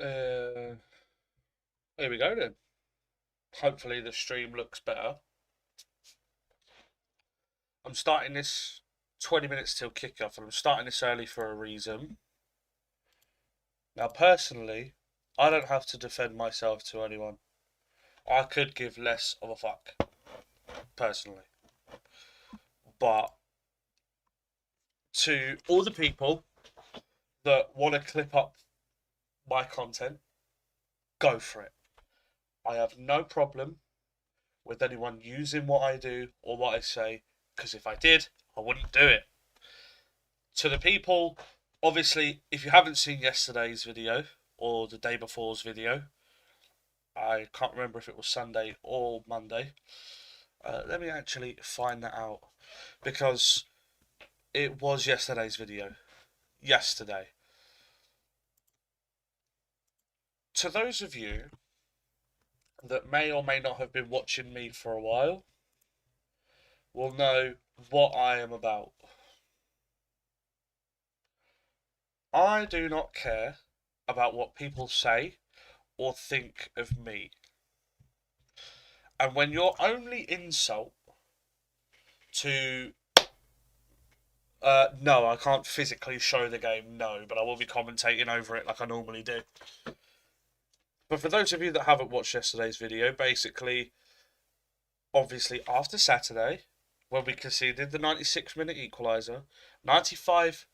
Here we go then. Hopefully the stream looks better. I'm starting this 20 minutes till kickoff, and I'm starting this early for a reason. Now, personally, I don't have to defend myself to anyone. I could give less of a fuck, personally. But to all the people that want to clip up my content, go for it. I have no problem with anyone using what I do or what I say, because if I did, I wouldn't do it. To the people, obviously, if you haven't seen yesterday's video or the day before's video, I can't remember if it was Sunday or Monday. Let me actually find that out, because it was yesterday's video. Yesterday. To those of you that may or may not have been watching me for a while, will know what I am about. I do not care about what people say or think of me. And when your only insult to no, I can't physically show the game, no, but I will be commentating over it like I normally do. But for those of you that haven't watched yesterday's video, basically, obviously after Saturday, when we conceded the 96-minute equaliser, 95-47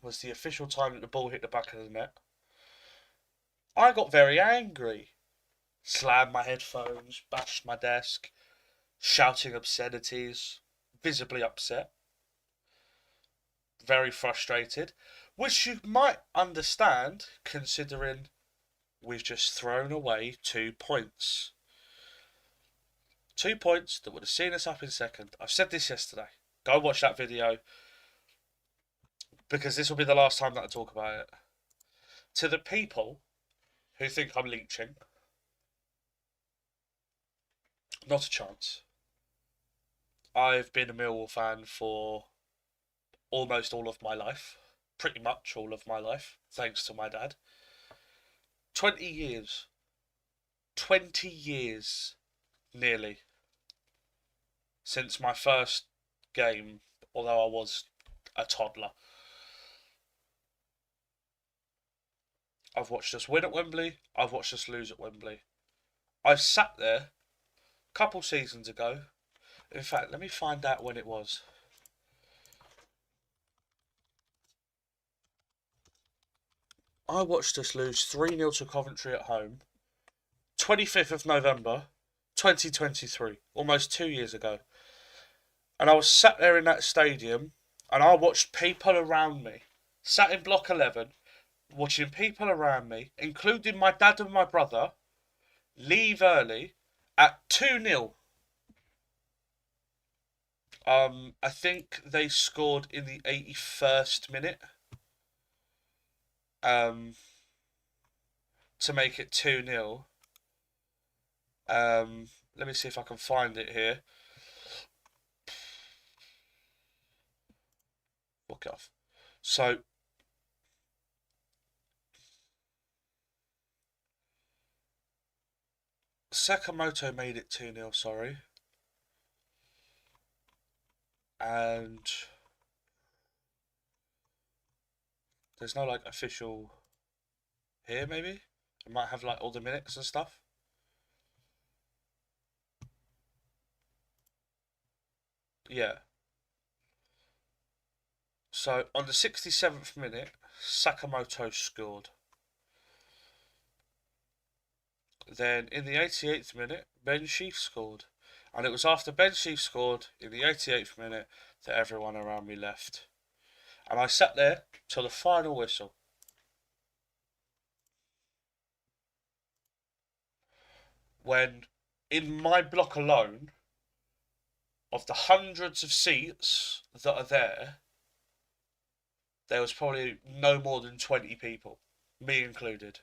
was the official time that the ball hit the back of the net. I got very angry. Slammed my headphones, bashed my desk, shouting obscenities, visibly upset. Very frustrated, which you might understand considering we've just thrown away 2 points. 2 points that would have seen us up in second. I've said this yesterday. Go watch that video, because this will be the last time that I talk about it. To the people who think I'm leeching, not a chance. I've been a Millwall fan for almost all of my life. Pretty much all of my life, thanks to my dad. 20 years. 20 years, nearly, since my first game, although I was a toddler. I've watched us win at Wembley. I've watched us lose at Wembley. I've sat there a couple seasons ago. In fact, let me find out when it was. I watched us lose 3-0 to Coventry at home, 25th of November, 2023, almost 2 years ago. And I was sat there in that stadium, and I watched people around me, sat in block 11, watching people around me, including my dad and my brother, leave early at 2-0. I think they scored in the 81st minute. To make it 2-0. Let me see if I can find it here. Fuck off. So, Sakamoto made it 2-0, sorry. And there's no like official here, maybe? It might have like all the minutes and stuff. Yeah. So on the 67th minute, Sakamoto scored. Then in the 88th minute, Ben Sheaf scored. And it was after Ben Sheaf scored in the 88th minute that everyone around me left. And I sat there till the final whistle. When in my block alone, of the hundreds of seats that are there was probably no more than 20 people, me included.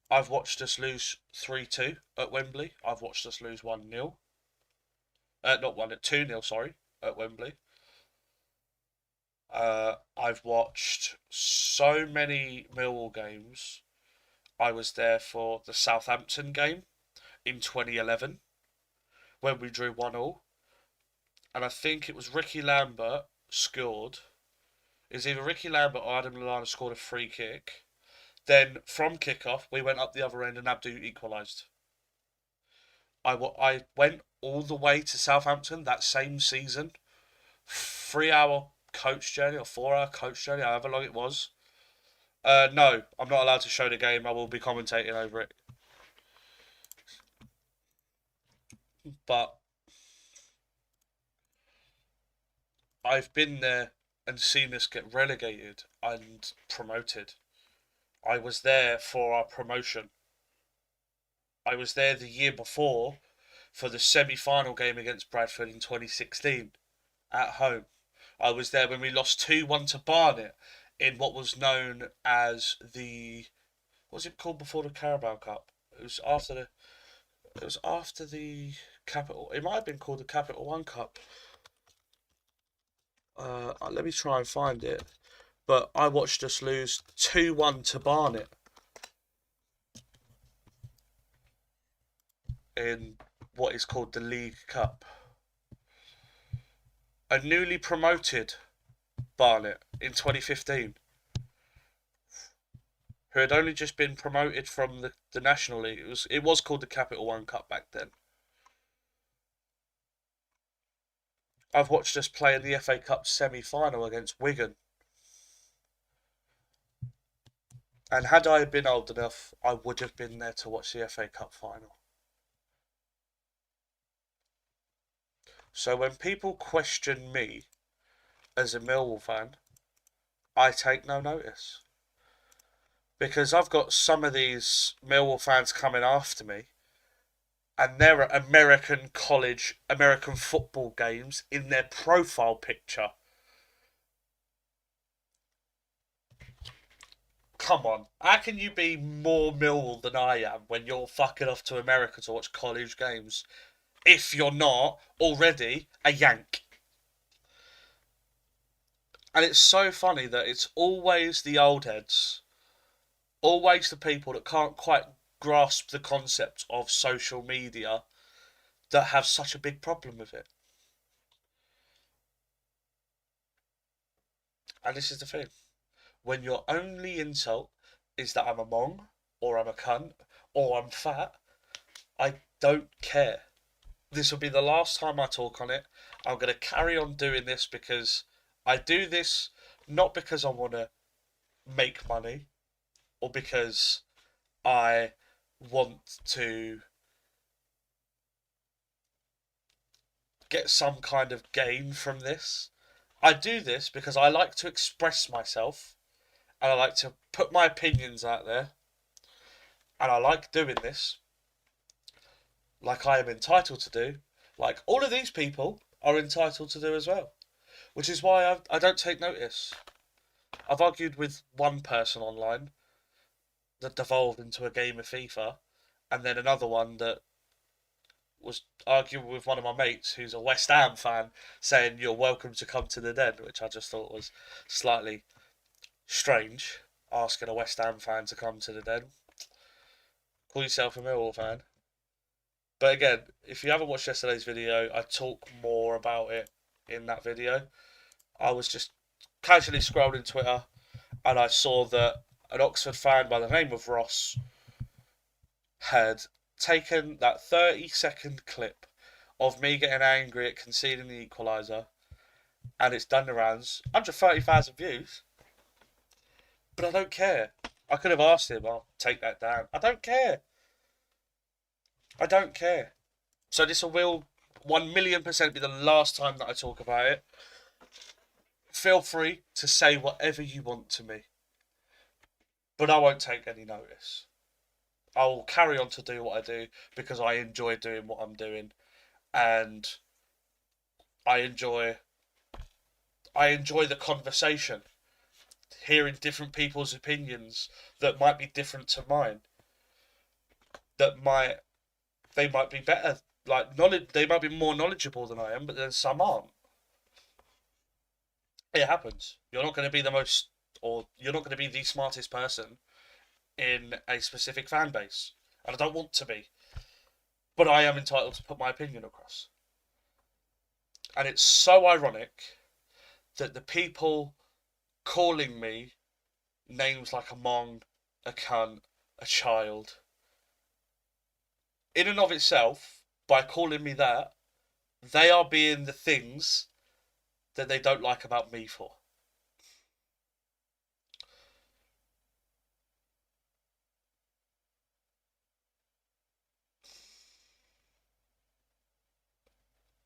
I've watched us lose 3-2 at Wembley. I've watched us lose 1-0. Not 1, 2-0, sorry, at Wembley. I've watched so many Millwall games. I was there for the Southampton game in 2011 when we drew 1-1, and I think it was Ricky Lambert scored. It was either Ricky Lambert or Adam Lallana scored a free kick. Then from kickoff, we went up the other end and Abdu equalised. I went all the way to Southampton that same season. 3 hour coach journey or 4 hour coach journey, however long it was. No, I'm not allowed to show the game. I will be commentating over it. But I've been there and seen us get relegated and promoted. I was there for our promotion. I was there the year before for the semi-final game against Bradford in 2016 at home. I was there when we lost 2-1 to Barnet in what was known as the, what was it called before the Carabao Cup? It was after the Capital. It might have been called the Capital One Cup. Let me try and find it. But I watched us lose 2-1 to Barnet in what is called the League Cup. A newly promoted Barnet in 2015, who had only just been promoted from the National League. It was called the Capital One Cup back then. I've watched us play in the FA Cup semi-final against Wigan. And had I been old enough, I would have been there to watch the FA Cup final. So when people question me as a Millwall fan, I take no notice. Because I've got some of these Millwall fans coming after me, and they're at American college, American football games in their profile picture. Come on, how can you be more Millwall than I am when you're fucking off to America to watch college games? If you're not already a Yank. And it's so funny that it's always the old heads, always the people that can't quite grasp the concept of social media that have such a big problem with it. And this is the thing. When your only insult is that I'm a mong, or I'm a cunt, or I'm fat, I don't care. This will be the last time I talk on it. I'm going to carry on doing this because I do this not because I want to make money or because I want to get some kind of gain from this. I do this because I like to express myself and I like to put my opinions out there, and I like doing this like I am entitled to do, like all of these people are entitled to do as well, which is why I don't take notice. I've argued with one person online that devolved into a game of FIFA, and then another one that was arguing with one of my mates who's a West Ham fan, saying you're welcome to come to the den, which I just thought was slightly strange, asking a West Ham fan to come to the den. Call yourself a Millwall fan. But again, if you haven't watched yesterday's video, I talk more about it in that video. I was just casually scrolling Twitter and I saw that an Oxford fan by the name of Ross had taken that 30-second clip of me getting angry at conceding the equaliser, and it's done the rounds. 130,000 views. But I don't care. I could have asked him, I'll take that down. I don't care. I don't care. So this will 1,000,000% be the last time that I talk about it. Feel free to say whatever you want to me, but I won't take any notice. I'll carry on to do what I do because I enjoy doing what I'm doing, and I enjoy the conversation, hearing different people's opinions that might be different to mine, they might be better, they might be more knowledgeable than I am, but then some aren't. It happens. You're not going to be the most or you're not going to be the smartest person in a specific fan base. And I don't want to be. But I am entitled to put my opinion across. And it's so ironic that the people calling me names like a mong, a cunt, a child, in and of itself, by calling me that, they are being the things that they don't like about me for.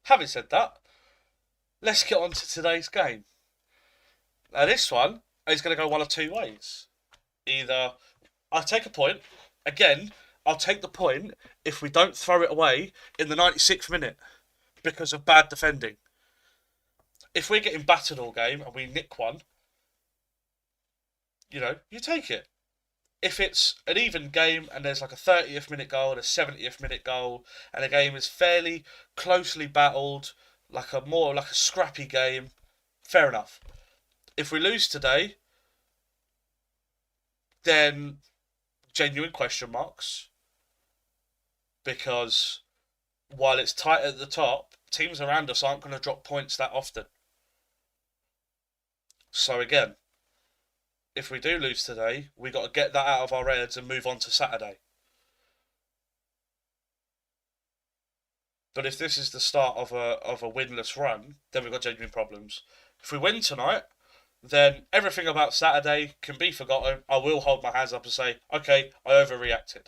Having said that, let's get on to today's game. Now, this one is going to go one of two ways. Either I'll take a point, again, I'll take the point if we don't throw it away in the 96th minute because of bad defending. If we're getting battered all game and we nick one, you take it. If it's an even game and there's like a 30th minute goal and a 70th minute goal and the game is fairly closely battled, like a scrappy game, fair enough. If we lose today, then genuine question marks, because while it's tight at the top, teams around us aren't going to drop points that often. So again, if we do lose today, we got to get that out of our heads and move on to Saturday. But if this is the start of a winless run, then we've got genuine problems. If we win tonight, then everything about Saturday can be forgotten. I will hold my hands up and say, okay, I overreacted.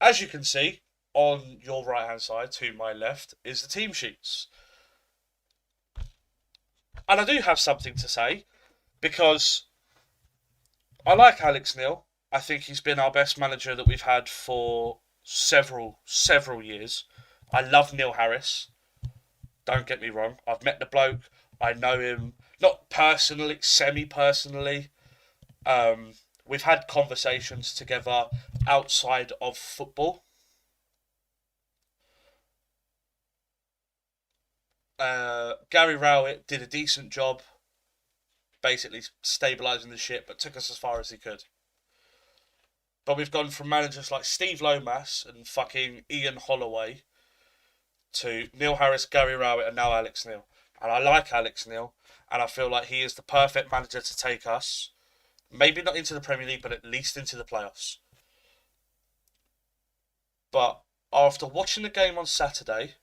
As you can see, on your right hand side to my left is the team sheets. And I do have something to say, because I like Alex Neil. I think he's been our best manager that we've had for several years. I love Neil Harris. Don't get me wrong. I've met the bloke. I know him, not personally, semi-personally. We've had conversations together outside of football. Gary Rowett did a decent job basically stabilising the ship, but took us as far as he could. But we've gone from managers like Steve Lomas and fucking Ian Holloway to Neil Harris, Gary Rowett, and now Alex Neil. And I like Alex Neil, and I feel like he is the perfect manager to take us, maybe not into the Premier League, but at least into the playoffs. But after watching the game on Saturday,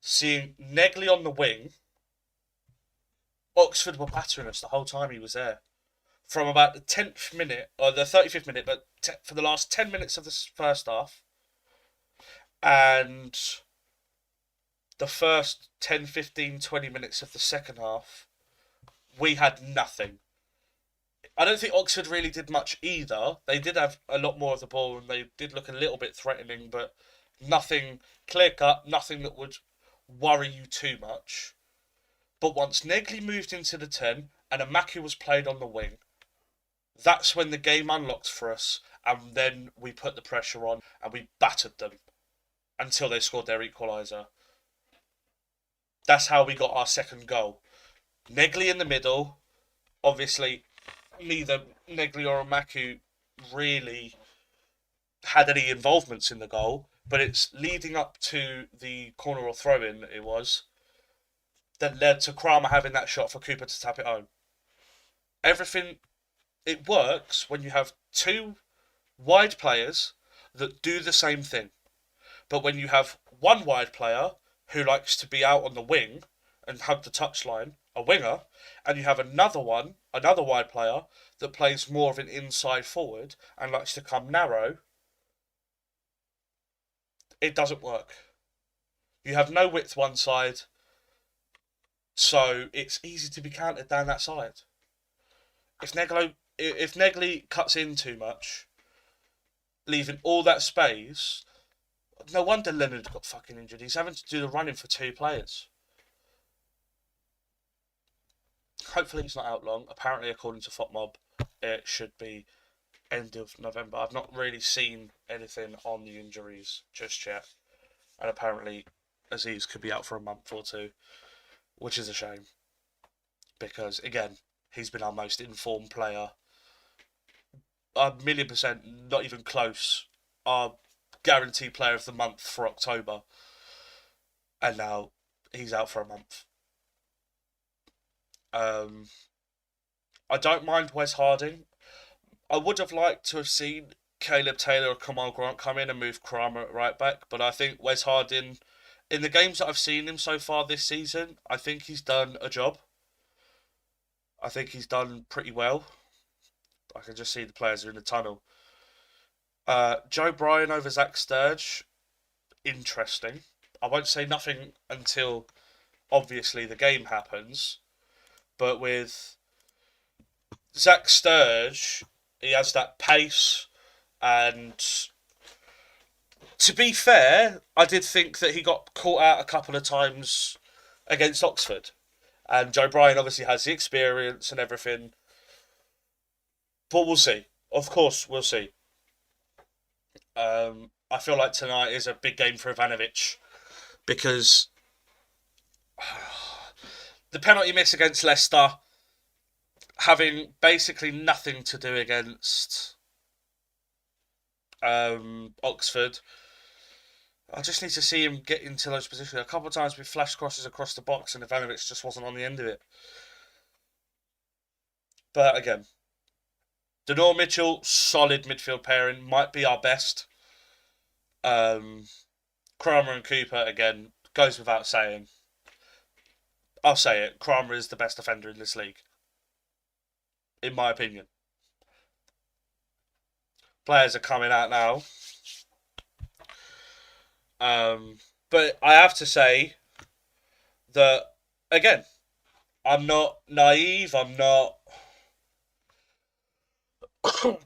seeing Negley on the wing, Oxford were battering us the whole time he was there. From about the 10th minute, or the 35th minute, but for the last 10 minutes of the first half, and the first 10, 15, 20 minutes of the second half, we had nothing. I don't think Oxford really did much either. They did have a lot more of the ball and they did look a little bit threatening, but nothing clear cut, nothing that would worry you too much. But once Negley moved into the 10 and Amaku was played on the wing, that's when the game unlocked for us, and then we put the pressure on and we battered them until they scored their equaliser. That's how we got our second goal. Negley in the middle. Obviously, neither Negley or Amaku really had any involvements in the goal, but it's leading up to the corner or throw-in, it was, that led to Kramer having that shot for Cooper to tap it home. Everything, it works when you have two wide players that do the same thing. But when you have one wide player who likes to be out on the wing and hug the touchline, a winger, and you have another wide player that plays more of an inside forward and likes to come narrow, it doesn't work. You have no width one side, so it's easy to be countered down that side. If Negley cuts in too much, leaving all that space, no wonder Leonard got fucking injured. He's having to do the running for two players. Hopefully he's not out long. Apparently, according to FOTMob, it should be end of November. I've not really seen anything on the injuries just yet. And apparently Aziz could be out for a month or two, which is a shame. Because, again, he's been our most informed player. 1,000,000%, not even close. Our guaranteed player of the month for October. And now he's out for a month. I don't mind Wes Harding. I would have liked to have seen Caleb Taylor or Kamal Grant come in and move Kramer at right back, but I think Wes Harding, in the games that I've seen him so far this season, I think he's done a job. I think he's done pretty well. I can just see the players are in the tunnel. Joe Bryan over Zach Sturge, interesting. I won't say nothing until obviously the game happens, but with Zach Sturge, he has that pace, and to be fair, I did think that he got caught out a couple of times against Oxford. And Joe Bryan obviously has the experience and everything. But we'll see. Of course, we'll see. I feel like tonight is a big game for Ivanovic because the penalty miss against Leicester, having basically nothing to do against Oxford, I just need to see him get into those positions. A couple of times we flashed crosses across the box and Ivanovic just wasn't on the end of it. But again, Denor Mitchell, solid midfield pairing, might be our best. Kramer and Cooper, again, goes without saying. I'll say it, Kramer is the best defender in this league. In my opinion. Players are coming out now. But I have to say that, again, I'm not naive, I'm not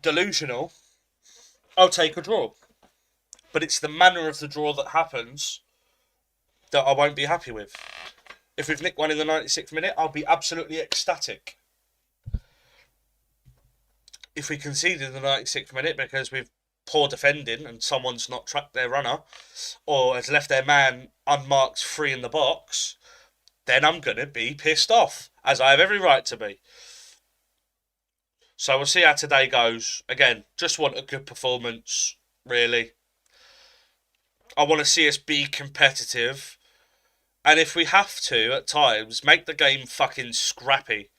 delusional. I'll take a draw. But it's the manner of the draw that happens that I won't be happy with. If we've nicked one in the 96th minute, I'll be absolutely ecstatic. If we concede in the 96th minute because we've poor defending and someone's not tracked their runner or has left their man unmarked free in the box, then I'm going to be pissed off, as I have every right to be. So we'll see how today goes. Again, just want a good performance, really. I want to see us be competitive. And if we have to, at times, make the game fucking scrappy.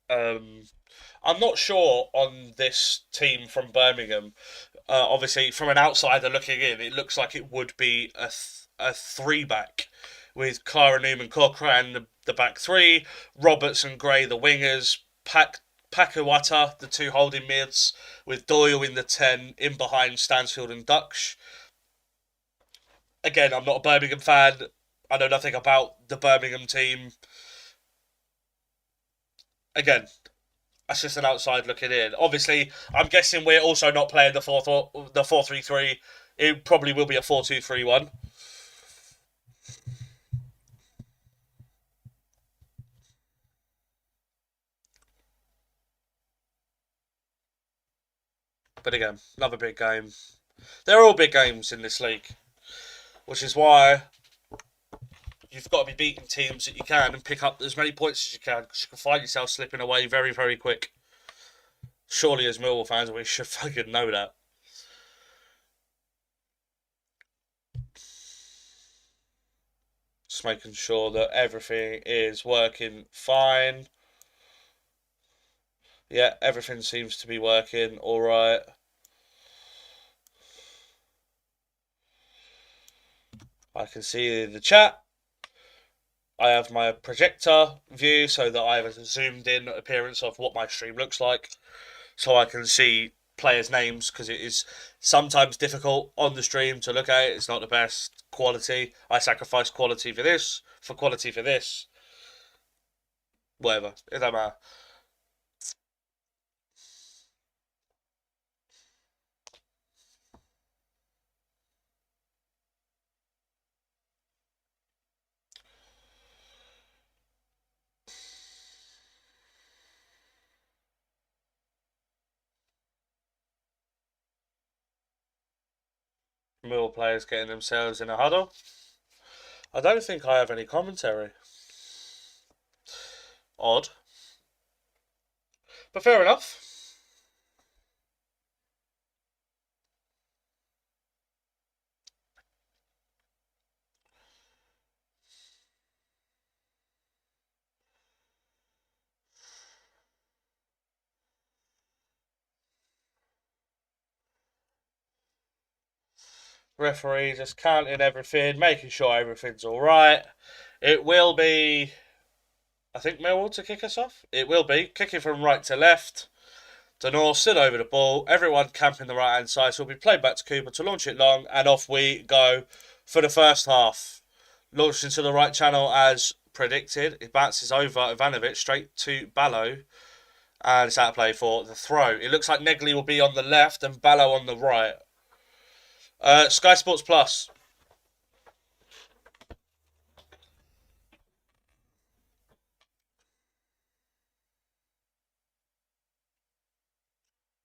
I'm not sure on this team from Birmingham. Obviously, from an outsider looking in, it looks like it would be a three back with Clara Newman Cochrane the back three, Roberts and Gray the wingers, Pakuwata the two holding mids, with Doyle in the 10, in behind Stansfield and Dutch. Again, I'm not a Birmingham fan. I know nothing about the Birmingham team. Again, that's just an outside looking in. Obviously, I'm guessing we're also not playing the 4-3-3. It probably will be a 4-2-3-1. But again, another big game. They're all big games in this league, which is why you've got to be beating teams that you can and pick up as many points as you can, because you can find yourself slipping away very, very quick. Surely, as Millwall fans, we should fucking know that. Just making sure that everything is working fine. Yeah, everything seems to be working alright. I can see the chat. I have my projector view so that I have a zoomed in appearance of what my stream looks like, so I can see players' names, because it is sometimes difficult on the stream to look at it. It's not the best quality. I sacrifice quality for this, for quality for this. Whatever. It don't matter. Middle players getting themselves in a huddle. I don't think I have any commentary. Odd. But fair enough. Referee just counting everything, making sure everything's alright. It will be, I think, Millwall to kick us off. It will be. Kicking from right to left. Denor stood over the ball. Everyone camping the right hand side. So it'll be played back to Cooper to launch it long. And off we go for the first half. Launched into the right channel as predicted. It bounces over Ivanovic straight to Ballo. And it's out of play for the throw. It looks like Negley will be on the left and Ballo on the right. Sky Sports Plus.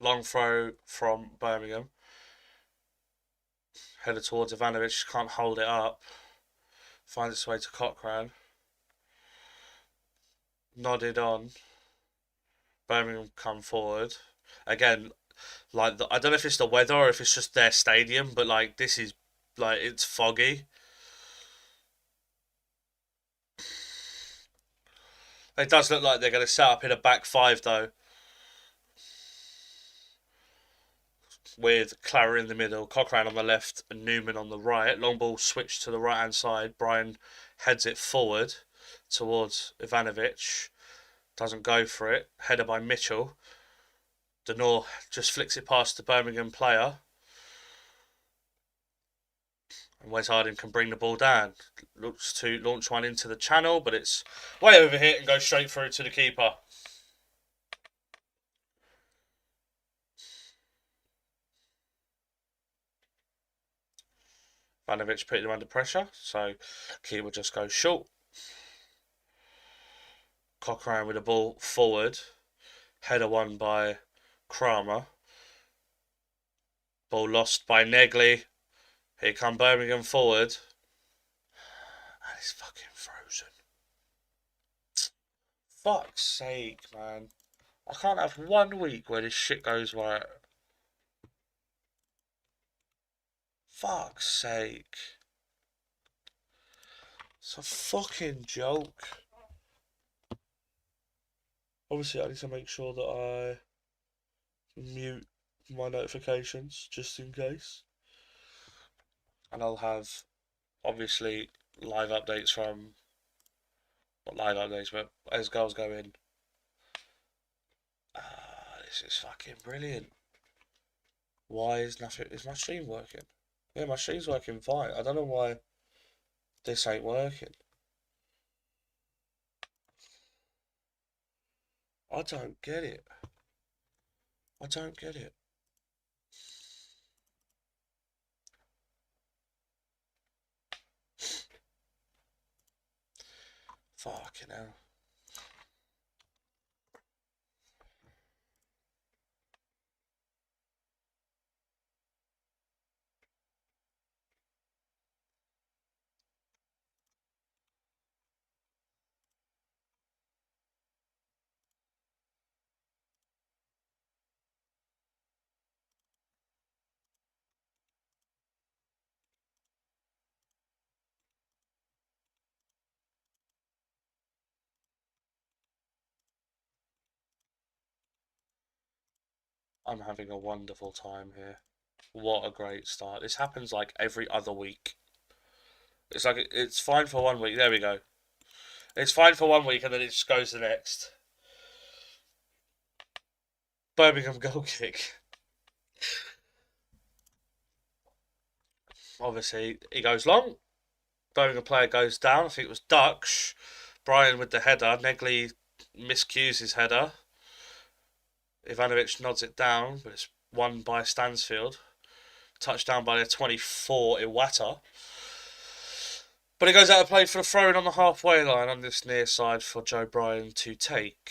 Long throw from Birmingham. Headed towards Ivanovic. Can't hold it up. Finds its way to Cochrane. Nodded on. Birmingham come forward. Again, like, I don't know if it's the weather or if it's just their stadium, but like, this is, like, it's foggy. It does look like they're going to set up in a back five though, with Clara in the middle, Cochrane on the left, and Newman on the right. Long ball switched to the right hand side. Brian heads it forward towards Ivanovic. Doesn't go for it. Header by Mitchell. Denor just flicks it past the Birmingham player. And Wes Harding can bring the ball down. Looks to launch one into the channel, but it's way over hit and goes straight through to the keeper. Ivanovic put him under pressure, so keeper just goes short. Cochrane with the ball forward. Header won by Kramer. Ball lost by Negley. Here come Birmingham forward. And it's fucking frozen. Fuck's sake, man. I can't have 1 week where this shit goes right. Fuck's sake. It's a fucking joke. Obviously, I need to make sure that I mute my notifications just in case. And I'll have, obviously, live updates from, not live updates, but as goals go in. This is fucking brilliant. Why is nothing, is my stream working? Yeah, my stream's working fine. I don't know why this ain't working. I don't get it. I don't get it. Fucking hell. I'm having a wonderful time here. What a great start. This happens like every other week. It's like, it's fine for 1 week. There we go. It's fine for 1 week and then it just goes the next. Birmingham goal kick. Obviously, he goes long. Birmingham player goes down. I think it was Dutch. Brian with the header. Negley miscues his header. Ivanovic nods it down, but it's won by Stansfield. Touchdown by the 24 Iwata. But it goes out of play for the throw-in on the halfway line on this near side for Joe Bryan to take.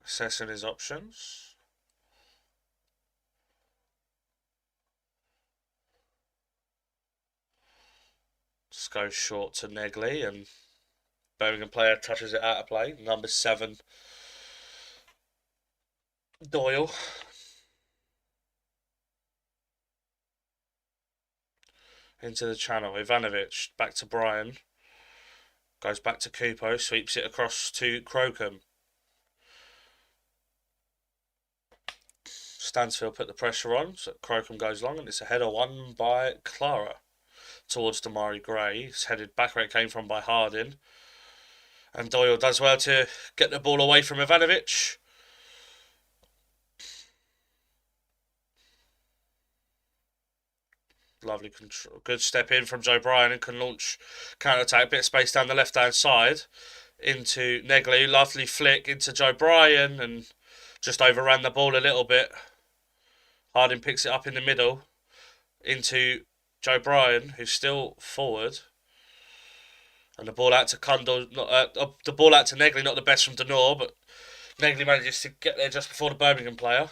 Assessing his options. Goes short to Negley, and Birmingham player touches it out of play. Number 7, Doyle. Into the channel. Ivanovic back to Brian. Goes back to Kupo. Sweeps it across to Crocombe. Stansfield put the pressure on, so Crocombe goes long, and it's a header won by Clara towards Damari Gray. It's headed back where it came from by Harding. And Doyle does well to get the ball away from Ivanovic. Lovely control. Good step in from Joe Bryan and can launch counter-attack. Bit of space down the left-hand side into Negley. Lovely flick into Joe Bryan and just overran the ball a little bit. Harding picks it up in the middle into Joe Bryan, who's still forward. And the ball out to Kundle. The ball out to Negley, not the best from Denor, but Negley manages to get there just before the Birmingham player.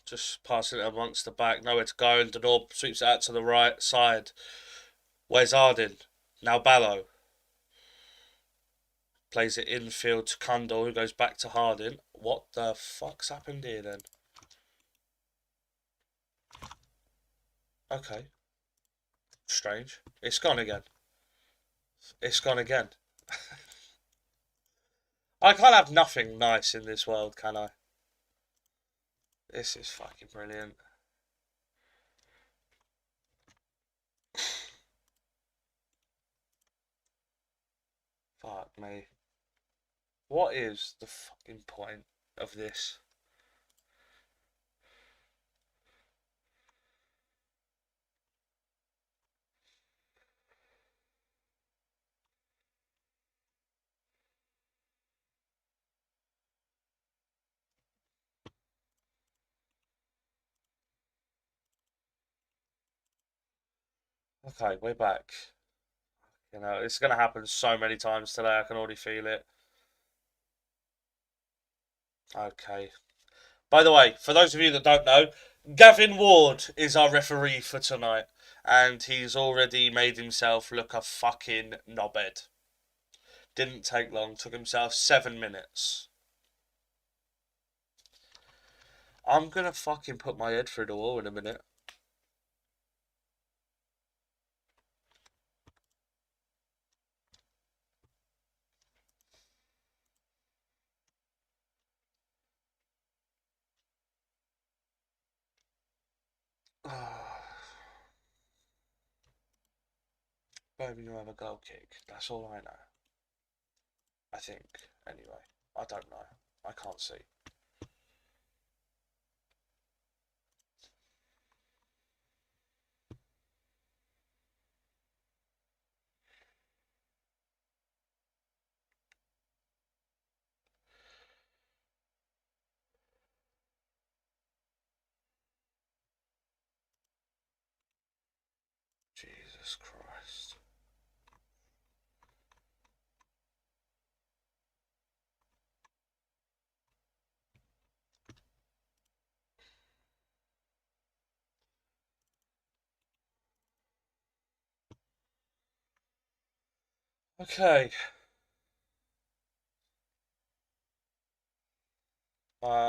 Just passing it amongst the back, nowhere to go, and Denor sweeps it out to the right side. Where's Harding? Now Ballo. Plays it infield to Kundle, who goes back to Harding. What the fuck's happened here then? Okay. Strange. It's gone again. It's gone again. I can't have nothing nice in this world, can I? This is fucking brilliant. Fuck me. What is the fucking point of this? Okay, we're back. You know, it's going to happen so many times today, I can already feel it. Okay. By the way, for those of you that don't know, Gavin Ward is our referee for tonight. And he's already made himself look a fucking knobhead. Didn't take long, took himself 7 minutes. I'm going to fucking put my head through the wall in a minute. Birmingham have a goal kick. That's all I know. I think, anyway. I don't know. I can't see. Jesus Christ. Okay.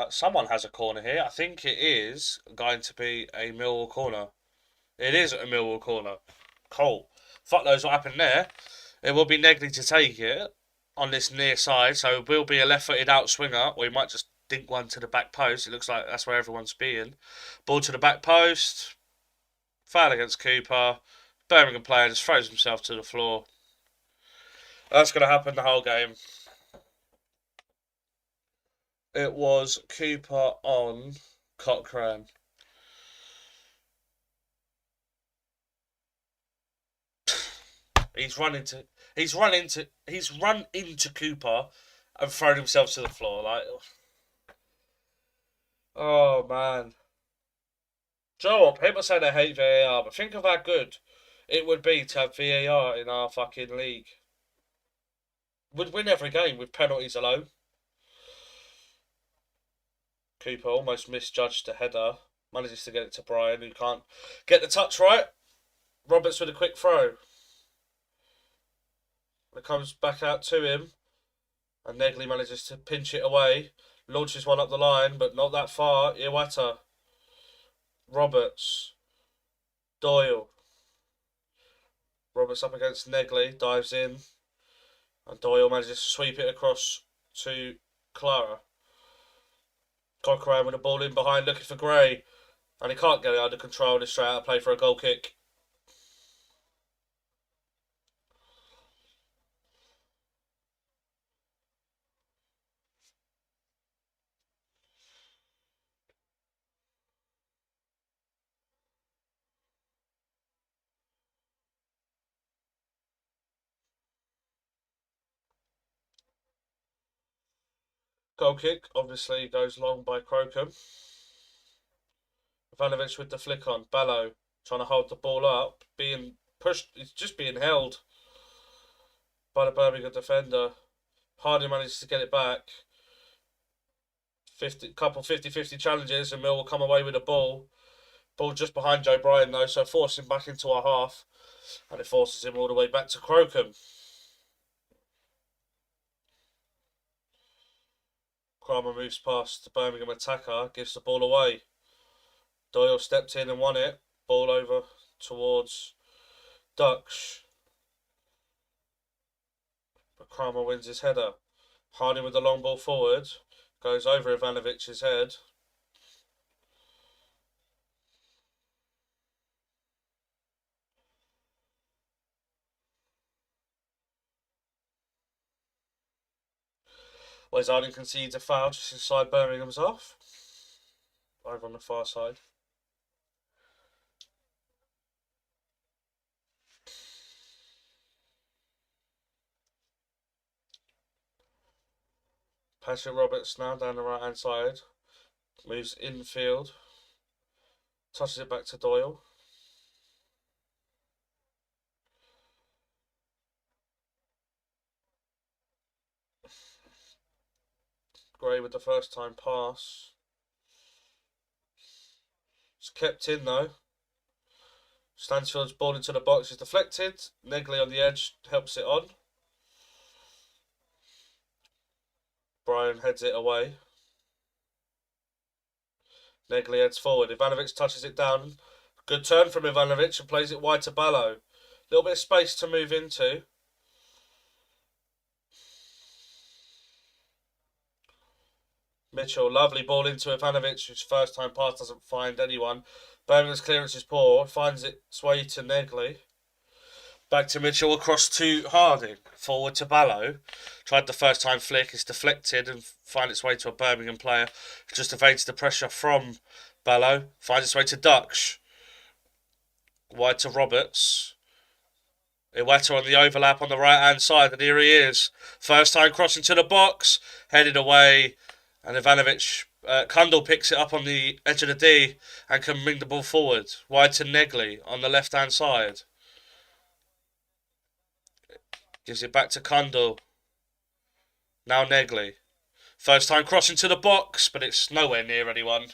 Someone has a corner here. I think it is going to be a Millwall corner. It is a Millwall corner. Cool. Fuck knows what happened there. It will be Negley to take it on this near side, so it will be a left-footed out swinger, or he might just dink one to the back post. It looks like that's where everyone's being. Ball to the back post. Foul against Cooper. Birmingham player just throws himself to the floor. That's going to happen the whole game. It was Cooper on Cochrane. He's run into Cooper and thrown himself to the floor. Like, oh man. Do you know what? People say they hate VAR, but think of how good it would be to have VAR in our fucking league. Would win every game with penalties alone. Cooper almost misjudged the header. Manages to get it to Brian, who can't get the touch right. Roberts with a quick throw. It comes back out to him. And Negley manages to pinch it away. Launches one up the line, but not that far. Iwata. Roberts. Doyle. Roberts up against Negley. Dives in. And Doyle manages to sweep it across to Clara. Cochrane with the ball in behind, looking for Gray. And he can't get it under control. He's straight out of play for a goal kick. Goal kick, obviously, goes long by Crocombe. Ivanovic with the flick on. Ballo trying to hold the ball up. Being pushed, it's just being held by the Birmingham defender. Harding manages to get it back. 50-50 challenges, and Mill will come away with the ball. Ball just behind Joe Bryan, though, so force him back into our half. And it forces him all the way back to Crocombe. Kramer moves past the Birmingham attacker, gives the ball away. Doyle stepped in and won it. Ball over towards Dux. But Kramer wins his header. Harding with the long ball forward. Goes over Ivanovic's head. Whereas Harding concedes a foul just inside Birmingham's off. Over on the far side. Patrick Roberts now down the right hand side. Moves infield. Touches it back to Doyle. Gray with the first time pass. It's kept in though. Stansfield's ball into the box is deflected. Negley on the edge helps it on. Bryan heads it away. Negley heads forward. Ivanovic touches it down. Good turn from Ivanovic and plays it wide to Ballo. Little bit of space to move into. Mitchell, lovely ball into Ivanovic, whose first time pass doesn't find anyone. Birmingham's clearance is poor. Finds its way to Negley. Back to Mitchell, across to Harding. Forward to Ballo. Tried the first time flick, it's deflected and finds its way to a Birmingham player. Just evades the pressure from Ballo. Finds its way to Dux. Wide to Roberts. Iwata on the overlap on the right hand side, and here he is. First time crossing to the box. Headed away. And Ivanovic, Kundal picks it up on the edge of the D and can bring the ball forward. Wide to Negley on the left hand side. Gives it back to Kundal. Now Negley. First time crossing to the box, but it's nowhere near anyone.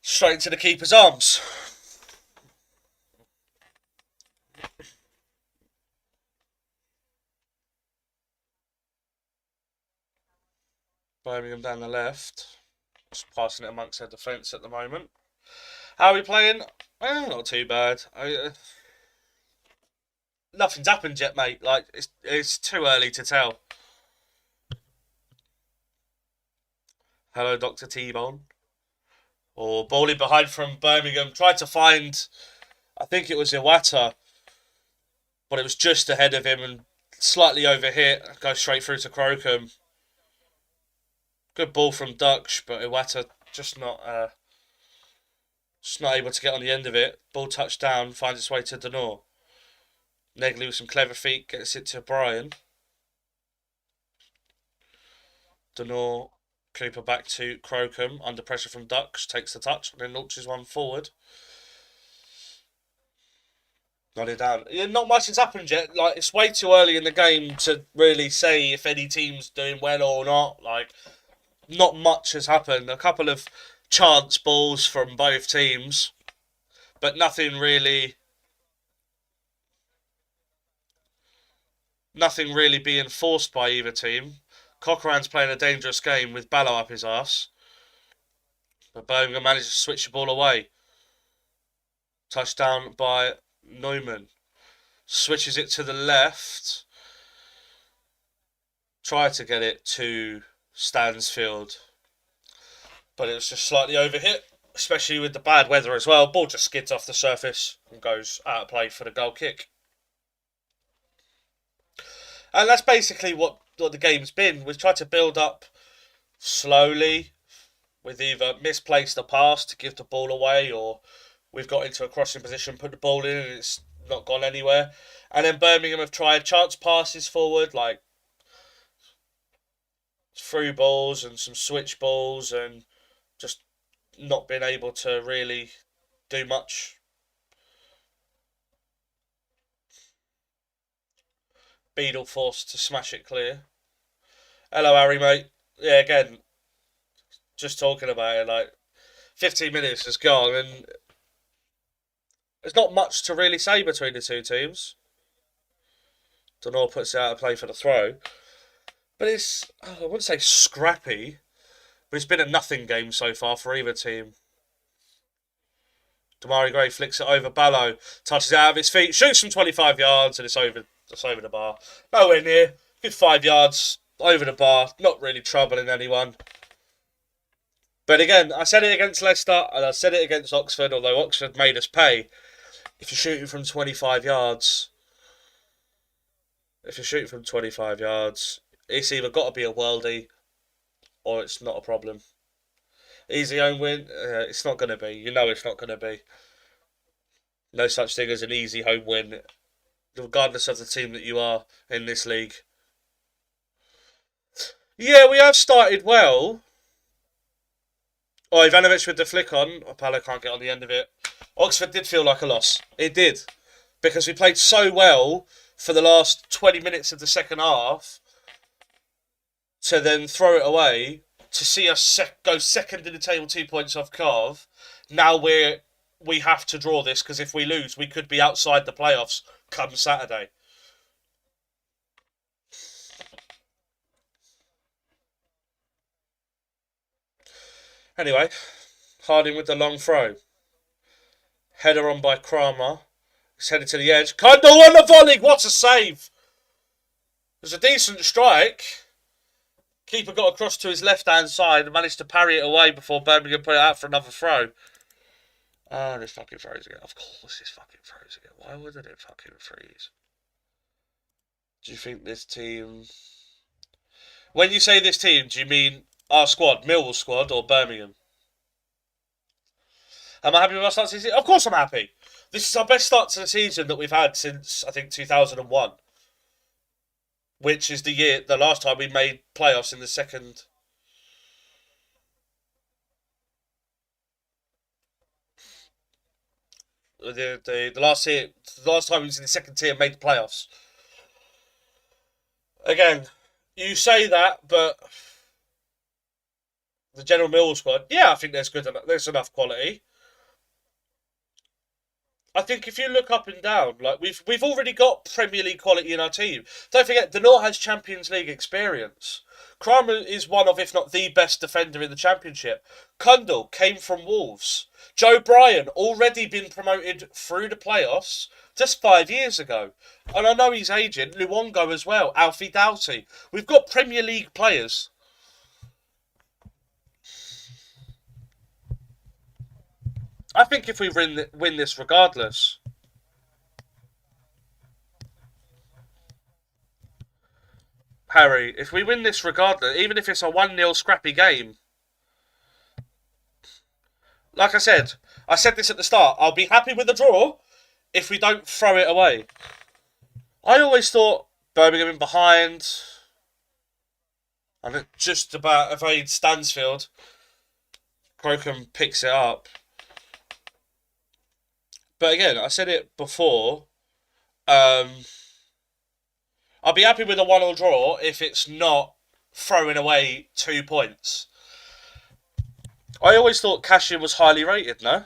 Straight into the keeper's arms. Birmingham down the left. Just passing it amongst their defence at the moment. How are we playing? Not too bad. Nothing's happened yet, mate. Like, it's too early to tell. Hello, Dr. T-Bone. Or ball in behind from Birmingham. Tried to find, I think it was Iwata, but it was just ahead of him and slightly overhit. Goes straight through to Crocombe. Good ball from Dux, but Iwata just not able to get on the end of it. Ball touched down, finds its way to Denor. Negley with some clever feet gets it to Bryan. Denor, Cooper back to Crocombe, under pressure from Dux, takes the touch and then launches one forward. Nodded down. Yeah, not much has happened yet. Like, it's way too early in the game to really say if any team's doing well or not. Like, not much has happened. A couple of chance balls from both teams, but nothing really being forced by either team. Cochran's playing a dangerous game with Ballo up his arse, but Birmingham managed to switch the ball away. Touchdown by Neumann. Switches it to the left. Tried to get it to Stansfield, but it was just slightly overhit, especially with the bad weather as well. Ball just skids off the surface and goes out of play for the goal kick. And that's basically what the game's been. We've tried to build up slowly with either misplaced a pass to give the ball away, or we've got into a crossing position, put the ball in, and it's not gone anywhere. And then Birmingham have tried chance passes forward, like through balls and some switch balls, and just not been able to really do much. Beadle forced to smash it clear. Hello, Harry, mate. Yeah, again, just talking about it, like 15 minutes has gone, and there's not much to really say between the two teams. Donor puts it out of play for the throw, but it's, I wouldn't say scrappy, but it's been a nothing game so far for either team. Damari Gray flicks it over. Ballo touches it out of his feet, shoots from 25 yards, and it's over the bar. Nowhere near. Good 5 yards over the bar. Not really troubling anyone. But again, I said it against Leicester, and I said it against Oxford, although Oxford made us pay. If you're shooting from 25 yards, it's either got to be a worldie, or it's not a problem. Easy home win? It's not going to be. You know it's not going to be. No such thing as an easy home win, regardless of the team that you are in this league. Yeah, we have started well. Oh, Ivanovic with the flick on. Palo can't get on the end of it. Oxford did feel like a loss. It did. Because we played so well for the last 20 minutes of the second half to then throw it away, to see us go second in the table, 2 points off Carve. Now we have to draw this, because if we lose, we could be outside the playoffs come Saturday. Anyway, Harding with the long throw. Header on by Kramer. He's headed to the edge. Kundal on the volley! What a save! It was a decent strike. Keeper got across to his left-hand side and managed to parry it away before Birmingham put it out for another throw. Oh, this fucking froze again. Of course this fucking froze again. Why wouldn't it fucking freeze? Do you think this team... When you say this team, do you mean our squad, Millwall squad, or Birmingham? Am I happy with our start to the season? Of course I'm happy. This is our best start to the season that we've had since, I think, 2001. Which is the last time we made playoffs in the second... The last time we was in the second tier and made the playoffs. Again, you say that, but the general Millwall squad, yeah, I think there's enough quality. I think if you look up and down, like we've already got Premier League quality in our team. Don't forget, Denor has Champions League experience. Kramer is one of, if not the best defender in the Championship. Kundal came from Wolves. Joe Bryan already been promoted through the playoffs just 5 years ago. And I know he's aging. Luongo as well. Alfie Doughty. We've got Premier League players. I think if we win this regardless. Harry, if we win this regardless, even if it's a 1-0 scrappy game, like I said this at the start, I'll be happy with the draw if we don't throw it away. I always thought Birmingham in behind, and it just about evades Stansfield. Crocombe picks it up. But again, I said it before, I'll be happy with a 1-1 draw if it's not throwing away 2 points. I always thought Cashin was highly rated, no?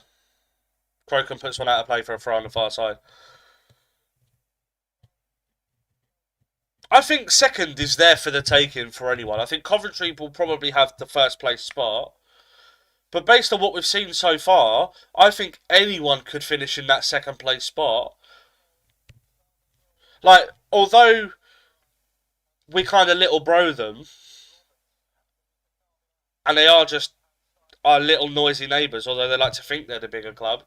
Crocombe puts one out of play for a throw on the far side. I think second is there for the taking for anyone. I think Coventry will probably have the first place spot. But based on what we've seen so far, I think anyone could finish in that second place spot. Like, although we kind of little bro them, and they are just our little noisy neighbours, although they like to think they're the bigger club.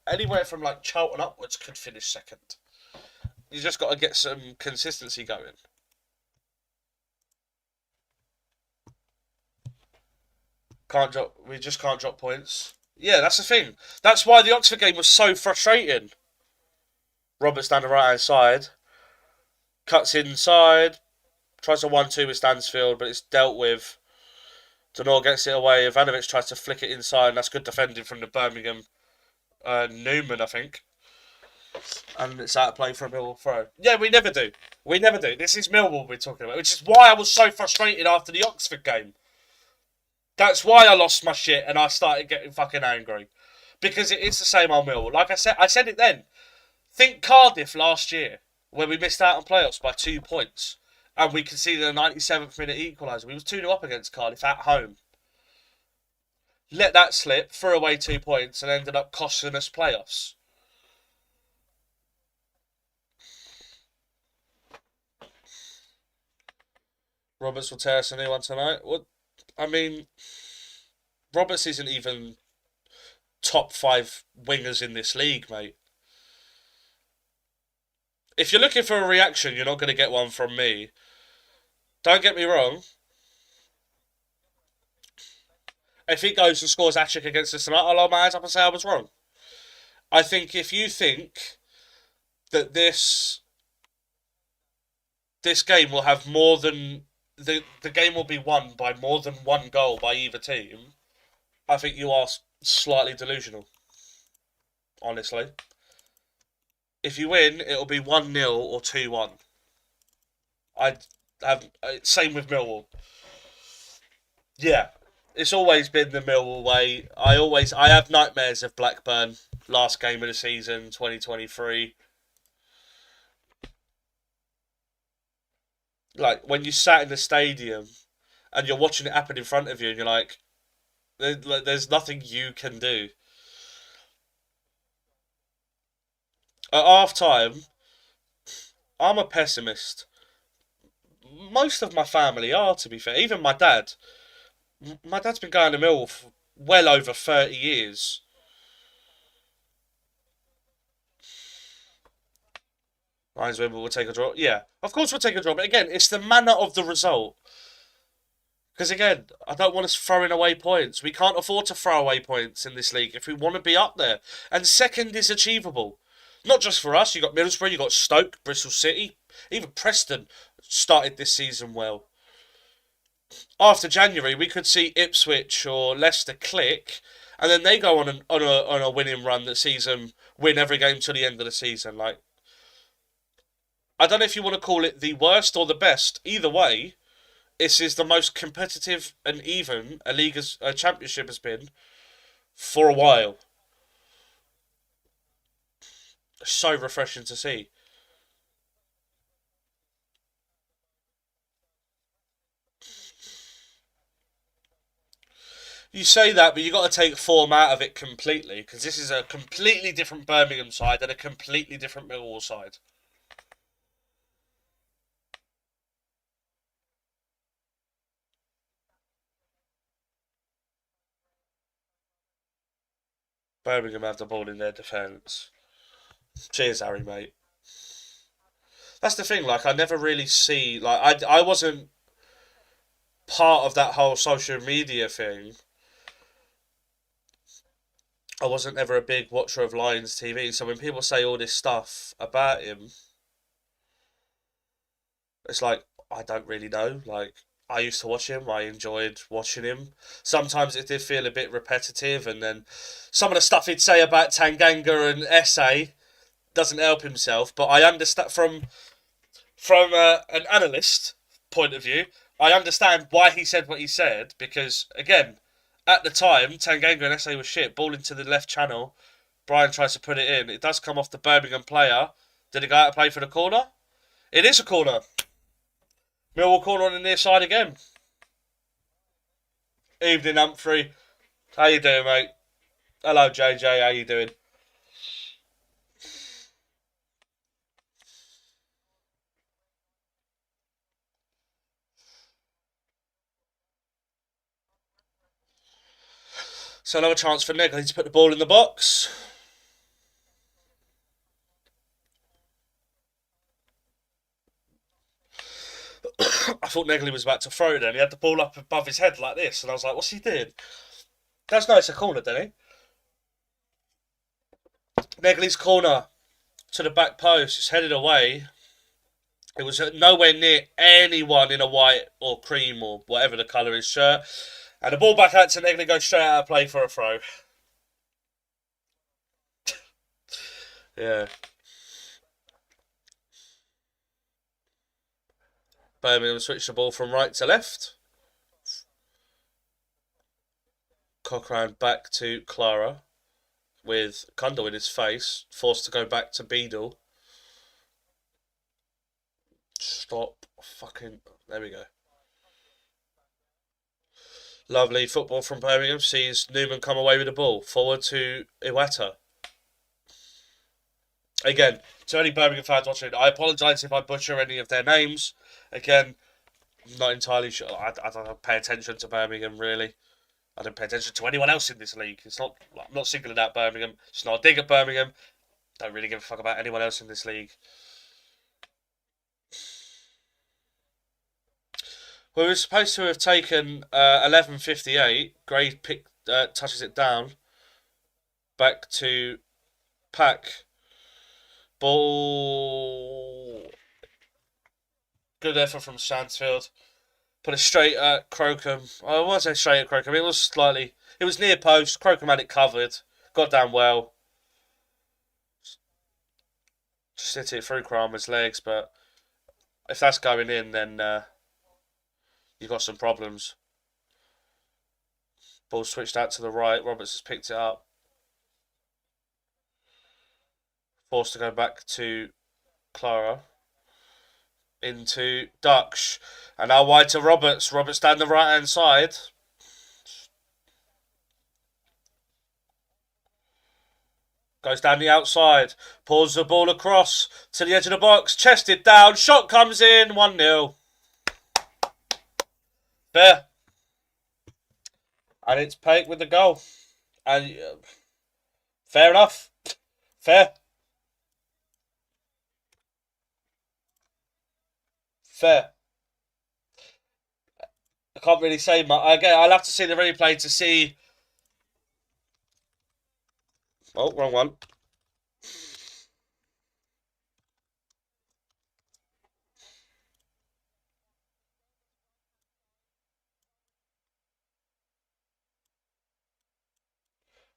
Anywhere from like Charlton upwards could finish second. You just got to get some consistency going. Can't drop. We just can't drop points. Yeah, that's the thing. That's why the Oxford game was so frustrating. Roberts down the right hand side, cuts inside, tries a 1-2 with Stansfield, but it's dealt with. Denor gets it away. Ivanovic tries to flick it inside, and that's good defending from the Birmingham Newman, I think. And it's out of play for a Millwall throw. Yeah, we never do. We never do. This is Millwall we're talking about, which is why I was so frustrated after the Oxford game. That's why I lost my shit and I started getting fucking angry. Because it is the same old Millwall. Like I said it then. Think Cardiff last year, where we missed out on playoffs by 2 points. And we conceded a 97th minute equaliser. We was 2-0 up against Cardiff at home. Let that slip, threw away 2 points and ended up costing us playoffs. Roberts will tear us a new one tonight. What? I mean, Roberts isn't even top 5 wingers in this league, mate. If you're looking for a reaction, you're not going to get one from me. Don't get me wrong. If he goes and scores hat-trick against us tonight, I'll hold my hands up and say I was wrong. I think if you think that this game will have more than the game will be won by more than one goal by either team, I think you are slightly delusional. Honestly, if you win, it'll be 1-0 or 2-1. I have same with Millwall. Yeah, it's always been the Millwall way. I have nightmares of Blackburn last game of the season, 2023. Like when you sat in the stadium and you're watching it happen in front of you, and you're like, there's nothing you can do. At half time, I'm a pessimist. Most of my family are, to be fair. Even my dad. My dad's been going to Millwall for well over 30 years. Lions win, but we'll take a draw. Yeah, of course we'll take a draw. But again, it's the manner of the result. Because again, I don't want us throwing away points. We can't afford to throw away points in this league if we want to be up there. And second is achievable. Not just for us. You got Middlesbrough, you got Stoke, Bristol City, even Preston started this season well. After January, we could see Ipswich or Leicester click, and then they go on a winning run that sees them win every game to the end of the season. Like, I don't know if you want to call it the worst or the best. Either way, this is the most competitive and even a championship has been for a while. So refreshing to see. You say that, but you got to take form out of it completely because this is a completely different Birmingham side and a completely different Millwall side. Birmingham have the ball in their defence. Cheers, Harry, mate. That's the thing. Like, I never really see. Like, I wasn't part of that whole social media thing. I wasn't ever a big watcher of Lions TV. So when people say all this stuff about him, it's like I don't really know. Like, I used to watch him. I enjoyed watching him. Sometimes it did feel a bit repetitive, and then some of the stuff he'd say about Tanganga and Essay doesn't help himself. But I understand from an analyst point of view, I understand why he said what he said because again, At the time, Tanganga and SA was shit. Ball into the left channel. Brian tries to put it in. It does come off the Birmingham player. Did it go out to play for the corner? It is a corner. Millwall corner on the near side again. Evening, Humphrey. How you doing, mate? Hello, JJ. How you doing? So another chance for Negley to put the ball in the box. I thought Negley was about to throw it then. He had the ball up above his head like this, and I was like, what's he doing? That's nice, a corner, didn't he? Negley's corner to the back post. It's headed away. It was nowhere near anyone in a white or cream or whatever the colour is shirt. And the ball back out to Negley goes straight out of play for a throw. Yeah. Birmingham switched the ball from right to left. Cochrane back to Clara with Kundle in his face, forced to go back to Beadle. Stop fucking. There we go. Lovely football from Birmingham. Sees Newman come away with the ball. Forward to Iwata. Again, to any Birmingham fans watching, I apologise if I butcher any of their names. Again, I'm not entirely sure. I don't pay attention to Birmingham, really. I don't pay attention to anyone else in this league. It's not. I'm not singling out Birmingham. It's not a dig at Birmingham. Don't really give a fuck about anyone else in this league. We were supposed to have taken 11:58. Gray touches it down. Back to Pack. Ball. Good effort from Stansfield. Put it straight at Crocombe. I won't say straight at Crocombe. It was slightly. It was near post. Crocombe had it covered. Got down well. Just hit it through Kramer's legs, but if that's going in, then you've got some problems. Ball switched out to the right. Roberts has picked it up. Forced to go back to Clara. Into Dutch. And now wide to Roberts. Roberts down the right hand side. Goes down the outside. Pulls the ball across to the edge of the box. Chested down. Shot comes in. 1-0. Fair. And it's Pake with the goal. And fair enough. Fair. Fair. I can't really say much. Again, I'll have to see the replay to see. Oh, wrong one.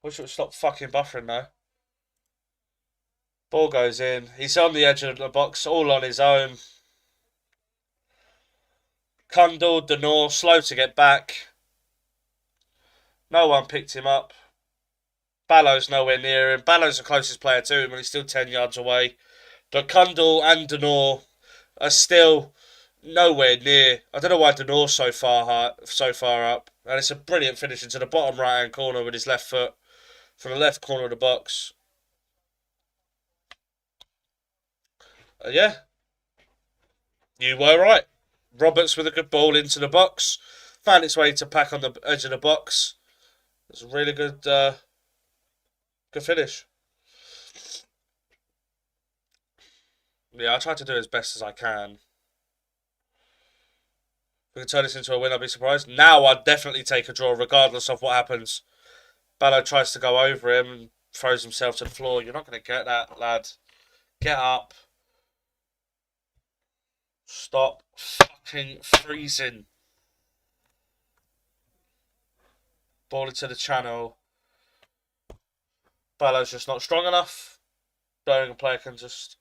Wish it would stop fucking buffering now. Ball goes in. He's on the edge of the box, all on his own. Kundal, Denor, slow to get back. No one picked him up. Ballow's nowhere near him. Ballow's the closest player to him, and he's still 10 yards away. But Kundal and Denor are still nowhere near. I don't know why Denor's so far up. And it's a brilliant finish into the bottom right hand corner with his left foot from the left corner of the box. Yeah, you were right. Roberts with a good ball into the box. Found its way to Pack on the edge of the box. It's a really good good finish. Yeah, I try to do as best as I can. If we can turn this into a win, I'd be surprised. Now I'd definitely take a draw regardless of what happens. Ballo tries to go over him and throws himself to the floor. You're not going to get that, lad. Get up. Stop fucking freezing. Ball into the channel. Ballow's just not strong enough. Birmingham player can just.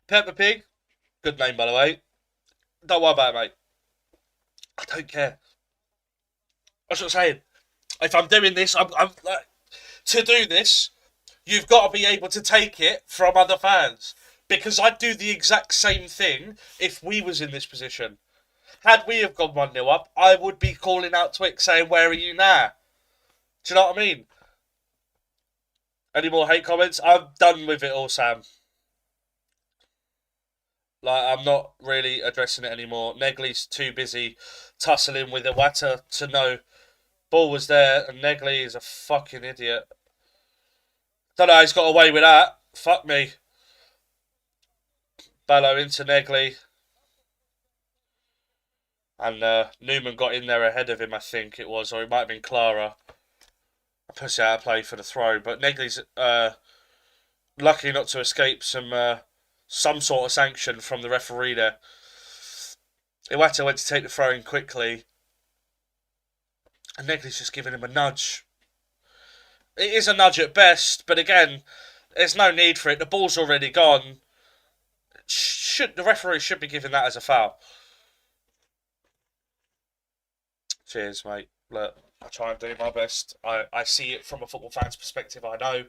Peppa Pig. Good name, by the way. Don't worry about it, mate. I don't care. That's what I'm saying. If I'm doing this, I'm like, to do this, you've got to be able to take it from other fans. Because I'd do the exact same thing if we was in this position. Had we have gone 1-0 up, I would be calling out Twix saying, "Where are you now?" Do you know what I mean? Any more hate comments? I'm done with it all, Sam. Like, I'm not really addressing it anymore. Negley's too busy tussling with Iwata to know ball was there, and Negley is a fucking idiot. Don't know how he's got away with that. Fuck me. Ballo into Negley. And Newman got in there ahead of him, I think it was, or it might have been Clara. I pushed it out of play for the throw, but Negley's lucky not to escape some sort of sanction from the referee there. Iwata went to take the throw in quickly, and Negley's just giving him a nudge. It is a nudge at best, but again, there's no need for it. The ball's already gone. The referee should be giving that as a foul. Cheers, mate. Look, I try and do my best. I see it from a football fan's perspective, I know,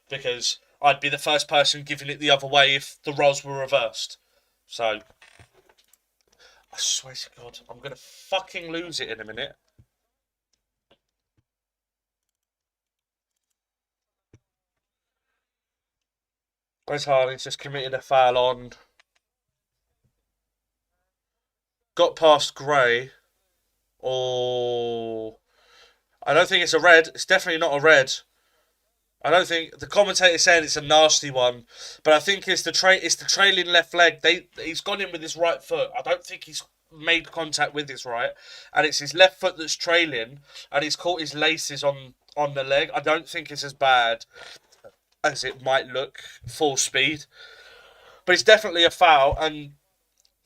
because I'd be the first person giving it the other way if the roles were reversed. So, I swear to God, I'm going to fucking lose it in a minute. Wes Harding's just committed a foul on. Got past Gray. Oh, I don't think it's a red. It's definitely not a red. I don't think the commentator said it's a nasty one, but I think it's the trailing left leg. He's gone in with his right foot. I don't think he's made contact with his right, and it's his left foot that's trailing, and he's caught his laces on the leg. I don't think it's as bad as it might look full speed, but it's definitely a foul. And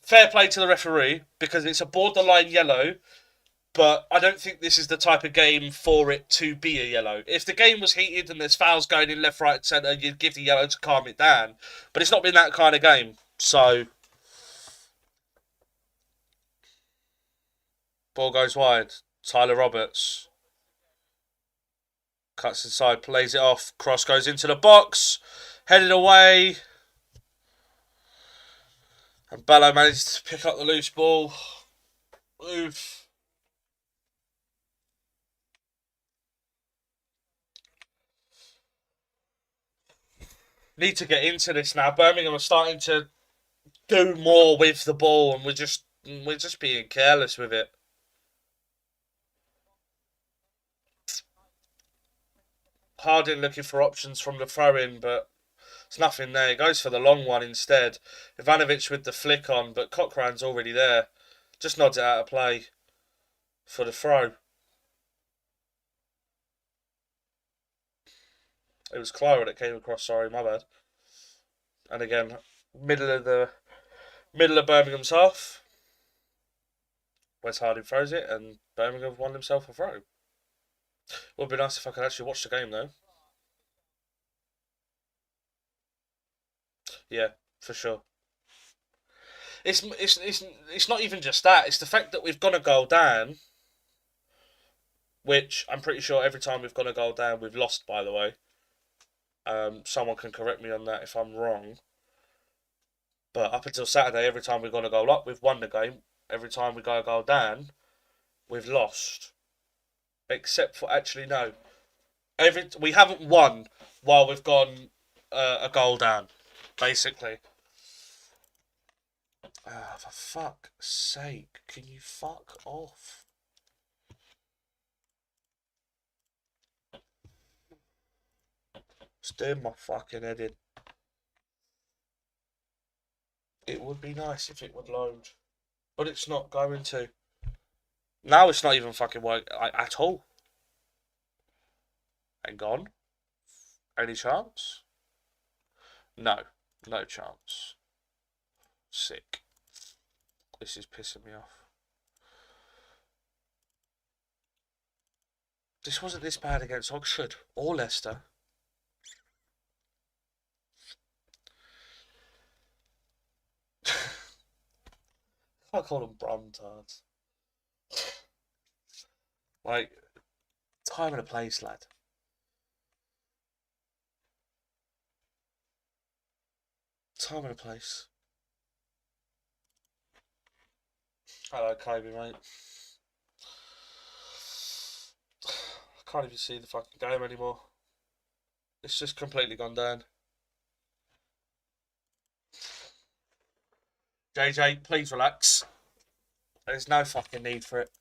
fair play to the referee because it's a borderline yellow. But I don't think this is the type of game for it to be a yellow. If the game was heated and there's fouls going in left, right, and centre, you'd give the yellow to calm it down. But it's not been that kind of game. So, ball goes wide. Tyler Roberts cuts inside, plays it off. Cross goes into the box. Headed away. And Ballo manages to pick up the loose ball. Oof. Need to get into this now. Birmingham are starting to do more with the ball, and we're just being careless with it. Harding looking for options from the throw-in, but there's nothing there. He goes for the long one instead. Ivanovic with the flick on, but Cochrane's already there. Just nods it out of play for the throw. It was Clara that came across. Sorry, my bad. And again, middle of Birmingham's half. Wes Harding throws it, and Birmingham won himself a throw. Would be nice if I could actually watch the game though. Yeah, for sure. It's not even just that. It's the fact that we've gone a goal down, which I'm pretty sure every time we've gone a goal down, we've lost. By the way, someone can correct me on that if I'm wrong. But up until Saturday, every time we've gone a goal up, we've won the game. Every time we go a goal down, we've lost. Except for actually no, we haven't won while we've gone a goal down, basically. For fuck's sake, can you fuck off? It's doing my fucking head in. It would be nice if it would load, but it's not going to. Now it's not even fucking working at all. And gone. Any chance? No, no chance. Sick. This is pissing me off. This wasn't this bad against Oxford or Leicester. I call them Bruntards. Like, time and a place, lad. Time and a place. Hello, Kobe, mate. I can't even see the fucking game anymore. It's just completely gone down. JJ, please relax. There's no fucking need for it.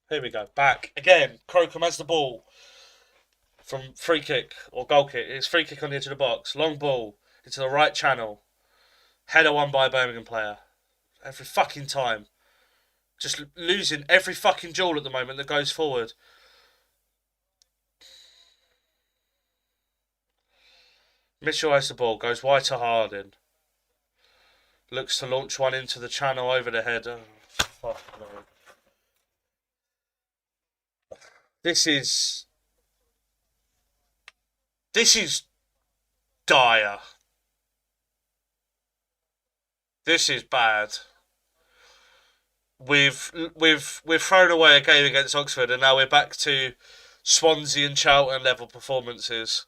Here we go. Back. Again, Crocombe has the ball from free kick or goal kick. It's free kick on the edge of the box. Long ball into the right channel. Header won by a Birmingham player. Every fucking time. Just losing every fucking duel at the moment that goes forward. Mitchell has the ball. Goes wide to Harding. Looks to launch one into the channel over the head. Oh, fuck no. This is dire. This is bad. We've thrown away a game against Oxford, and now we're back to Swansea and Charlton level performances.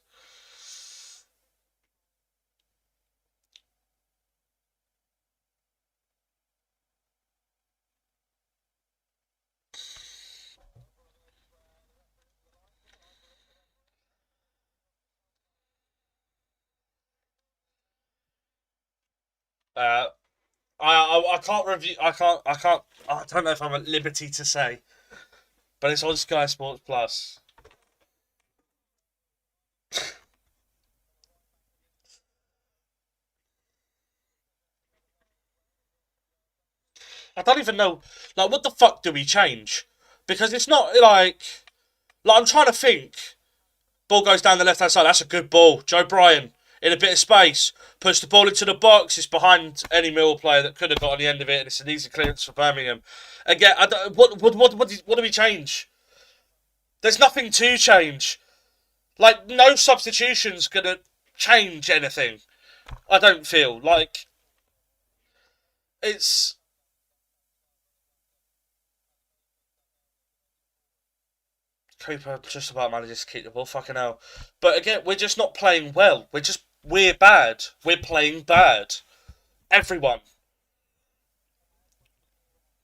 Uh, I can't review. I don't know if I'm at liberty to say, but it's on Sky Sports Plus. I don't even know. Like, what the fuck do we change? Because it's not like I'm trying to think. Ball goes down the left hand side. That's a good ball. Joe Bryan in a bit of space. Puts the ball into the box. It's behind any Millwall player that could have got on the end of it, and it's an easy clearance for Birmingham. Again, what do we change? There's nothing to change. Like, no substitution's gonna change anything. I don't feel like it's. Cooper just about manages to keep the ball. Fucking hell. But again, we're just not playing well. We're bad. We're playing bad. Everyone.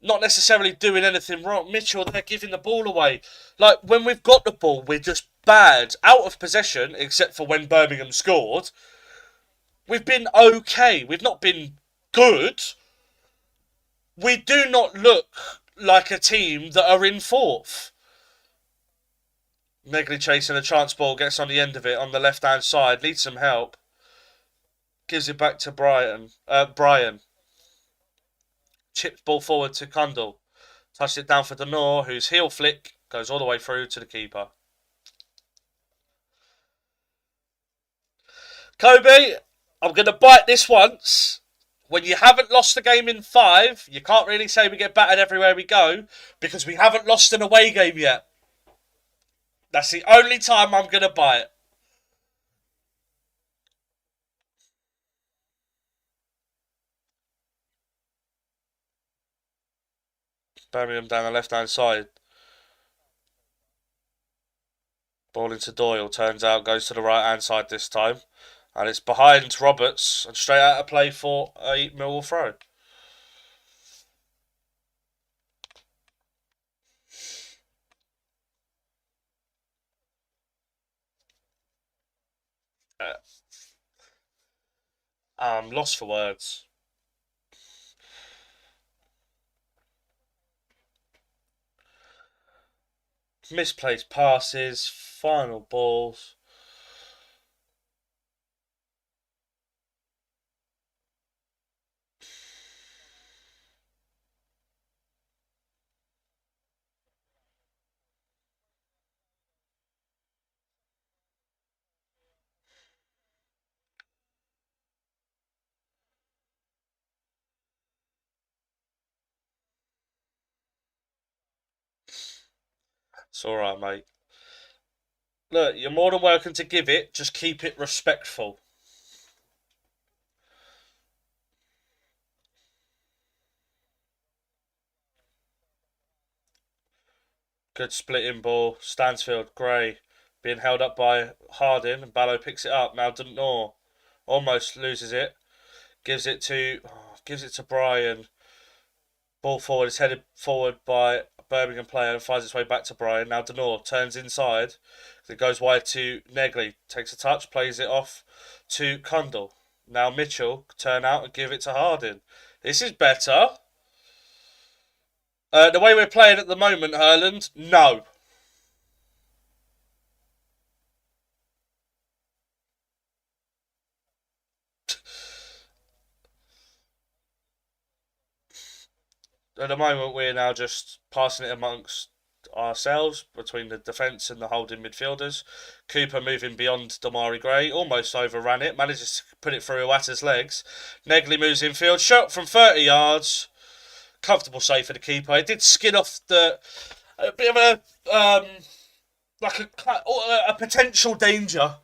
Not necessarily doing anything wrong. Mitchell, they're giving the ball away. Like, when we've got the ball, we're just bad. Out of possession, except for when Birmingham scored. We've been okay. We've not been good. We do not look like a team that are in fourth. Negley chasing a chance ball, gets on the end of it on the left-hand side, needs some help. Gives it back to Brian. Chips ball forward to Kundal. Touched it down for Denor, whose heel flick goes all the way through to the keeper. Kobe, I'm going to bite this once. When you haven't lost the game in 5, you can't really say we get battered everywhere we go, because we haven't lost an away game yet. That's the only time I'm going to bite. Birmingham down the left-hand side. Ball into Doyle, turns out goes to the right-hand side this time. And it's behind Roberts and straight out of play for a Millwall throw. Lost for words. Misplaced passes, final balls. It's alright, mate. Look, you're more than welcome to give it, just keep it respectful. Good splitting ball. Stansfield, Gray, being held up by Harding, and Ballo picks it up. Now Dentnor almost loses it. Gives it to Brian. Ball forward. It's headed forward by a Birmingham player and finds its way back to Brian. Now Dentnor turns inside. It goes wide to Negley. Takes a touch, plays it off to Cundle. Now Mitchell turn out and give it to Harding. This is better. The way we're playing at the moment, Hurland, no. At the moment, we're now just passing it amongst ourselves between the defence and the holding midfielders. Cooper moving beyond Damari Gray, almost overran it, manages to put it through Iwata's legs. Negley moves infield, shot from 30 yards. Comfortable save for the keeper. It did skid off a bit of like a potential danger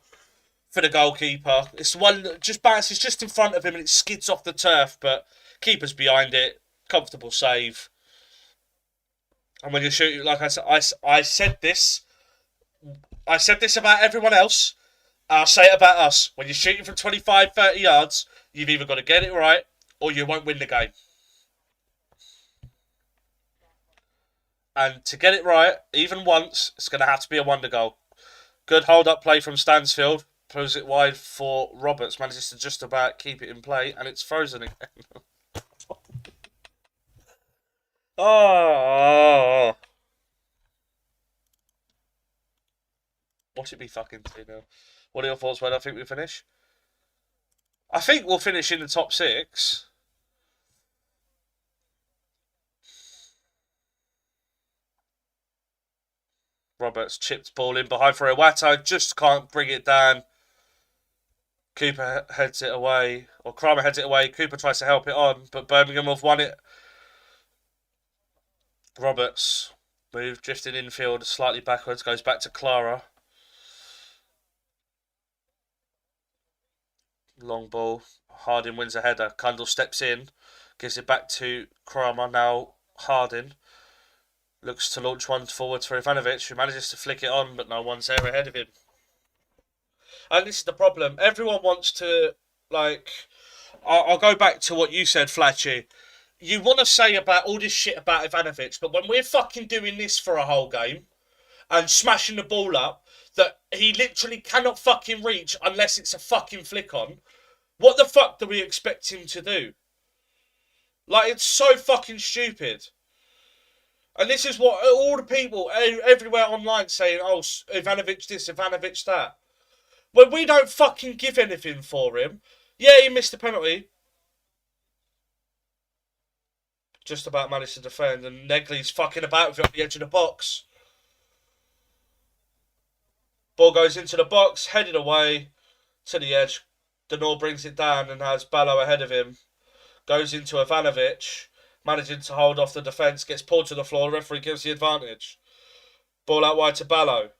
for the goalkeeper. It's one that just bounces just in front of him and it skids off the turf, but keeper's behind it. Comfortable save. And when you're shooting, like I said this, about everyone else. I'll say it about us. When you're shooting from 25, 30 yards, you've either got to get it right or you won't win the game. And to get it right, even once, it's going to have to be a wonder goal. Good hold-up play from Stansfield. Throws it wide for Roberts. Manages to just about keep it in play, and it's frozen again. Oh. Watch it be fucking 2-0. What are your thoughts, where I think we finish? I think we'll finish in the top 6. Roberts chipped ball in behind for Iwata. Just can't bring it down. Cooper heads it away. Or Kramer heads it away. Cooper tries to help it on. But Birmingham have won it. Roberts move, drifting infield slightly backwards. Goes back to Clara. Long ball. Harding wins a header. Cundle steps in. Gives it back to Kramer. Now Harding looks to launch one forwards for Ivanovic, who manages to flick it on, but no one's there ahead of him. And this is the problem. Everyone wants to, like... I'll go back to what you said, Flatchy. You want to say about all this shit about Ivanovic, but when we're fucking doing this for a whole game and smashing the ball up that he literally cannot fucking reach unless it's a fucking flick on, what the fuck do we expect him to do? Like, it's so fucking stupid. And this is what all the people everywhere online saying, oh, Ivanovic this, Ivanovic that. When we don't fucking give anything for him. Yeah, he missed the penalty. Just about managed to defend, and Negley's fucking about with it on the edge of the box. Ball goes into the box, headed away to the edge. Dentnor brings it down and has Ballo ahead of him. Goes into Ivanovic, managing to hold off the defence, gets pulled to the floor, the referee gives the advantage. Ball out wide to Ballo.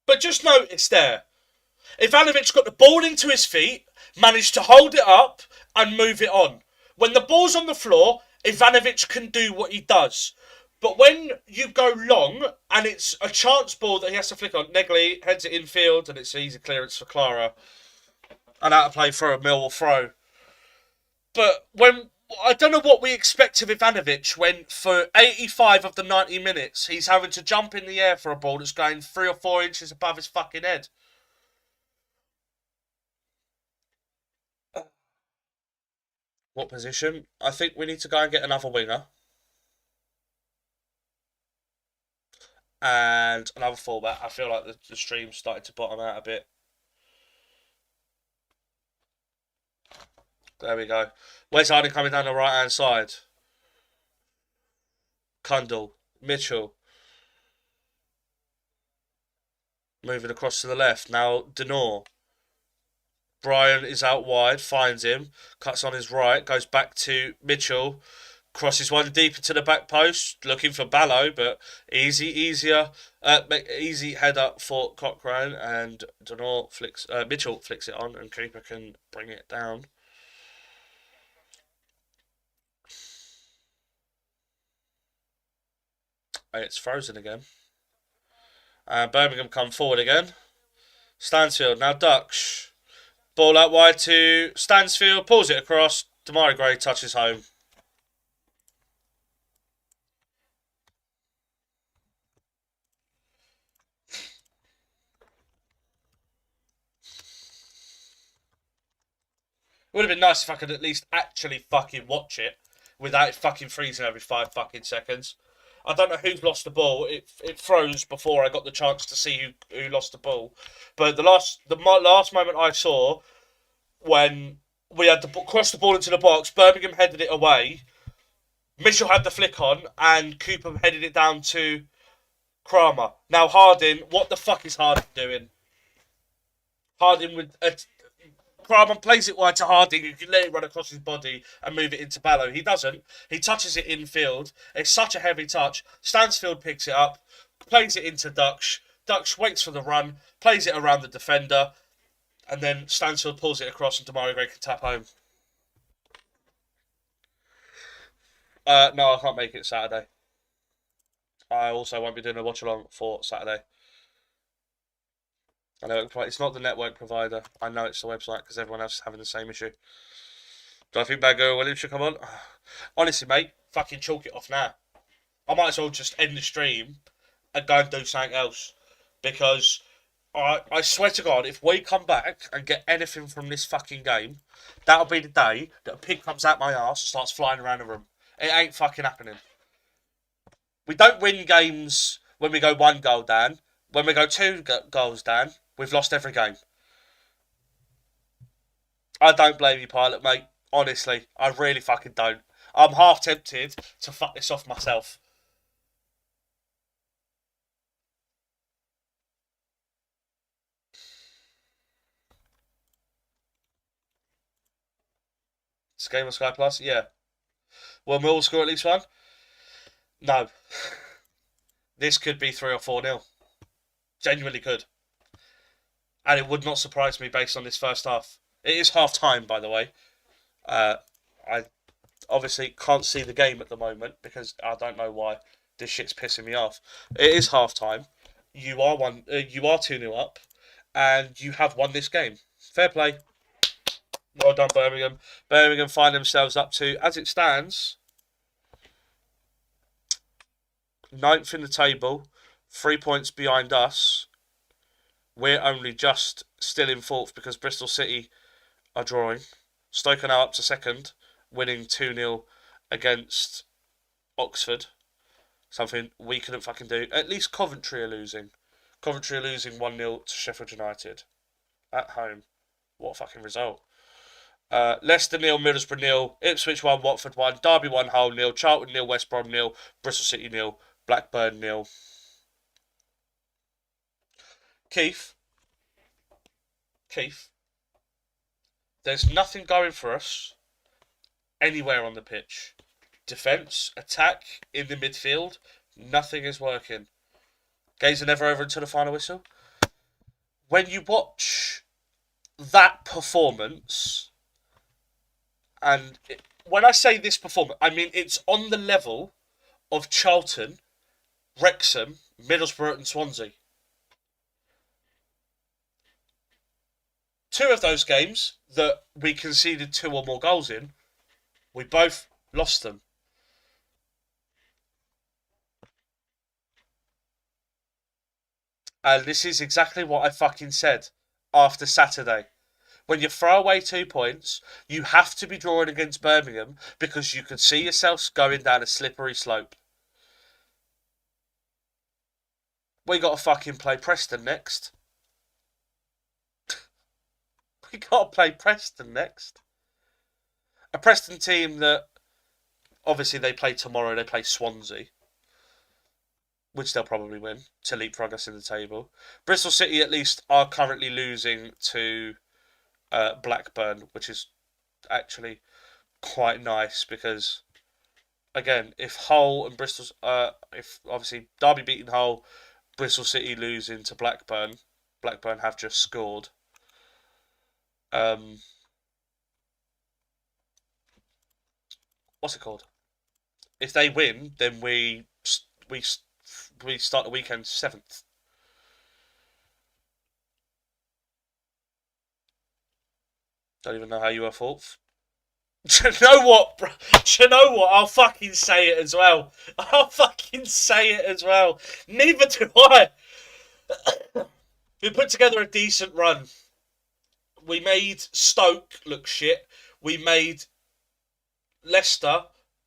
But just notice there, Ivanovic got the ball into his feet, managed to hold it up and move it on. When the ball's on the floor, Ivanovic can do what he does. But when you go long and it's a chance ball that he has to flick on, Negley heads it infield and it's an easy clearance for Clara. And out of play for a Millwall throw. But when I don't know what we expect of Ivanovic when for 85 of the 90 minutes he's having to jump in the air for a ball that's going 3 or 4 inches above his fucking head. What position? I think we need to go and get another winger. And another fullback. I feel like the stream's starting to bottom out a bit. There we go. Where's Harding coming down the right hand side? Cundle. Mitchell. Moving across to the left. Now Dentnor. Brian is out wide, finds him, cuts on his right, goes back to Mitchell, crosses one deep into the back post, looking for Ballo, but easy header for Cochrane, and Mitchell flicks it on, and Cooper can bring it down. It's frozen again. And Birmingham come forward again. Stansfield, now Dutch. Ball out wide to Stansfield, pulls it across. Damari Gray touches home. It would have been nice if I could at least actually fucking watch it without it fucking freezing every 5 seconds. I don't know who's lost the ball. It froze before I got the chance to see who lost the ball. But the last moment I saw when we had to cross the ball into the box, Birmingham headed it away. Mitchell had the flick on, and Cooper headed it down to Kramer. Now Harding, what the fuck is Harding doing? Harding with Kramer plays it wide to Harding, who can let it run across his body and move it into Ballo. He doesn't. He touches it infield. It's such a heavy touch. Stansfield picks it up, plays it into Dutch. Dutch waits for the run, plays it around the defender, and then Stansfield pulls it across and Damari Gray can tap home. No, I can't make it Saturday. I also won't be doing a watch along for Saturday. I know it's not the network provider. I know it's the website because everyone else is having the same issue. Do I think Bagger Williams should come on? Honestly, mate, fucking chalk it off now. I might as well just end the stream and go and do something else. Because I swear to God, if we come back and get anything from this fucking game, that'll be the day that a pig comes out my arse and starts flying around the room. It ain't fucking happening. We don't win games when we go 1 goal down. When we go 2 goals down, we've lost every game. I don't blame you, Pilot, mate. Honestly, I really fucking don't. I'm half tempted to fuck this off myself. This game on Sky Plus? Yeah. Will Millwall score at least one? No. This could be 3 or 4-0. Genuinely could. And it would not surprise me based on this first half. It is half time, by the way. I obviously can't see the game at the moment because I don't know why this shit's pissing me off. It is half time. You are 2-0 up, and you have won this game. Fair play. Well done, Birmingham. Birmingham find themselves up to, as it stands, 9th in the table, 3 points behind us. We're only just still in 4th because Bristol City are drawing. Stoke are now up to 2nd, winning 2-0 against Oxford. Something we couldn't fucking do. At least Coventry are losing. Coventry are losing 1-0 to Sheffield United. At home. What a fucking result. Leicester 0, Middlesbrough 0, Ipswich 1, Watford 1, Derby 1, Hull 0, Charlton 0, West Brom 0, Bristol City 0, Blackburn 0. Keith, there's nothing going for us anywhere on the pitch. Defence, attack, in the midfield, nothing is working. Games are never over until the final whistle. When you watch that performance, and when I say this performance, I mean it's on the level of Charlton, Wrexham, Middlesbrough and Swansea. 2 of those games that we conceded 2 or more goals in, we both lost them. And this is exactly what I fucking said after Saturday. When you throw away 2 points, you have to be drawing against Birmingham because you could see yourselves going down a slippery slope. We got to fucking play Preston next. We got to play Preston next. A Preston team that, obviously, they play tomorrow. They play Swansea, which they'll probably win to leapfrog us in the table. Bristol City, at least, are currently losing to Blackburn, which is actually quite nice because, again, if Hull and Bristol, if obviously Derby beating Hull, Bristol City losing to Blackburn, Blackburn have just scored. What's it called? If they win, then we we start the weekend 7th. Don't even know how you were 4th. Do you know what, bro? Do you know what? I'll fucking say it as well. I'll fucking say it as well. Neither do I. We put together a decent run. We made Stoke look shit. We made Leicester.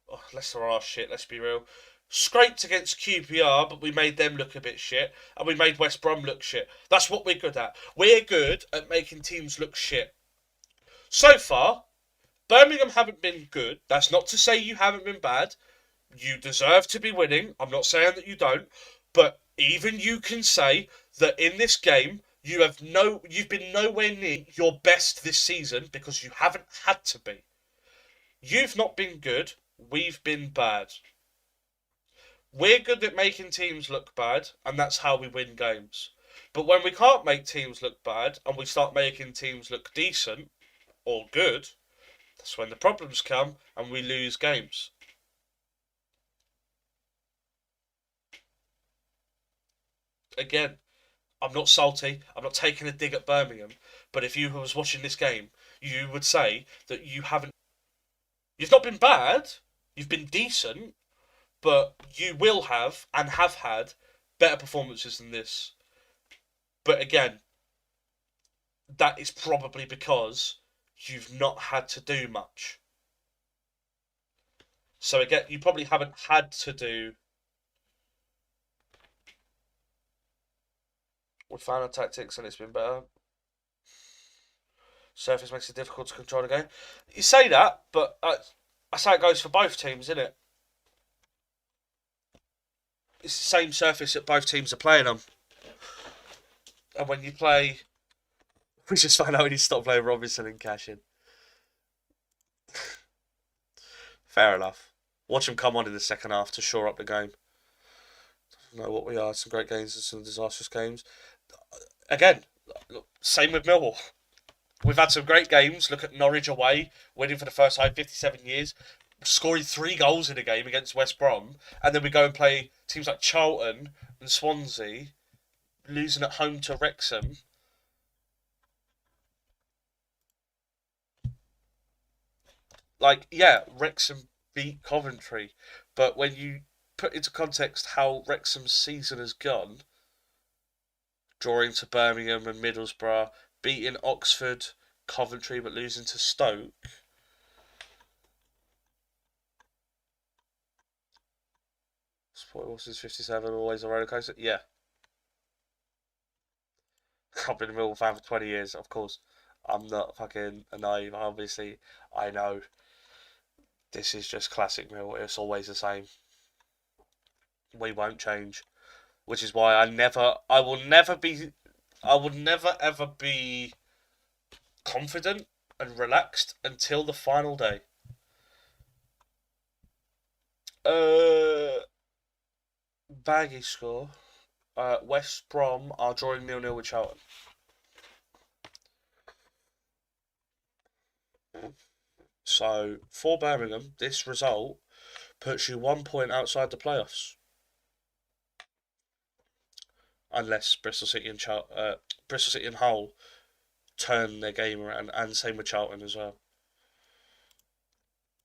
Oh, Leicester are shit, let's be real. Scraped against QPR, but we made them look a bit shit. And we made West Brom look shit. That's what we're good at. We're good at making teams look shit. So far, Birmingham haven't been good. That's not to say you haven't been bad. You deserve to be winning. I'm not saying that you don't. But even you can say that in this game, you've been nowhere near your best this season because you haven't had to be. You've not been good. We've been bad. We're good at making teams look bad, and that's how we win games. But when we can't make teams look bad, and we start making teams look decent or good, that's when the problems come and we lose games. Again, I'm not salty. I'm not taking a dig at Birmingham. But if you was watching this game, you would say that you've not been bad. You've been decent, but you will have and have had better performances than this. But again, that is probably because you've not had to do much. So again, you probably haven't had to do. We found our tactics and it's been better. Surface makes it difficult to control the game. You say that, but that's how it goes for both teams, isn't it? It's the same surface that both teams are playing on. And when you play... We just found out we need to stop playing Robinson and cash in. Fair enough. Watch them come on in the second half to shore up the game. Know what we are. Some great games and some disastrous games. Again, same with Millwall. We've had some great games. Look at Norwich away, winning for the first time in 57 years, scoring 3 goals in a game against West Brom, and then we go and play teams like Charlton and Swansea, losing at home to Wrexham. Like, yeah, Wrexham beat Coventry, but when you put into context how Wrexham's season has gone, drawing to Birmingham and Middlesbrough, beating Oxford, Coventry, but losing to Stoke. Sport Horses 57, always a roller coaster. Yeah. I've been a Millwall fan for 20 years, of course. I'm not fucking naive. Obviously, I know this is just classic Millwall. It's always the same. We won't change. Which is why I will never ever be confident and relaxed until the final day. Baggy score. West Brom are drawing 0-0 with Charlton. So, for Birmingham, this result puts you 1 point outside the playoffs. Unless Bristol City and Hull turn their game around, and same with Charlton as well.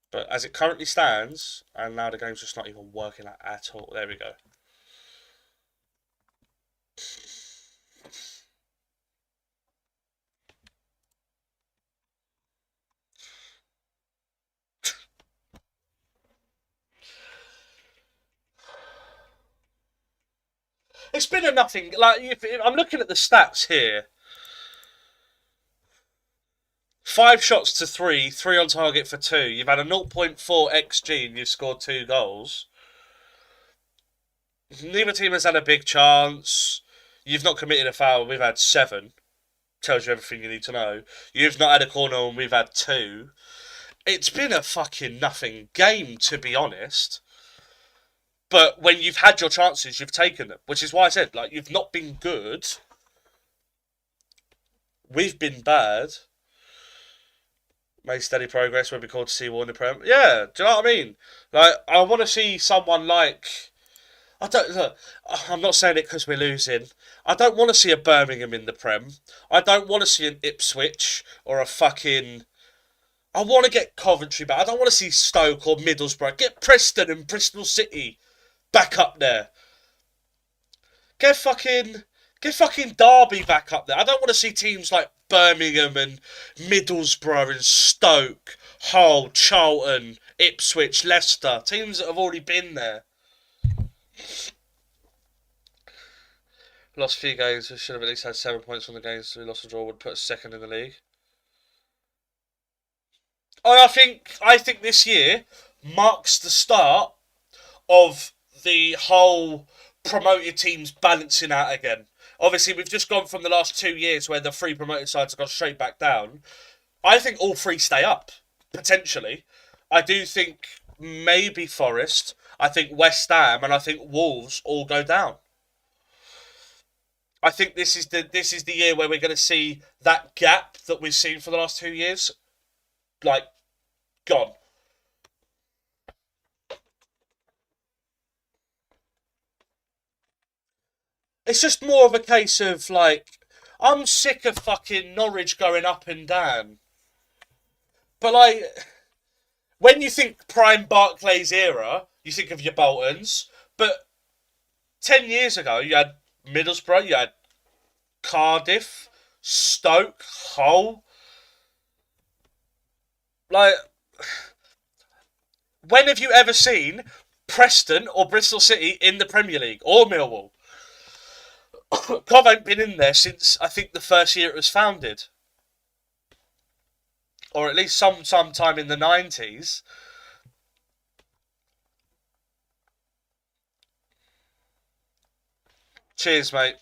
But as it currently stands, and now the game's just not even working at all. There we go. It's been a nothing. Like, if I'm looking at the stats here. 5 shots to 3, 3 on target for 2. You've had a 0.4 XG and you've scored 2 goals. Neither team has had a big chance. You've not committed a foul. We've had 7. Tells you everything you need to know. You've not had a corner and we've had 2. It's been a fucking nothing game, to be honest. But when you've had your chances, you've taken them. Which is why I said, like, you've not been good. We've been bad. Made steady progress when we called to see Warner Prem. Yeah, do you know what I mean? Like, I want to see someone like... I don't look. I'm not saying it because we're losing. I don't want to see a Birmingham in the Prem. I don't want to see an Ipswich or a fucking. I want to get Coventry back. I don't want to see Stoke or Middlesbrough. Get Preston and Bristol City back up there. Get fucking. Get fucking Derby back up there. I don't want to see teams like Birmingham and Middlesbrough and Stoke, Hull, Charlton, Ipswich, Leicester. Teams that have already been there. Lost a few games. We should have at least had 7 points from the games we lost or draw. Would put us second in the league. I think this year marks the start of the whole promoted teams balancing out again. Obviously, we've just gone from the last 2 years where the three promoted sides have gone straight back down. I think all three stay up, potentially. I do think maybe Forest, I think West Ham, and I think Wolves all go down. I think this is the year where we're going to see that gap that we've seen for the last 2 years, like, gone. It's just more of a case of like, I'm sick of fucking Norwich going up and down. But like, when you think prime Barclays era, you think of your Boltons. But 10 years ago, you had Middlesbrough, you had Cardiff, Stoke, Hull. Like, when have you ever seen Preston or Bristol City in the Premier League or Millwall? Cov ain't been in there since I think the first year it was founded, or at least sometime in the 90s. Cheers, mate.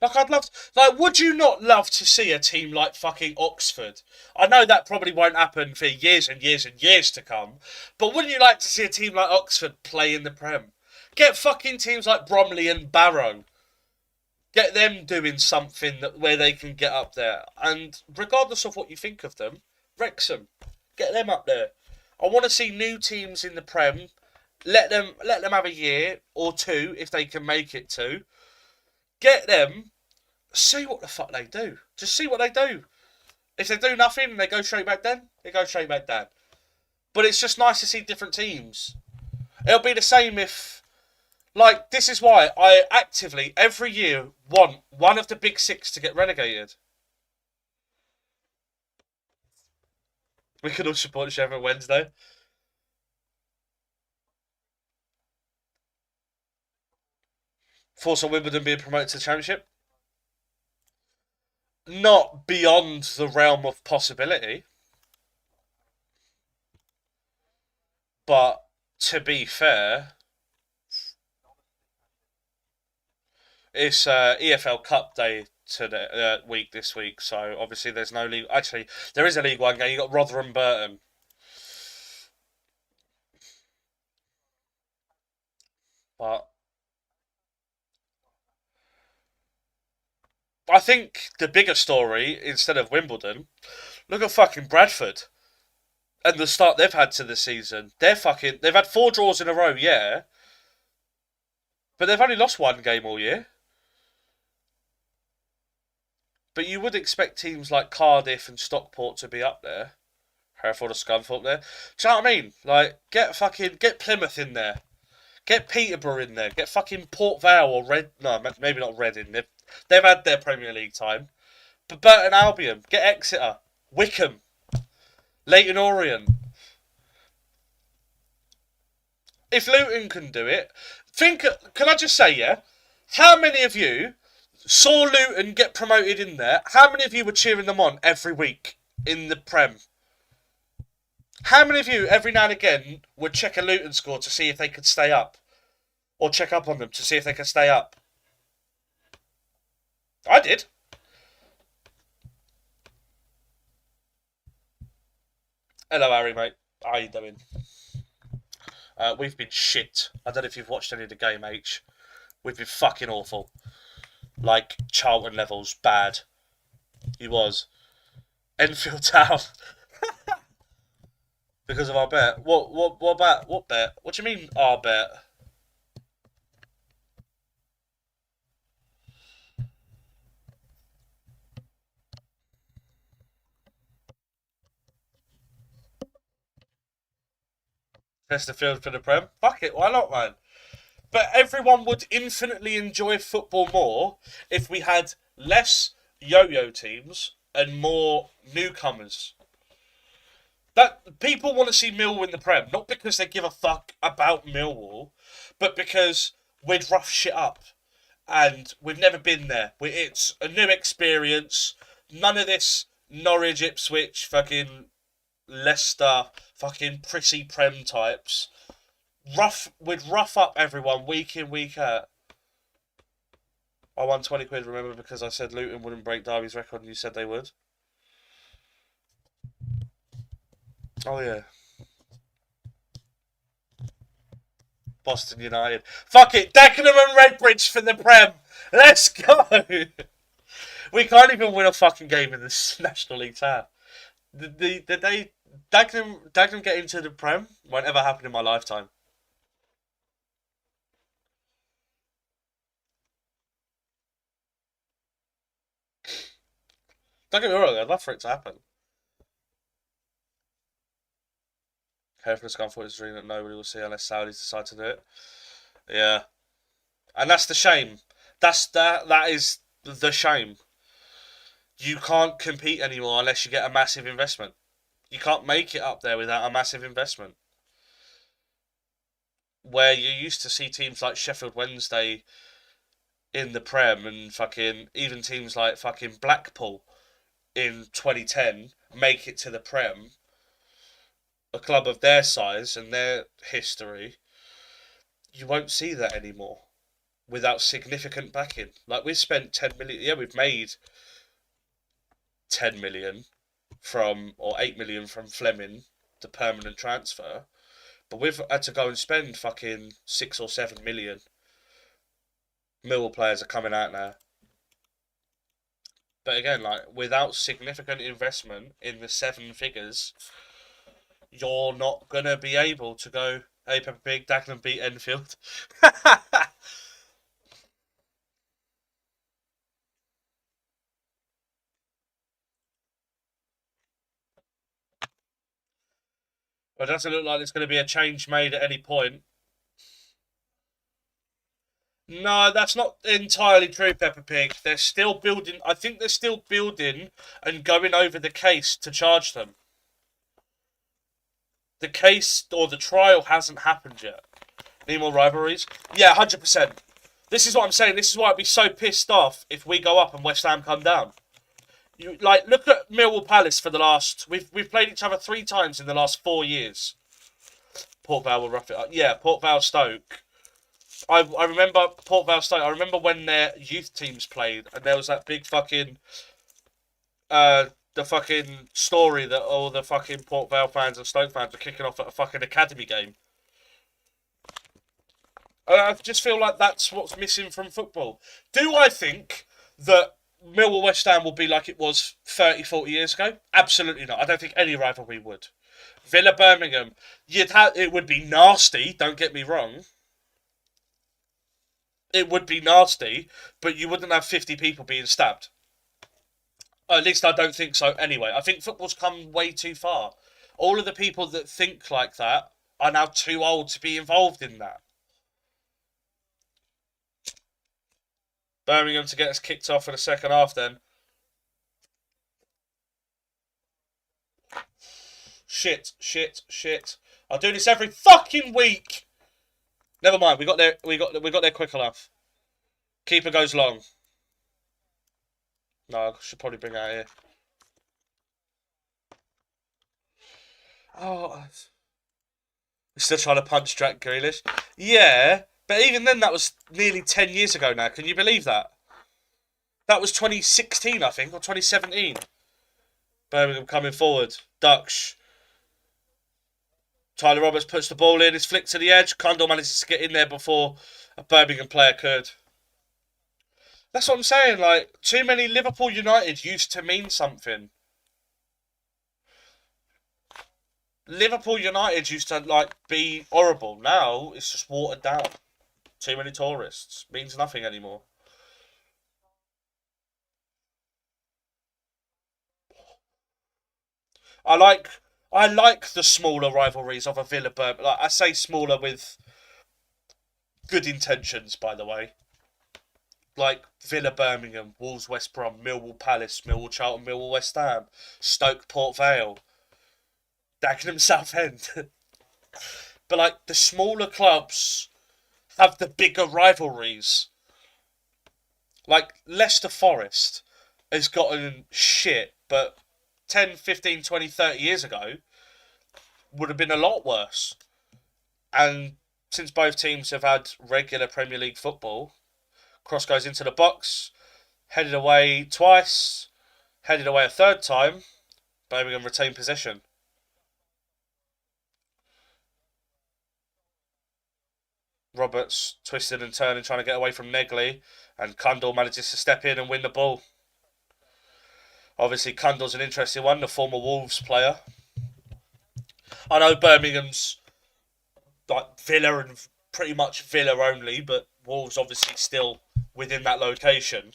Like, I'd love, like, would you not love to see a team like fucking Oxford? I know that probably won't happen for years and years and years to come, but wouldn't you like to see a team like Oxford play in the Prem? Get fucking teams like Bromley and Barrow. Get them doing something where they can get up there. And regardless of what you think of them, Wrexham, get them up there. I want to see new teams in the Prem. Let them have a year or two if they can make it to. Get them. See what the fuck they do. Just see what they do. If they do nothing and they go straight back down, they go straight back down. But it's just nice to see different teams. It'll be the same if, like, this is why I actively, every year, want one of the big six to get relegated. We could all support Sheffield Wednesday. Force on Wimbledon being promoted to the Championship. Not beyond the realm of possibility. But to be fair, it's EFL Cup day to the week this week, so obviously there's no league. Actually, there is a League One game. You got Rotherham Burton, but I think the bigger story instead of Wimbledon, look at fucking Bradford and the start they've had to the season. They've had 4 draws in a row, yeah, but they've only lost one game all year. But you would expect teams like Cardiff and Stockport to be up there. Hereford or Scunthorpe there. Do you know what I mean? Like, get Plymouth in there. Get Peterborough in there. Get fucking Port Vale or no, maybe not Reading. They've had their Premier League time. But Burton Albion. Get Exeter. Wickham. Leyton Orient. If Luton can do it, can I just say, yeah? How many of you saw Luton get promoted in there? How many of you were cheering them on every week in the Prem? How many of you, every now and again, would check a Luton score to see if they could stay up? Or check up on them to see if they could stay up? I did. Hello, Harry, mate. How you doing? We've been shit. I don't know if you've watched any of the game, H. We've been fucking awful. Like, Charlton levels, bad. He was. Enfield Town. Because of our bet. What about what bet? What do you mean our bet? Chesterfield for the Prem? Fuck it, why not, man? But everyone would infinitely enjoy football more if we had less yo-yo teams and more newcomers. That people want to see Millwall in the Prem, not because they give a fuck about Millwall, but because we'd rough shit up, and we've never been there. It's a new experience. None of this Norwich, Ipswich, fucking Leicester, fucking prissy Prem types. We'd rough up everyone week in, week out. I won 20 quid, remember, because I said Luton wouldn't break Derby's record and you said they would. Oh, yeah. Boston United. Fuck it, Dagenham and Redbridge for the Prem. Let's go. We can't even win a fucking game in this National League tie. The day Dagenham get into the Prem won't ever happen in my lifetime. Don't get me wrong, I'd love for it to happen. Hereford's gone for his dream that nobody will see unless Saudis decide to do it. Yeah. And that's the shame. That is the shame. You can't compete anymore unless you get a massive investment. You can't make it up there without a massive investment. Where you used to see teams like Sheffield Wednesday in the Prem and fucking even teams like fucking Blackpool in 2010 make it to the Prem, a club of their size and their history, you won't see that anymore without significant backing. Like we've spent 10 million, yeah, we've made 10 million from, or 8 million from Fleming, the permanent transfer, but we've had to go and spend fucking 6 or 7 million. Millwall players are coming out now. But again, like without significant investment in the 7 figures, you're not gonna be able to go, hey Peppa Pig, Dagenham beat Enfield. Well, it doesn't look like there's going to be a change made at any point. No, that's not entirely true, Peppa Pig. They're still building. I think they're still building and going over the case to charge them. The case or the trial hasn't happened yet. Any more rivalries? Yeah, 100%. This is what I'm saying. This is why I'd be so pissed off if we go up and West Ham come down. You like look at Millwall Palace for the last. We've played each other 3 times in the last 4 years. Port Vale will rough it up. Yeah, Port Vale Stoke. I remember Port Vale Stoke. I remember when their youth teams played, and there was that big fucking the fucking story that all the fucking Port Vale fans and Stoke fans were kicking off at a fucking academy game. And I just feel like that's what's missing from football. Do I think that Millwall West Ham will be like it was 30, 40 years ago? Absolutely not. I don't think any rivalry would. Villa Birmingham, it would be nasty, don't get me wrong. It would be nasty, but you wouldn't have 50 people being stabbed. At least I don't think so anyway. I think football's come way too far. All of the people that think like that are now too old to be involved in that. Birmingham to get us kicked off in the second half then. Shit, shit, shit. I do this every fucking week. Never mind, we got there quick enough. Keeper goes long. No, I should probably bring out here. Oh, we're still trying to punch Jack Grealish. Yeah, but even then, that was nearly 10 years ago now. Can you believe that? That was 2016, I think, or 2017. Birmingham coming forward. Dutch. Tyler Roberts puts the ball in. It's flicked to the edge. Condor manages to get in there before a Birmingham player could. That's what I'm saying. Like, too many Liverpool United used to mean something. Liverpool United used to like be horrible. Now it's just watered down. Too many tourists. Means nothing anymore. I like I like the smaller rivalries of a Villa Birmingham. Like I say smaller with good intentions, by the way. Like Villa Birmingham, Wolves West Brom, Millwall Palace, Millwall Charlton, Millwall West Ham, Stoke Port Vale, Dagenham Southend. But like the smaller clubs have the bigger rivalries. Like Leicester Forest has gotten shit, but 10, 15, 20, 30 years ago would have been a lot worse. And since both teams have had regular Premier League football, cross goes into the box, headed away twice, headed away a third time, Birmingham retain possession. Roberts twisted and turning, trying to get away from Negley, and Kundal manages to step in and win the ball. Obviously, Kundal's an interesting one, the former Wolves player. I know Birmingham's like Villa and pretty much Villa only, but Wolves obviously still within that location.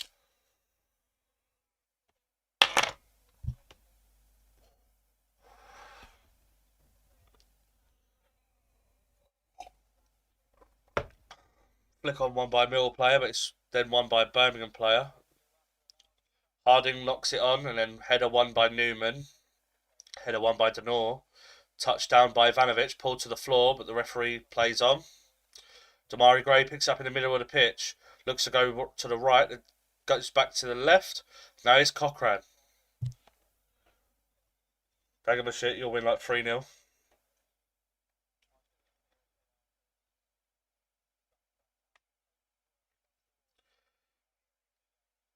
Flick on one by Millwall player, but it's then one by Birmingham player. Harding knocks it on, and then header one by Newman. Header one by Denor. Touchdown by Ivanovic, pulled to the floor, but the referee plays on. Damari Gray picks up in the middle of the pitch. Looks to go to the right, goes back to the left. Now it's Cochrane. Bag of shit, you'll win like 3-0.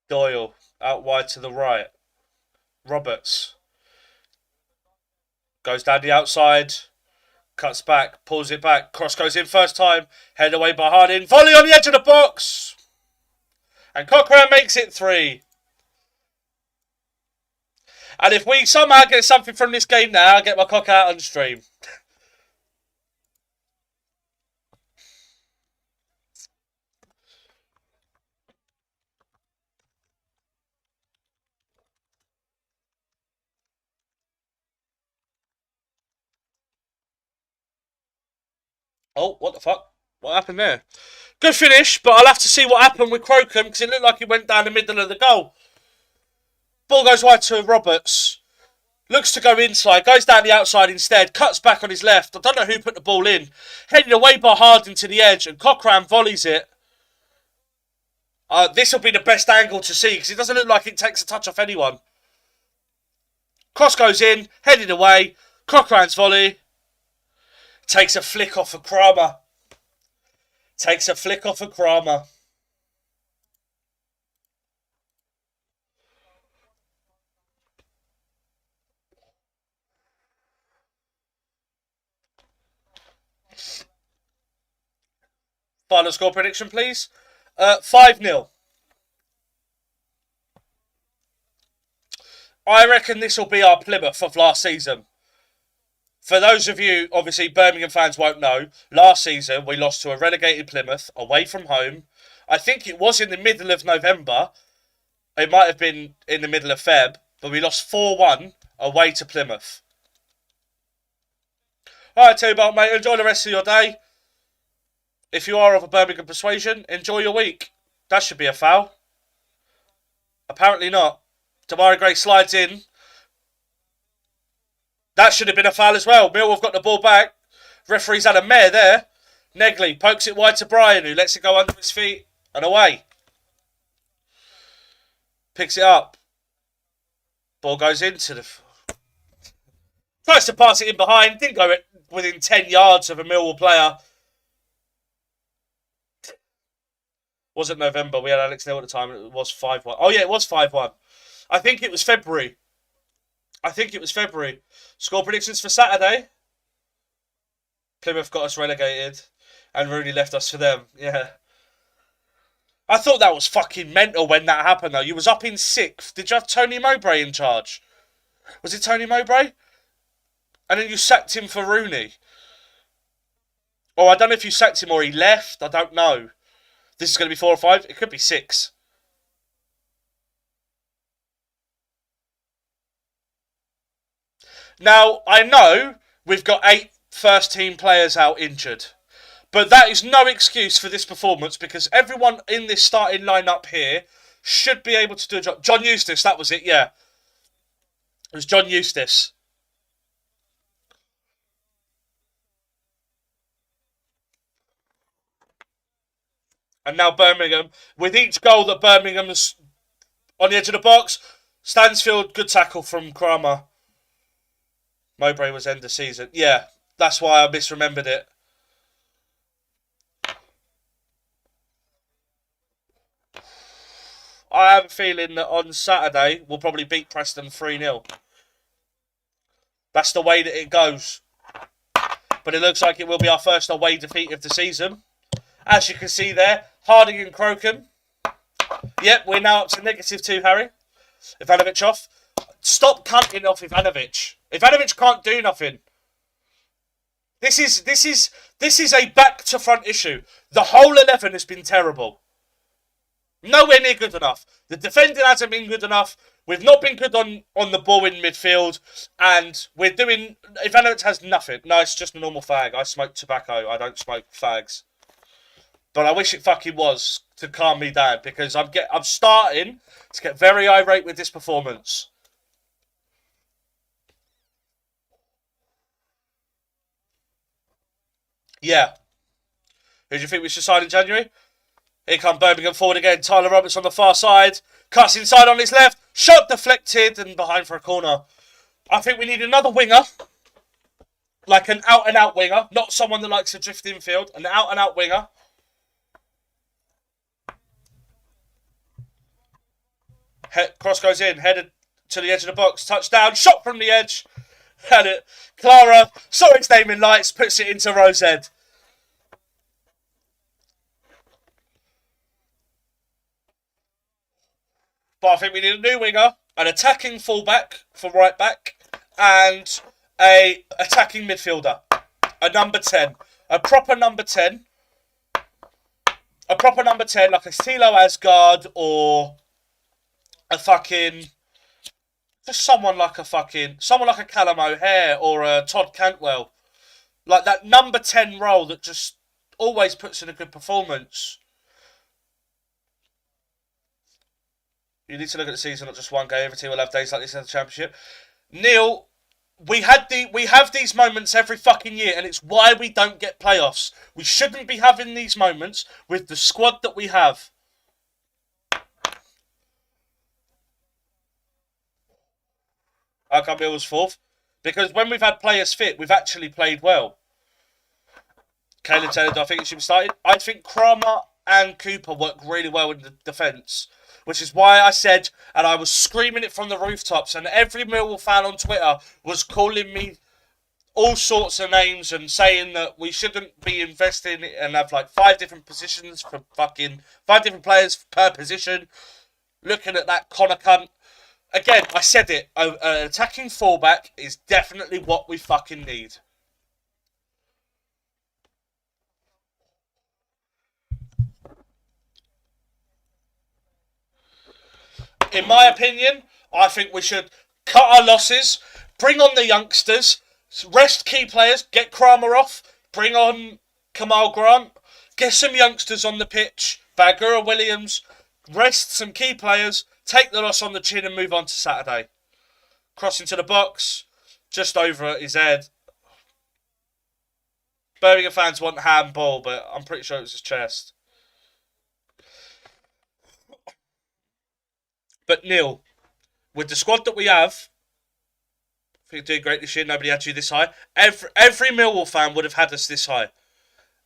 Doyle, out wide to the right. Roberts goes down the outside, cuts back, pulls it back. Cross goes in first time, head away by Harding. Volley on the edge of the box! And Cochrane makes it 3. And if we somehow get something from this game now, I'll get my cock out on stream. Oh, what the fuck? What happened there? Good finish, but I'll have to see what happened with Crocombe because it looked like he went down the middle of the goal. Ball goes wide to Roberts. Looks to go inside, goes down the outside instead, cuts back on his left. I don't know who put the ball in. Headed away by Harding to the edge, and Cochrane volleys it. This will be the best angle to see because it doesn't look like it takes a touch off anyone. Cross goes in, headed away. Cochrane's volley. Takes a flick off of Kramer. Takes a flick off of Kramer. Final score prediction, please. 5-0. I reckon this will be our Plymouth of last season. For those of you, obviously, Birmingham fans won't know, last season we lost to a relegated Plymouth away from home. I think it was in the middle of November. It might have been in the middle of Feb, but we lost 4-1 away to Plymouth. Alright, tell you about, mate, enjoy the rest of your day. If you are of a Birmingham persuasion, enjoy your week. That should be a foul. Apparently not. Damari Gray slides in. That should have been a foul as well. Millwall have got the ball back. Referee's had a mare there. Negley pokes it wide to Brian, who lets it go under his feet and away. Picks it up. Ball goes into the... Tries to pass it in behind. Didn't go within 10 yards of a Millwall player. Wasn't November. We had Alex Neil at the time. It was 5-1. Oh, yeah, it was 5-1. I think it was February. Score predictions for Saturday. Plymouth got us relegated. And Rooney left us for them. Yeah. I thought that was fucking mental when that happened, though. You was up in 6th. Did you have Tony Mowbray in charge? Was it Tony Mowbray? And then you sacked him for Rooney. Or I don't know if you sacked him or he left. I don't know. This is going to be 4 or 5. It could be 6. Now, I know we've got 8 first team players out injured. But that is no excuse for this performance because everyone in this starting lineup here should be able to do a job. John Eustace, that was it, yeah. It was John Eustace. And now Birmingham, with each goal that Birmingham's on the edge of the box, Stansfield, good tackle from Kramer. Mowbray was end of season. Yeah, that's why I misremembered it. I have a feeling that on Saturday we'll probably beat Preston 3-0. That's the way that it goes. But it looks like it will be our first away defeat of the season. As you can see there, Harding and Crocombe. Yep, we're now up to -2, Harry. Ivanovic off. Stop cutting off Ivanovic. Ivanovic can't do nothing. This is a back to front issue. The whole 11 has been terrible. Nowhere near good enough. The defending hasn't been good enough. We've not been good on the ball in midfield. And we're doing... Ivanovic has nothing. No, it's just a normal fag. I smoke tobacco. I don't smoke fags. But I wish it fucking was to calm me down. Because I'm starting to get very irate with this performance. Yeah. Who do you think we should sign in January? Here come Birmingham forward again. Tyler Roberts on the far side. Cuts inside on his left. Shot deflected and behind for a corner. I think we need another winger. Like an out-and-out winger. Not someone that likes to drift infield. An out-and-out winger. Cross goes in. Headed to the edge of the box. Touchdown. Shot from the edge. And it. Clara saw its name in lights. Puts it into Rosehead. But I think we need a new winger, an attacking fullback for right back, and a attacking midfielder. A number 10. A proper number 10. A proper number 10, like a Stilo Asgard or a fucking... Just someone like a Callum O'Hare or a Todd Cantwell. Like that number 10 role that just always puts in a good performance. You need to look at the season, not just one game. Every team will have days like this in the Championship. Neil, we have these moments every fucking year, and it's why we don't get playoffs. We shouldn't be having these moments with the squad that we have. How come Millwall's fourth? Because when we've had players fit, we've actually played well. Caleb Taylor, do I think it should be started? I think Kramer and Cooper work really well in the defence. Which is why I said, and I was screaming it from the rooftops, and every Millwall fan on Twitter was calling me all sorts of names and saying that we shouldn't be investing and have like 5 different positions for fucking 5 different players per position. Looking at that Connor cunt. Again, I said it, an attacking fullback is definitely what we fucking need. In my opinion, I think we should cut our losses, bring on the youngsters, rest key players, get Kramer off, bring on Kamal Grant, get some youngsters on the pitch, Bagura Williams, rest some key players, take the loss on the chin and move on to Saturday. Cross into the box, just over his head. Birmingham fans want handball, but I'm pretty sure it was his chest. But Neil, with the squad that we have, I think you're doing great this year. Nobody had you this high. Every Millwall fan would have had us this high.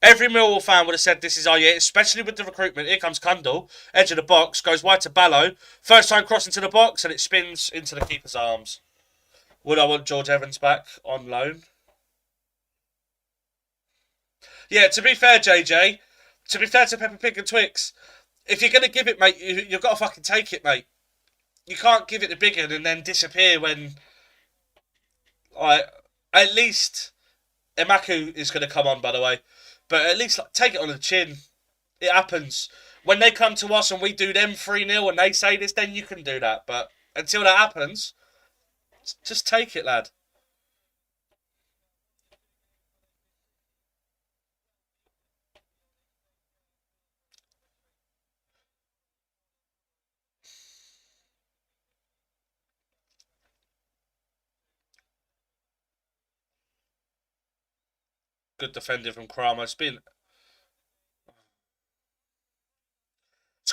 Every Millwall fan would have said this is our year, especially with the recruitment. Here comes Kundal, edge of the box, goes wide to Ballo. First time cross into the box, and it spins into the keeper's arms. Would I want George Evans back on loan? Yeah, to be fair, JJ, to be fair to Peppa Pig and Twix, if you're going to give it, mate, you've got to fucking take it, mate. You can't give it the big one and then disappear when... Like, At least Emaku is going to come on, by the way. But at least take it on the chin. It happens. When they come to us and we do them 3-0 and they say this, then you can do that. But until that happens, just take it, lad. Good defending from Kramer. It's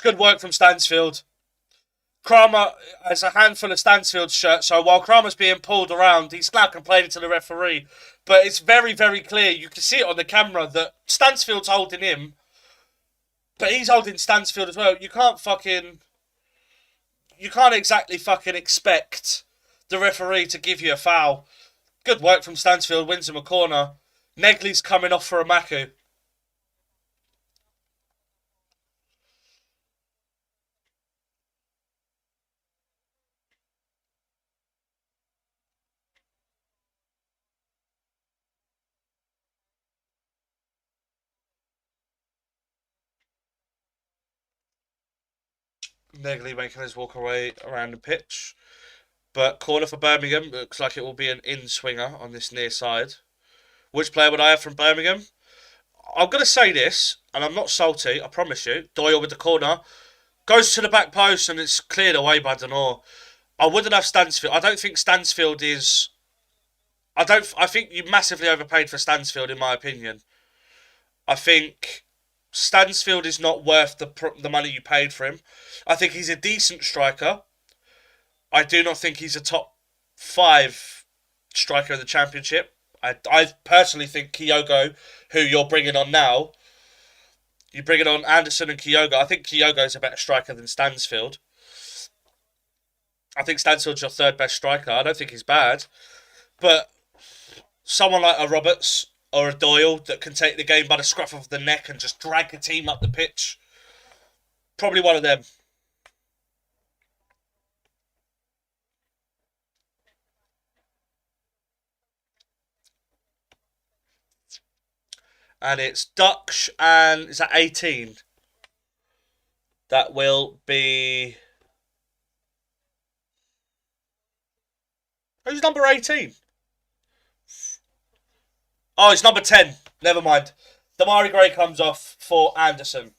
good work from Stansfield. Kramer has a handful of Stansfield shirts, so while Kramer's being pulled around, he's now complaining to the referee. But it's very, very clear. You can see it on the camera that Stansfield's holding him, but he's holding Stansfield as well. You can't exactly fucking expect the referee to give you a foul. Good work from Stansfield, wins him a corner. Negley's coming off for a Maku. Negley making his walk away around the pitch. But corner for Birmingham. Looks like it will be an in-swinger on this near side. Which player would I have from Birmingham? I'm going to say this, and I'm not salty, I promise you. Doyle with the corner. Goes to the back post and it's cleared away by Denor. I wouldn't have Stansfield. I don't think Stansfield is... I think you massively overpaid for Stansfield, in my opinion. I think Stansfield is not worth the money you paid for him. I think he's a decent striker. I do not think he's a top 5 striker in the Championship. I personally think Kyogo, who you're bringing on now, you bring it on Anderson and Kyogo. I think Kyogo is a better striker than Stansfield. I think Stansfield's your third best striker. I don't think he's bad. But someone like a Roberts or a Doyle that can take the game by the scruff of the neck and just drag a team up the pitch, probably one of them. And it's Dutch, and is that 18? That will be... Who's number 18? Oh, it's number 10. Never mind. Damari Gray comes off for Anderson.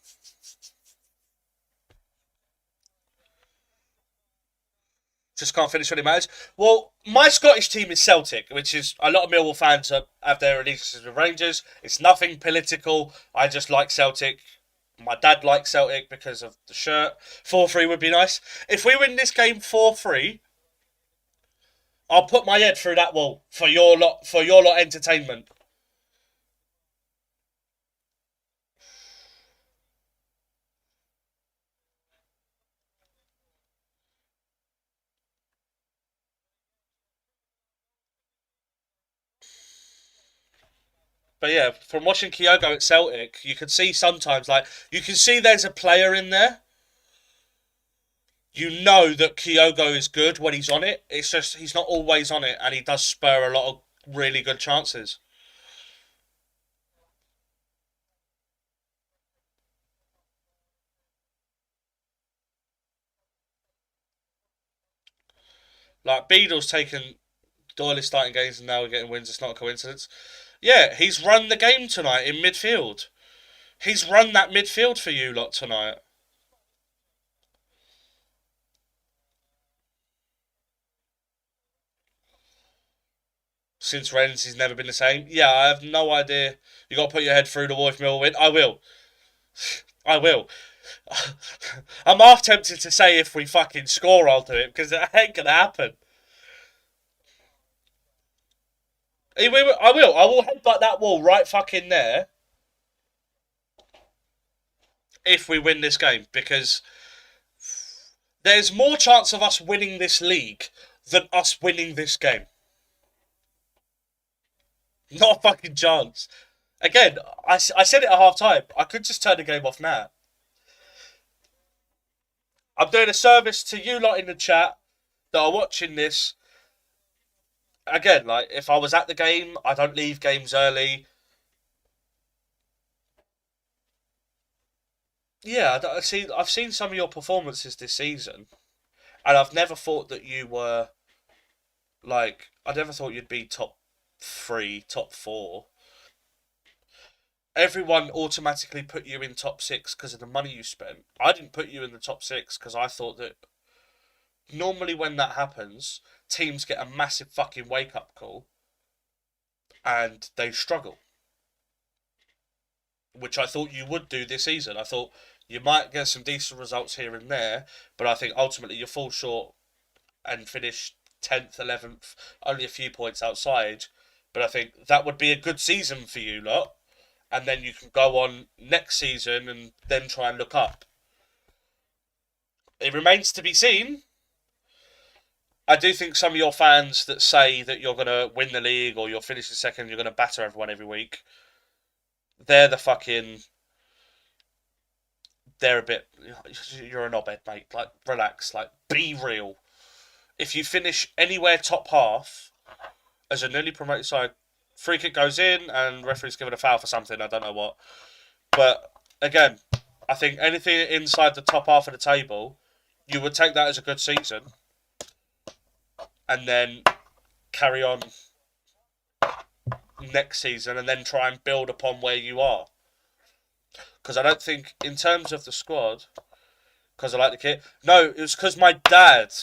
Just can't finish when it matters. Well, my Scottish team is Celtic, which is a lot of Millwall fans have their allegiances with Rangers. It's nothing political. I just like Celtic. My dad likes Celtic because of the shirt. 4-3 would be nice. If we win this game 4-3, I'll put my head through that wall for your lot entertainment. But yeah, from watching Kyogo at Celtic, you can see sometimes, like, you can see there's a player in there. You know that Kyogo is good when he's on it. It's just he's not always on it, and he does spur a lot of really good chances. Like, Beadle's taken Doyle is starting games and now we're getting wins. It's not a coincidence. Yeah, he's run the game tonight in midfield. He's run that midfield for you lot tonight. Since Rennes, he's never been the same. Yeah, I have no idea. You got to put your head through the wall if Mill win. I will. I will. I'm half tempted to say if we fucking score, I'll do it because it ain't gonna happen. I will. I will headbutt that wall right fucking there if we win this game because there's more chance of us winning this league than us winning this game. Not a fucking chance. Again, I said it at half time. I could just turn the game off now. I'm doing a service to you lot in the chat that are watching this. again, like if I was at the game, I don't leave games early. Yeah, see, I've seen some of your performances this season, and I've never thought that you were like. I never thought you'd be top three, top four. Everyone automatically put you in top six because of the money you spent. I didn't put you in the top six because I thought that normally when that happens, teams get a massive fucking wake up call and they struggle, which I thought you would do this season. I thought you might get some decent results here and there, but I think ultimately you fall short and finish 10th, 11th, only a few points outside. But I think that would be a good season for you lot, and then you can go on next season and then try and look up. It remains to be seen. I do think some of your fans that say that you're going to win the league or you're finishing second, you're going to batter everyone every week, they're the fucking. They're a bit. You're a knobhead, mate. Like, relax. Like, be real. If you finish anywhere top half as a newly promoted side, free kick goes in and referee's given a foul for something. I don't know what. But again, I think anything inside the top half of the table, you would take that as a good season and then carry on next season and then try and build upon where you are. Because I don't think, in terms of the squad, because I like the kit. No, it was because my dad,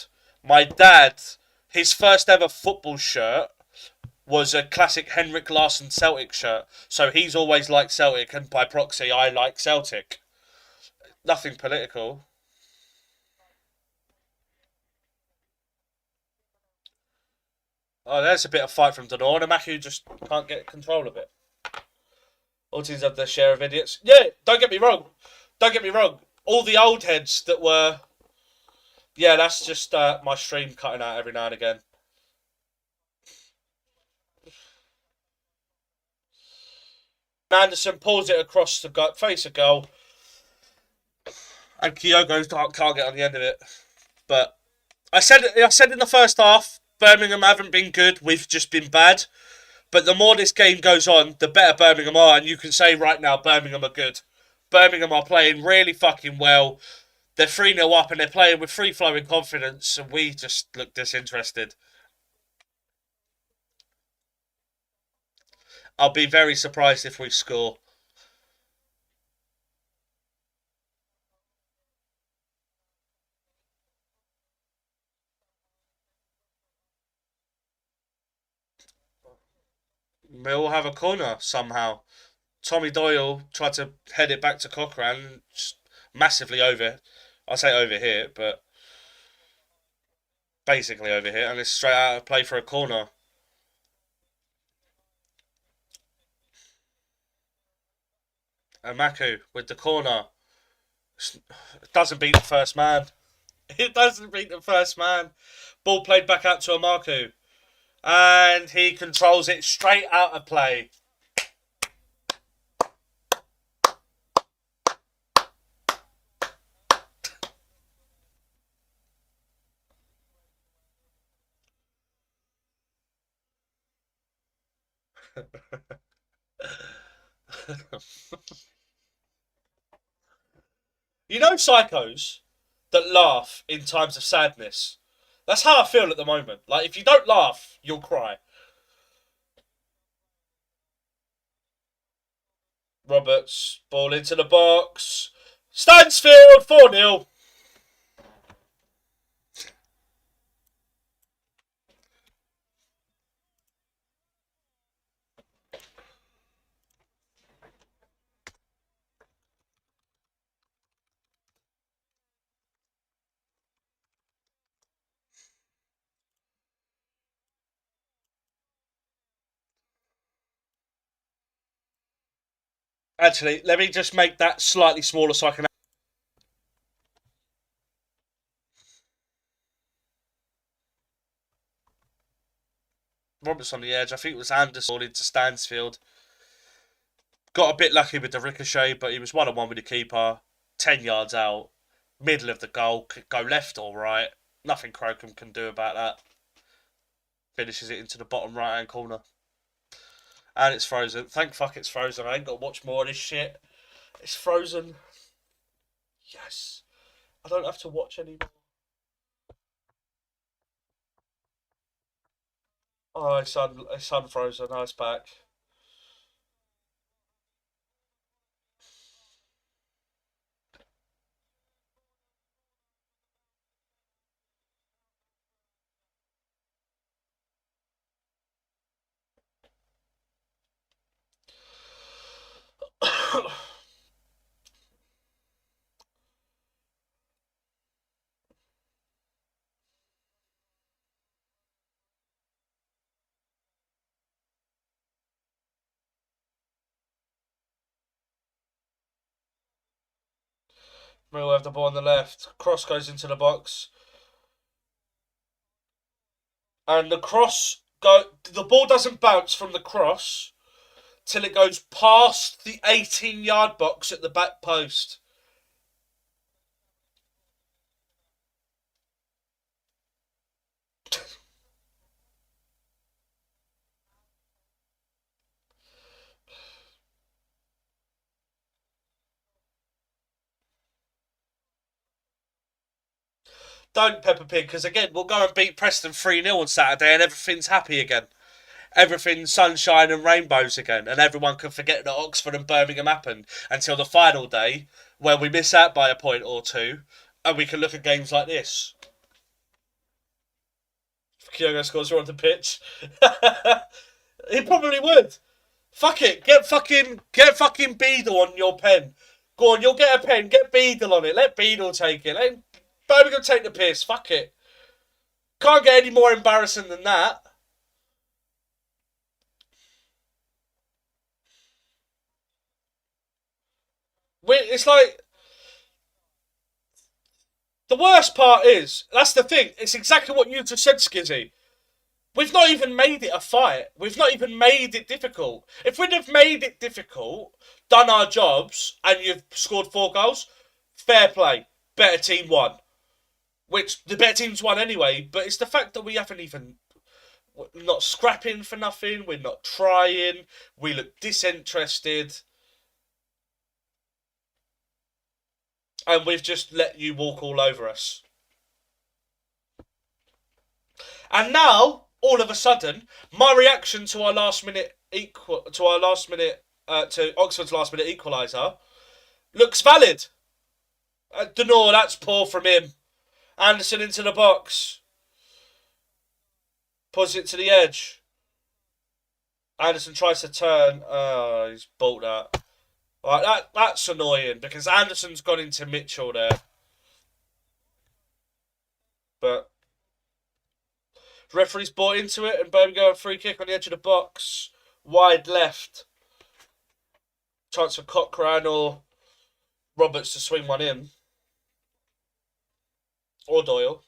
his first ever football shirt was a classic Henrik Larsson Celtic shirt. So he's always liked Celtic, and by proxy, I like Celtic. Nothing political. Oh, there's a bit of fight from Donor. And Maku just can't get control of it. All teams have their share of idiots. Yeah, don't get me wrong. Don't get me wrong. All the old heads that were. Yeah, that's just my stream cutting out every now and again. Anderson pulls it across the face of goal, and Kyogo can't get on the end of it. But I said in the first half, Birmingham haven't been good. We've just been bad. But the more this game goes on, the better Birmingham are, and you can say right now Birmingham are good. Birmingham are playing really fucking well. They're 3-0 up and they're playing with free flowing confidence, and we just look disinterested. I'll be very surprised if we score. We'll have a corner somehow. Tommy Doyle tried to head it back to Cochrane, just massively over. I say over here, but basically over here, and it's straight out of play for a corner. And Maku with the corner. It doesn't beat the first man. It doesn't beat the first man. Ball played back out to Amaku. And he controls it straight out of play. You know psychos that laugh in times of sadness? That's how I feel at the moment. Like, if you don't laugh, you'll cry. Roberts, ball into the box. Stansfield, 4-0. Actually, let me just make that slightly smaller so I can. Roberts on the edge. I think it was Anderson into Stansfield. Got a bit lucky with the ricochet, but he was 1-on-1 with the keeper. 10 yards out. Middle of the goal. Could go left or right. Nothing Crocombe can do about that. Finishes it into the bottom right hand corner. And it's frozen. Thank fuck it's frozen. I ain't got to watch more of this shit. It's frozen. Yes. I don't have to watch anymore. Oh, it's unfrozen. Now it's back. Millwall have the ball on the left. Cross goes into the box. And the ball doesn't bounce from the cross till it goes past the 18-yard box at the back post. Don't, Peppa Pig, because again, we'll go and beat Preston 3-0 on Saturday and everything's happy again. Everything's sunshine and rainbows again, and everyone can forget that Oxford and Birmingham happened until the final day, where we miss out by a point or two, and we can look at games like this. Kyogo scores on the pitch. He probably would. Fuck it, get fucking Beadle on your pen. Go on, you'll get a pen. Get Beadle on it. Let Beadle take it. Let Birmingham take the piss. Fuck it. Can't get any more embarrassing than that. It's like the worst part is that's the thing. It's exactly what you just said, Skizzy. We've not even made it a fight. We've not even made it difficult. If we'd have made it difficult, done our jobs, and you've scored 4 goals, fair play. Better team won. Which the better team's won anyway, but it's the fact that we haven't even. We're not scrapping for nothing. We're not trying. We look disinterested. And we've just let you walk all over us. And now, all of a sudden, my reaction to our last minute to Oxford's last minute equaliser looks valid. Denor, that's poor from him. Anderson into the box. Puts it to the edge. Anderson tries to turn. Oh, he's bought that. Right, that's annoying because Anderson's gone into Mitchell there. But referee's bought into it and Birmingham a free kick on the edge of the box. Wide left. Chance for Cochrane or Roberts to swing one in. Or Doyle.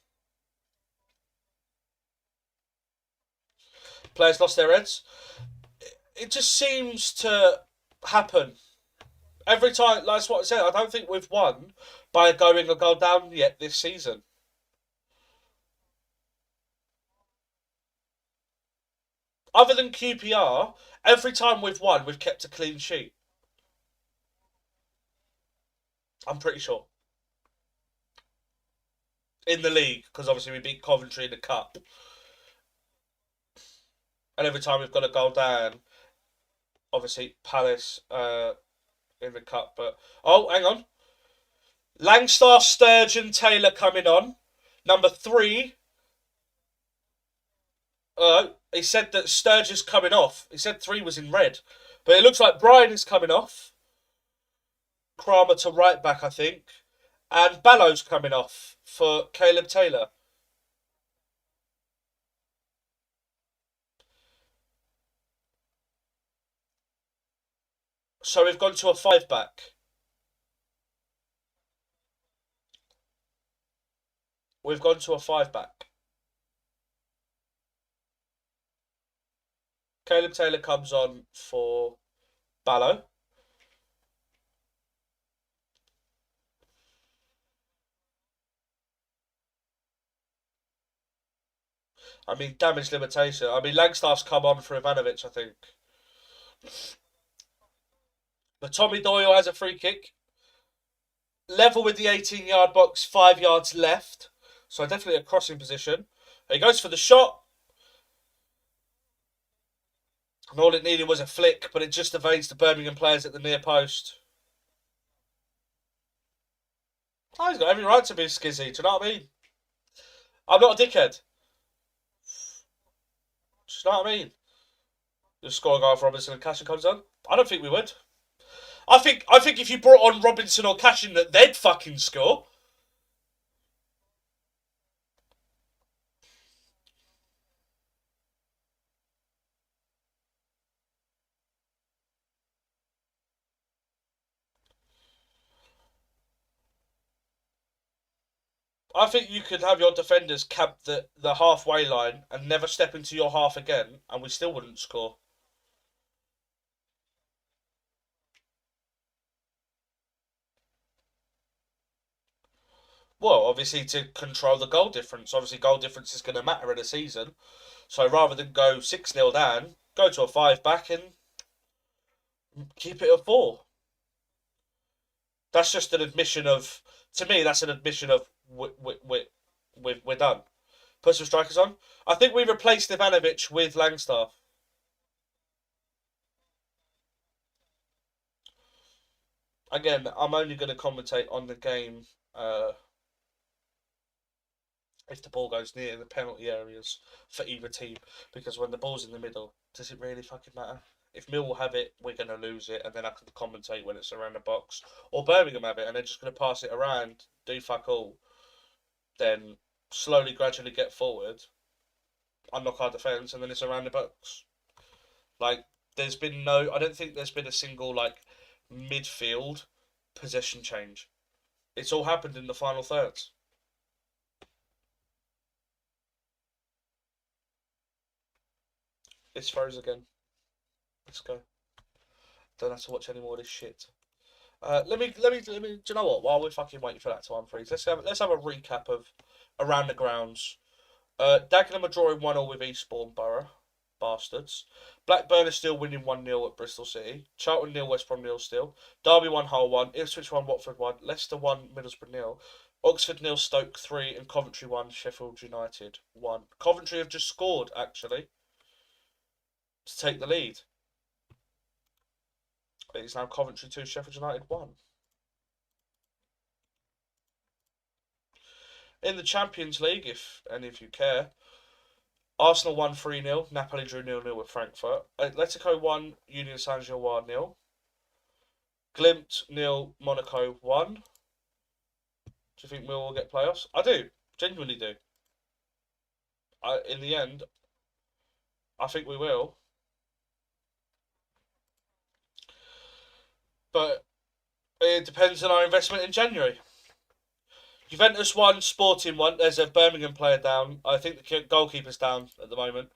Players lost their heads. It just seems to happen. Every time, that's what I said, I don't think we've won by going a goal down yet this season. Other than QPR, every time we've won, we've kept a clean sheet. I'm pretty sure. In the league, because obviously we beat Coventry in the Cup. And every time we've got a goal down, obviously Palace in the Cup. But oh, hang on. Langstar, Sturgeon, Taylor coming on. Number 3. He said that Sturgeon's coming off. He said 3 was in red. But it looks like Brian is coming off. Kramer to right back, I think. And Ballow's coming off for Caleb Taylor. So we've gone to a 5-back. We've gone to a 5-back. Caleb Taylor comes on for Ballow. I mean, damage limitation. I mean, Langstaff's come on for Ivanovic, I think. But Tommy Doyle has a free kick. Level with the 18-yard box, 5 yards left. So definitely a crossing position. He goes for the shot. And all it needed was a flick, but it just evades the Birmingham players at the near post. Oh, he's got every right to be skizzy, do you know what I mean? I'm not a dickhead. Do you know what I mean? Just score a goal for Robinson and Cashin comes on. I don't think we would. I think if you brought on Robinson or Cashin, that they'd fucking score. I think you could have your defenders camp the halfway line and never step into your half again, and we still wouldn't score. Well, obviously to control the goal difference. Obviously, goal difference is going to matter in a season. So rather than go 6-0 down, go to a 5 back and keep it at 4. That's just an admission of, to me, that's an admission of we're done. Put some strikers on. I think we replaced Ivanovic with Langstaff. Again, I'm only going to commentate on the game if the ball goes near the penalty areas for either team. Because when the ball's in the middle, does it really fucking matter? If Millwall have it, we're going to lose it, and then I can commentate when it's around the box. Or Birmingham have it, and they're just going to pass it around, do fuck all, then slowly, gradually get forward, unlock our defence, and then it's around the box. Like, there's been no, I don't think there's been a single, like, midfield possession change. It's all happened in the final thirds. It's froze again. Let's go. Don't have to watch any more of this shit. Let me. Do you know what? While we're fucking waiting for that to unfreeze, let's have a recap of around the grounds. Dagenham are drawing 1-1 with Eastbourne Borough, bastards. Blackburn are still winning 1-0 at Bristol City. Charlton 0, West Brom 0 still. Derby 1, Hull 1. Ipswich 1, Watford 1. Leicester 1, Middlesbrough 0. Oxford 0, Stoke 3, and Coventry 1, Sheffield United 1. Coventry have just scored actually to take the lead. It's now Coventry 2, Sheffield United 1. In the Champions League, if any of you care, Arsenal won 3-0, Napoli drew 0-0 with Frankfurt, Atletico 1, Union Saint-Gilloise 0, Glimt 0, Monaco 1. Do you think we'll get playoffs? I do, genuinely do. In the end, I think we will. But it depends on our investment in January. Juventus 1, Sporting 1. There's a Birmingham player down. I think the goalkeeper's down at the moment.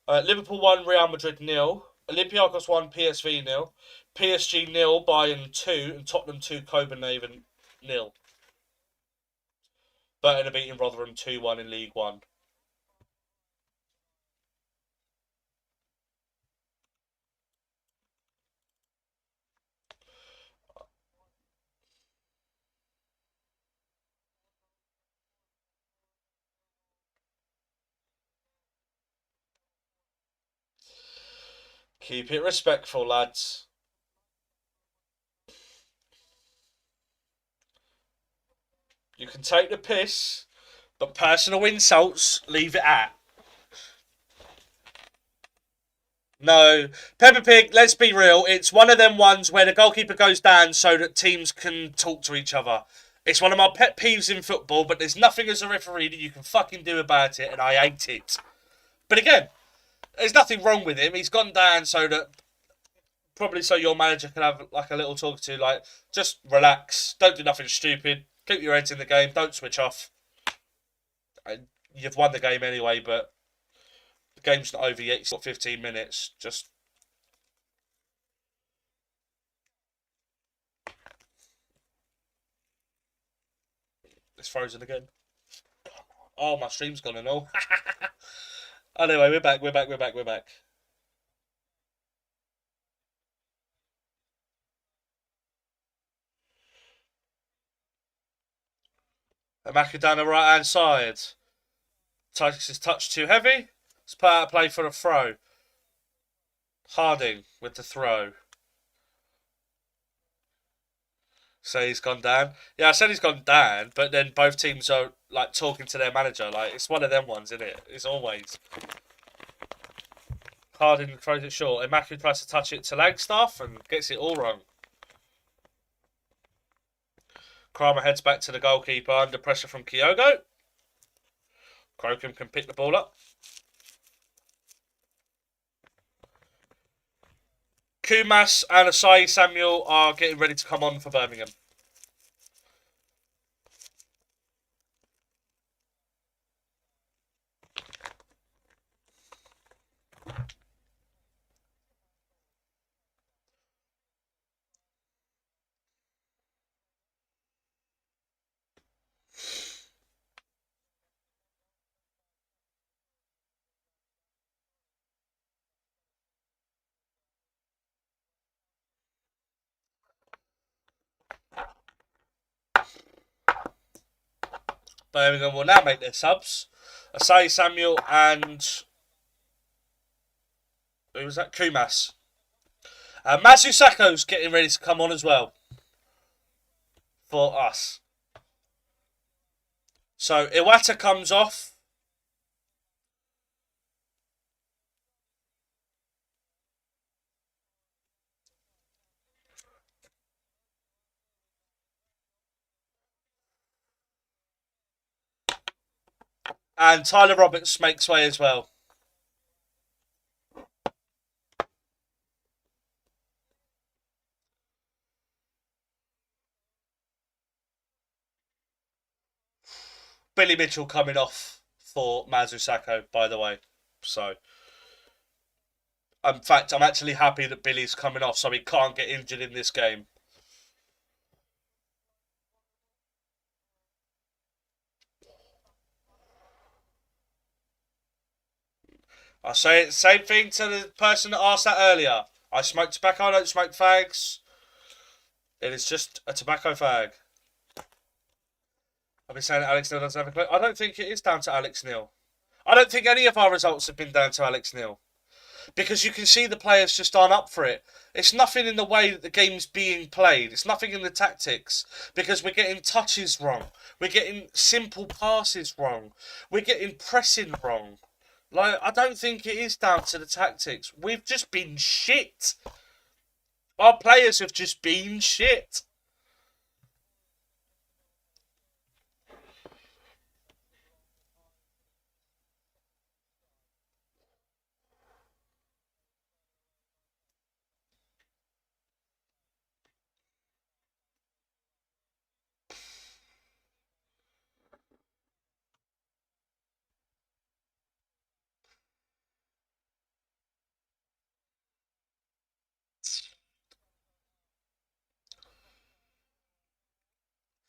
Liverpool 1, Real Madrid 0. Olympiacos 1, PSV 0. PSG 0, Bayern 2. And Tottenham 2, Copenhagen 0. Burton are beating Rotherham 2-1 in League 1. Keep it respectful, lads. You can take the piss, but personal insults, leave it at. No. Peppa Pig, let's be real, it's one of them ones where the goalkeeper goes down so that teams can talk to each other. It's one of my pet peeves in football, but there's nothing as a referee that you can fucking do about it, and I hate it. But again, there's nothing wrong with him. He's gone down so that probably so your manager can have like a little talk to, like, just relax, don't do nothing stupid, keep your heads in the game, don't switch off. And you've won the game anyway, but the game's not over yet. You've got 15 minutes. Just it's frozen again. Oh, my stream's gone and all. Anyway, we're back. Amaka down the right hand side. Takes his touch too heavy. Let's put out a play for a throw. Harding with the throw. So he's gone down. Yeah, I said he's gone down, but then both teams are like talking to their manager. Like it's one of them ones, isn't it? It's always. Harding throws it short. Immaculate tries to touch it to Langstaff and gets it all wrong. Kramer heads back to the goalkeeper under pressure from Kyogo. Crocombe can pick the ball up. Kumas and Asai Samuel are getting ready to come on for Birmingham. Birmingham will now make their subs. Asai Samuel and who was that? Kumas. Mazu Sakho's getting ready to come on as well for us. So Iwata comes off. And Tyler Roberts makes way as well. Billy Mitchell coming off for Mazu Sakho, by the way. So, in fact, I'm actually happy that Billy's coming off so he can't get injured in this game. I say it, same thing to the person that asked that earlier. I smoke tobacco, I don't smoke fags. It is just a tobacco fag. I've been saying that Alex Neil doesn't have a clue. I don't think it is down to Alex Neil. I don't think any of our results have been down to Alex Neil. Because you can see the players just aren't up for it. It's nothing in the way that the game's being played. It's nothing in the tactics. Because we're getting touches wrong. We're getting simple passes wrong. We're getting pressing wrong. Like, I don't think it is down to the tactics. We've just been shit. Our players have just been shit.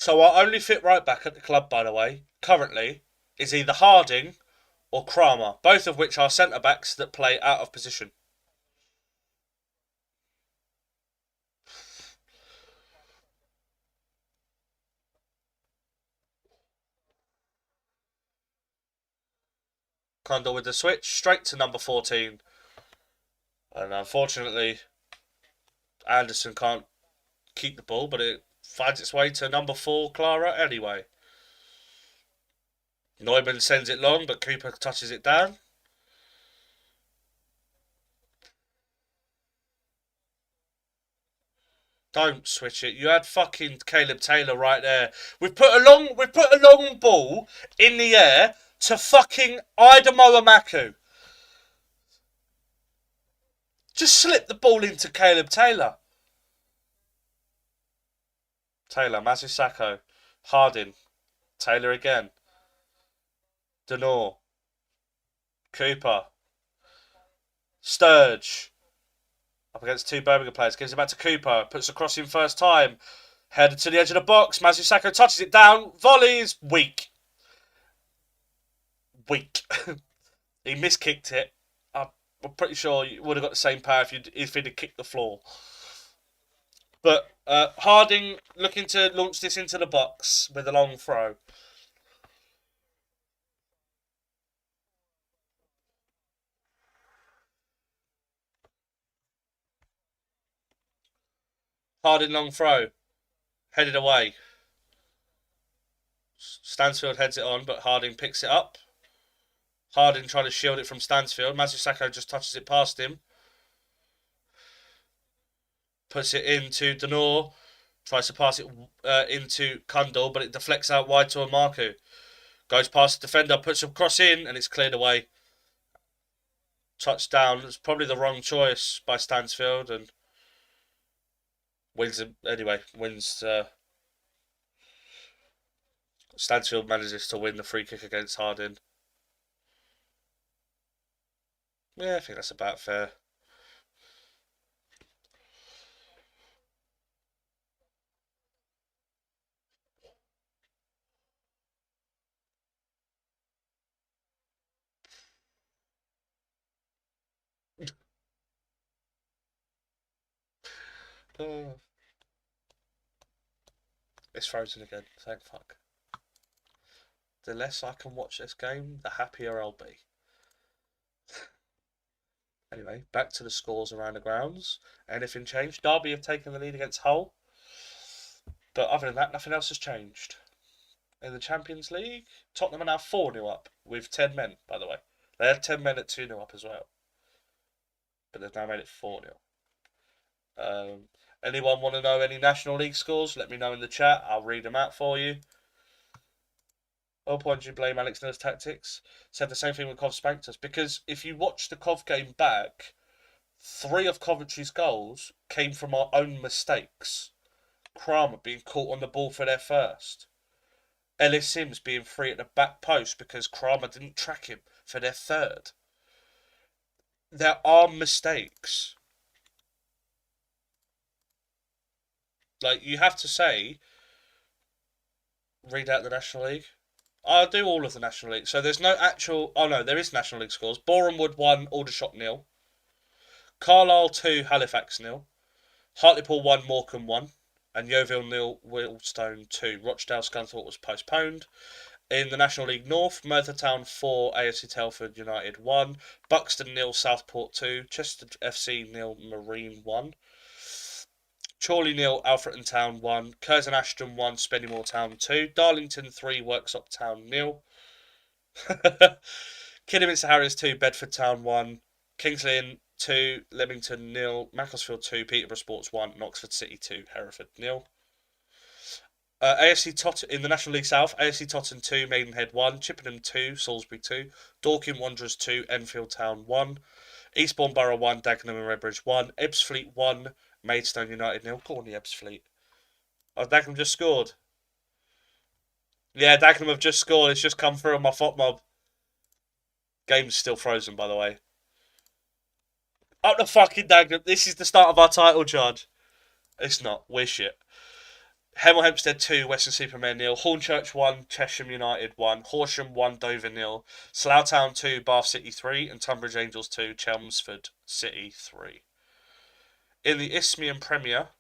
So our only fit right back at the club, by the way, currently, is either Harding or Kramer, both of which are centre backs that play out of position. Condor with the switch straight to number 14, and unfortunately, Anderson can't keep the ball, but it finds its way to number 4, Clara, anyway. Neumann sends it long, but Cooper touches it down. Don't switch it. You had fucking Caleb Taylor right there. We've put a long ball in the air to fucking Idamoa Maku. Just slip the ball into Caleb Taylor. Taylor, Mazu Sakho, Harding, Taylor again. Denor, Cooper, Sturge. Up against two Birmingham players. Gives it back to Cooper. Puts a cross in first time. – Headed to the edge of the box. Mazu Sakho touches it down. Volley is weak. 1-0 weak. He miskicked it. I'm pretty sure you would have got the same power if he'd have kicked the floor. But Harding looking to launch this into the box with a long throw. Harding long throw. Headed away. Stansfield heads it on, but Harding picks it up. Harding trying to shield it from Stansfield. Mazusako just touches it past him. Puts it into Denor. Tries to pass it into Kundal, but it deflects out wide to Amaku. Goes past the defender, puts a cross in, and it's cleared away. Touchdown. It's probably the wrong choice by Stansfield, and wins anyway. Wins. Stansfield manages to win the free kick against Harding. Yeah, I think that's about fair. It's frozen again. Thank fuck. The less I can watch this game, the happier I'll be. Anyway, back to the scores around the grounds. Anything changed? Derby have taken the lead against Hull. But other than that, nothing else has changed. In the Champions League, Tottenham are now 4-0 up with 10 men, by the way. They had 10 men at 2-0 up as well. But they've now made it 4-0. Anyone want to know any National League scores? Let me know in the chat. I'll read them out for you. Point you blame Alex Miller's tactics. Said the same thing when Cov spanked us. Because if you watch the Cov game back, 3 of Coventry's goals came from our own mistakes. Kramer being caught on the ball for their first. Ellis Sims being free at the back post because Kramer didn't track him for their third. There are mistakes. Like, you have to say, read out the National League. I'll do all of the National League. So there's no actual... Oh, no, there is National League scores. Borehamwood 1, Aldershot 0. Carlisle 2, Halifax 0. Hartlepool 1, Morecambe 1. And Yeovil 0, Wealdstone 2. Rochdale Scunthorpe was postponed. In the National League North, Merthyr 4, AFC Telford United 1. Buxton 0, Southport 2. Chester FC 0, Marine 1. Chorley 0, Alfreton Town 1, Curzon Ashton 1, Spennymoor Town 2, Darlington 3, Worksop Town 0, Kidderminster Harriers 2, Bedford Town 1, Kingsley Inn 2, Leamington 0, Macclesfield 2, Peterborough Sports 1, and Oxford City 2, Hereford 0. AFC Tottenham in the National League South, AFC Tottenham 2, Maidenhead 1, Chippenham 2, Salisbury 2, Dorking Wanderers 2, Enfield Town 1, Eastbourne Borough 1, Dagenham and Redbridge 1, Ebbsfleet 1, Maidstone United 0. Go on the Ebbsfleet. Oh, Dagenham just scored. Yeah, Dagenham have just scored. It's just come through on my FOTMob. Game's still frozen, by the way. Up the fucking Dagenham. This is the start of our title charge. It's not. We're shit. Hemel Hempstead 2, Western-super-Mare 0. Hornchurch 1, Chesham United 1. Horsham 1, Dover 0. Slough Town 2, Bath City 3. And Tunbridge Angels 2, Chelmsford City 3. In the Isthmian Premier,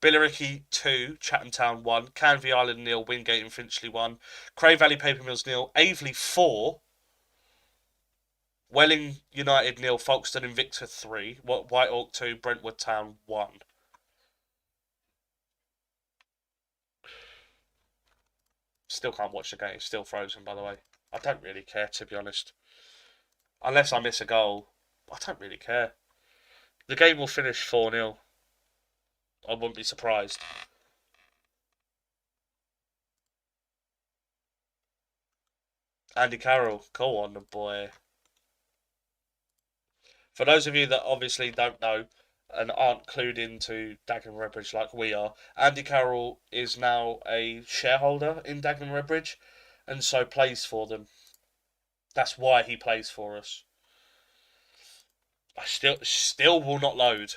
Billericay 2, Chatham Town 1, Canvey Island 0, Wingate and Finchley 1, Cray Valley Paper Mills 0, Aveley 4, Welling United 0, Folkestone Invicta 3, White Hawk 2, Brentwood Town 1. Still can't watch the game, it's still frozen by the way. I don't really care, to be honest. Unless I miss a goal, I don't really care. The game will finish 4-0. I wouldn't be surprised. Andy Carroll, go on the boy. For those of you that obviously don't know and aren't clued into Dagenham Redbridge like we are, Andy Carroll is now a shareholder in Dagenham Redbridge and so plays for them. That's why he plays for us. I still will not load.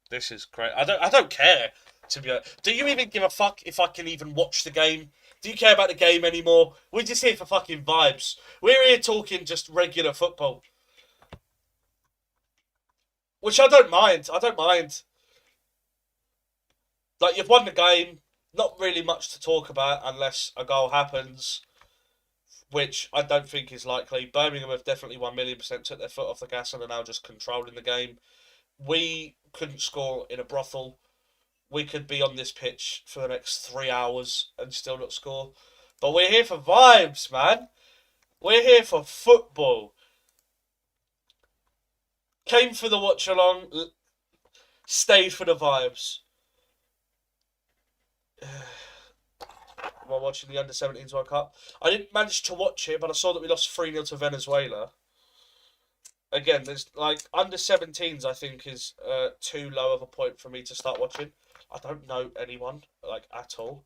This is great. I don't care, to be honest. Do you even give a fuck if I can even watch the game? Do you care about the game anymore? We're just here for fucking vibes. We're here talking just regular football. Which I don't mind. I don't mind. Like, you've won the game. Not really much to talk about unless a goal happens, which I don't think is likely. Birmingham have definitely 1,000,000% took their foot off the gas and are now just controlling the game. We couldn't score in a brothel. We could be on this pitch for the next 3 hours and still not score. But we're here for vibes, man. We're here for football. Came for the watch along, stayed for the vibes. While watching the Under-17s World Cup, I didn't manage to watch it, but I saw that we lost 3-0 to Venezuela. Again, there's like Under-17s. I think is too low of a point for me to start watching. I don't know anyone like at all.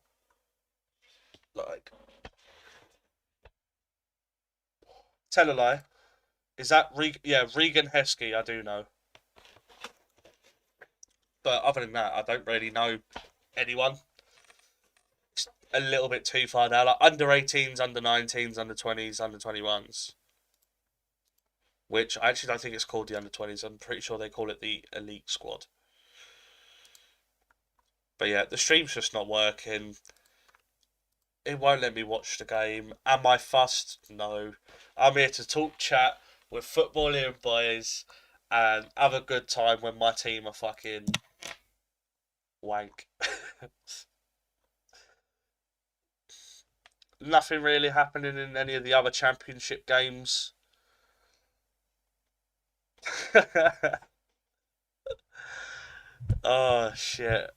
Like, tell a lie. Is that yeah, Regan Heskey? I do know, but other than that, I don't really know anyone. It's a little bit too far now. Like under-18s, under-19s, under-20s, under-21s. Which I actually don't think it's called the under-20s. I'm pretty sure they call it the elite squad. But yeah, the stream's just not working. It won't let me watch the game. Am I fussed? No. I'm here to talk chat with footballing boys and have a good time when my team are fucking wank. Nothing really happening in any of the other championship games. Oh shit.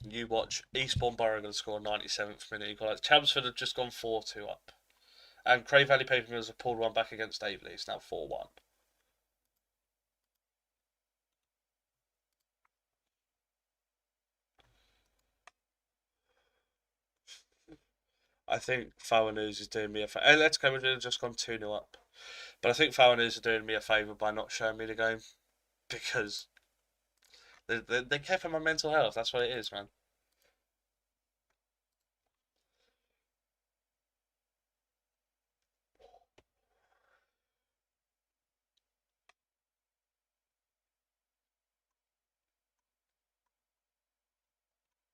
You watch Eastbourne Borough going to score 97th minute equaliser. Chelmsford have just gone 4-2 up. And Cray Valley Paper Mills have pulled one back against Aveley. It's now 4-1. I think Foul News is doing me a favour. Let's go, we've just gone 2-0 up. But I think Foul News are doing me a favour by not showing me the game. Because they care for my mental health. That's what it is, man.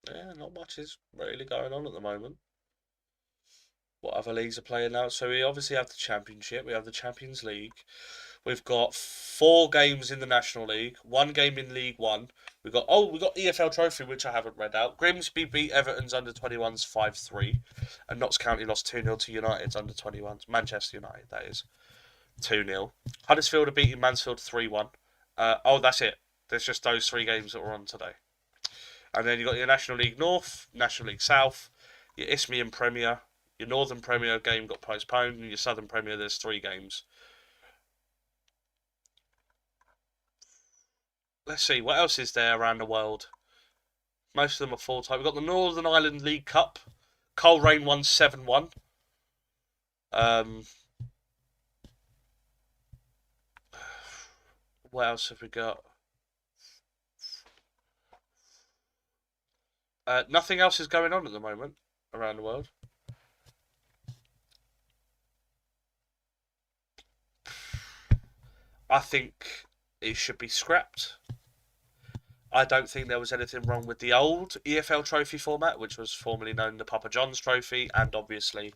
Yeah, not much is really going on at the moment. What other leagues are playing now? So we obviously have the Championship. We have the Champions League. We've got 4 games in the National League, 1 game in League One. We got EFL Trophy, which I haven't read out. Grimsby beat Everton's under-21s 5-3, and Notts County lost 2-0 to United's under-21s. Manchester United, that is 2-0. Huddersfield are beating Mansfield 3-1. That's it. There's just those 3 games that were on today. And then you've got your National League North, National League South, your Isthmian Premier, your Northern Premier game got postponed, and your Southern Premier, there's 3 games. Let's see, what else is there around the world? Most of them are full-time. We've got the Northern Ireland League Cup. Coleraine won 7-1. Um, what else have we got? Nothing else is going on at the moment around the world. I think it should be scrapped. I don't think there was anything wrong with the old EFL Trophy format, which was formerly known as the Papa John's Trophy, and obviously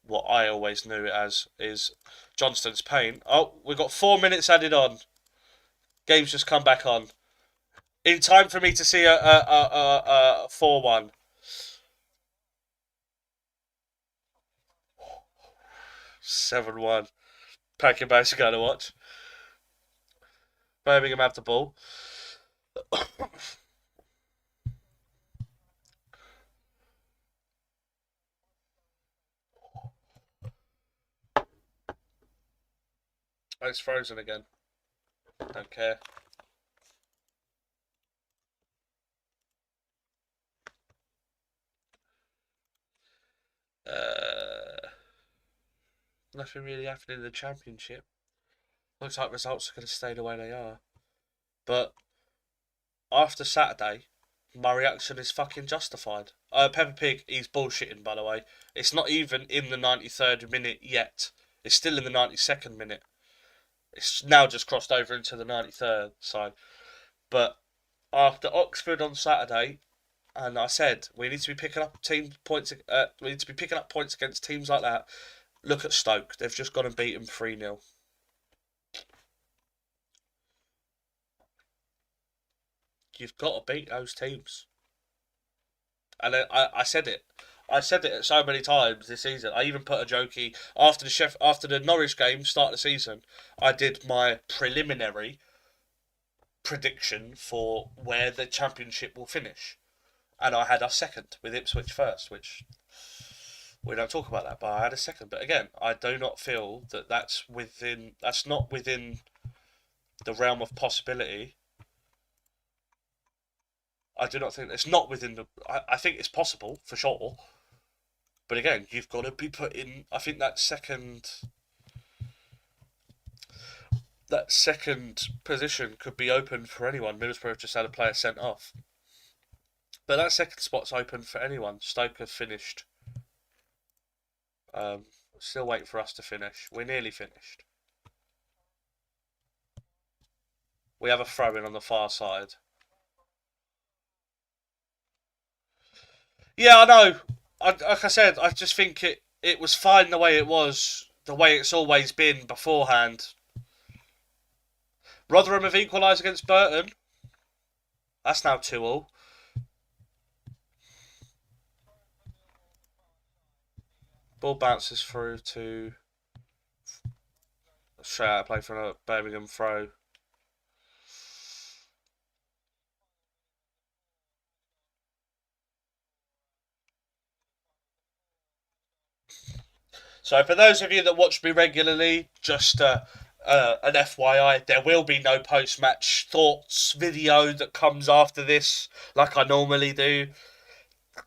what I always knew it as is Johnston's Paint. Oh, we've got 4 minutes added on. Game's just come back on. In time for me to see a 4-1. 7-1. Packing bags to go to watch. Birmingham have the ball. Oh, it's frozen again. Don't care. Uh, Nothing really happening in the Championship. Looks like results are going to stay the way they are. But after Saturday, my reaction is fucking justified. Peppa Pig, he's bullshitting, by the way. It's not even in the 93rd minute yet. It's still in the 92nd minute. It's now just crossed over into the 93rd. So, but after Oxford on Saturday, and I said we need to be picking up points. We need to be picking up points against teams like that. Look at Stoke; they've just gone and beat them 3-0. You've got to beat those teams, and I said it. I said it so many times this season. I even put a jokey after the Norwich game, start of the season. I did my preliminary prediction for where the Championship will finish, and I had us second with Ipswich first, which we don't talk about that. But I had a second. But again, I do not feel that that's within. That's not within the realm of possibility. I do not think it's not within the. I think it's possible for sure. But again, you've got to be put in. I think that second position could be open for anyone. Middlesbrough have just had a player sent off, but that second spot's open for anyone. Stoke have finished. Um, Still waiting for us to finish. We're nearly finished. We have a throw in on the far side. Yeah, I know. Like I said, I just think it was fine the way it was, the way it's always been beforehand. Rotherham have equalised against Burton. That's now 2-2. Ball bounces through to straight out of play for a Birmingham throw. So for those of you that watch me regularly, just an FYI, there will be no post-match thoughts video that comes after this like I normally do.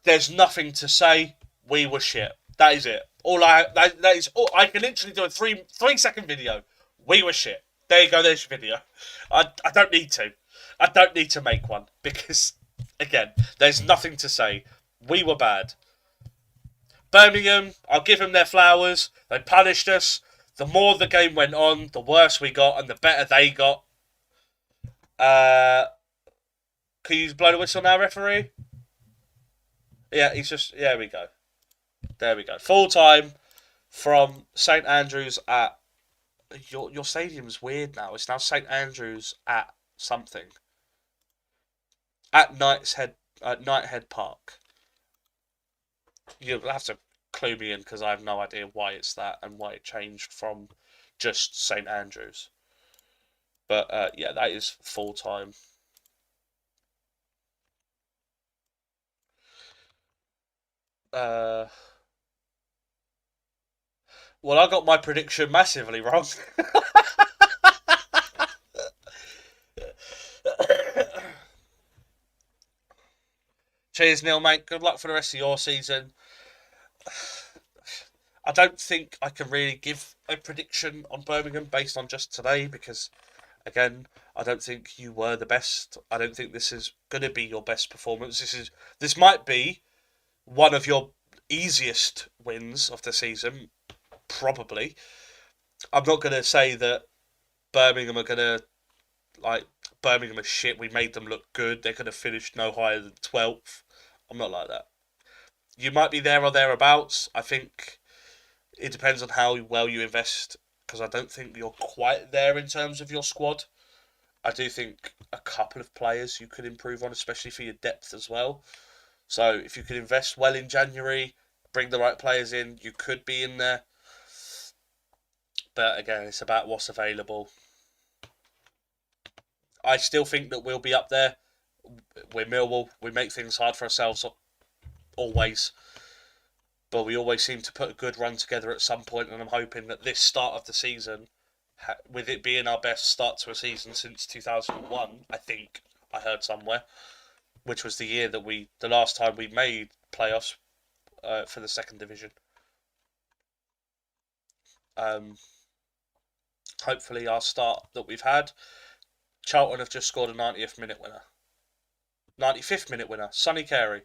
There's nothing to say. We were shit. That is it. That is all. I can literally do a 3 second video. We were shit. There you go. There's your video. I don't need to. I don't need to make one because again, there's nothing to say. We were bad. Birmingham, I'll give them their flowers. They punished us. The more the game went on, the worse we got, and the better they got. Uh, can you blow the whistle now, referee? Yeah, he's just. There we go. There we go. Full time from St Andrews at your stadium's weird now. It's now St Andrews at something at Knighthead Park. You'll have to clue me in because I have no idea why it's that and why it changed from just St Andrews. But yeah, that is full time. Well, I got my prediction massively wrong. Cheers, Neil, mate. Good luck for the rest of your season. I don't think I can really give a prediction on Birmingham based on just today because, again, I don't think you were the best. I don't think this is going to be your best performance. This might be one of your easiest wins of the season, probably. I'm not going to say that Birmingham are going to Birmingham are shit. We made them look good. They're going to finish no higher than 12th. I'm not like that. You might be there or thereabouts. I think it depends on how well you invest because I don't think you're quite there in terms of your squad. I do think a couple of players you could improve on, especially for your depth as well. So if you could invest well in January, bring the right players in, you could be in there. But again, it's about what's available. I still think that we'll be up there. We're Millwall. We make things hard for ourselves always. But we always seem to put a good run together at some point, and I'm hoping that this start of the season, with it being our best start to a season since 2001, I think I heard somewhere, which was the last time we made playoffs for the second division. Hopefully our start that we've had. Charlton have just scored a 90th minute winner. 95th minute winner, Sonny Carey.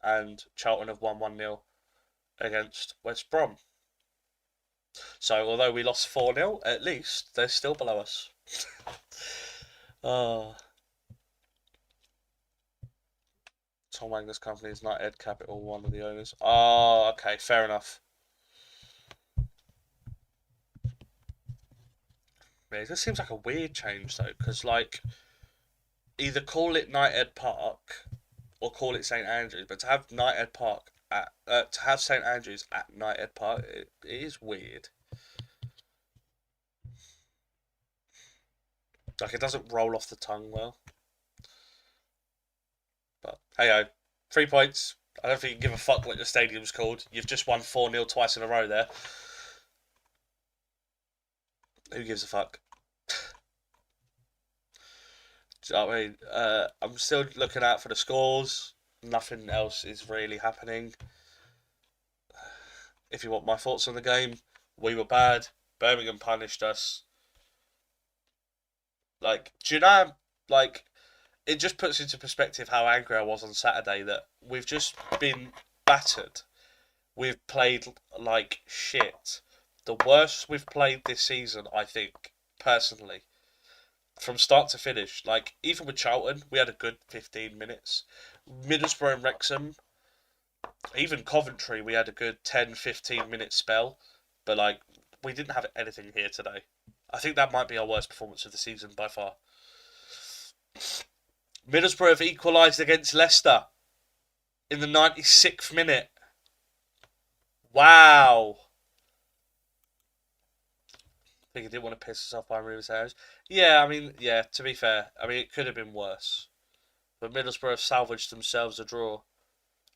And Charlton have won 1-0 against West Brom. So although we lost 4-0, at least they're still below us. Tom Wagner's company is United Capital, one of the owners. Oh, okay, fair enough. Yeah, this seems like a weird change though, because like either call it Knighthead Park or call it St Andrews, but to have Knighthead Park at to have St Andrews at Knighthead Park, it is weird. Like it doesn't roll off the tongue well. But hey, 3 points. I don't think you can give a fuck what the stadium's called. You've just won 4-0 twice in a row there. Who gives a fuck? Do you know what I mean? I'm still looking out for the scores. Nothing else is really happening. If you want my thoughts on the game, we were bad. Birmingham punished us. Like, do you know, like, it just puts into perspective how angry I was on Saturday that we've just been battered. We've played like shit. The worst we've played this season, I think, personally. From start to finish. Like, even with Charlton, we had a good 15 minutes. Middlesbrough and Wrexham, even Coventry, we had a good 10-15 minute spell. But, like, we didn't have anything here today. I think that might be our worst performance of the season by far. Middlesbrough have equalised against Leicester in the 96th minute. Wow. I think he didn't want to piss us off by Rivers Harris. Yeah, I mean, yeah, to be fair, I mean, it could have been worse. But Middlesbrough have salvaged themselves a draw.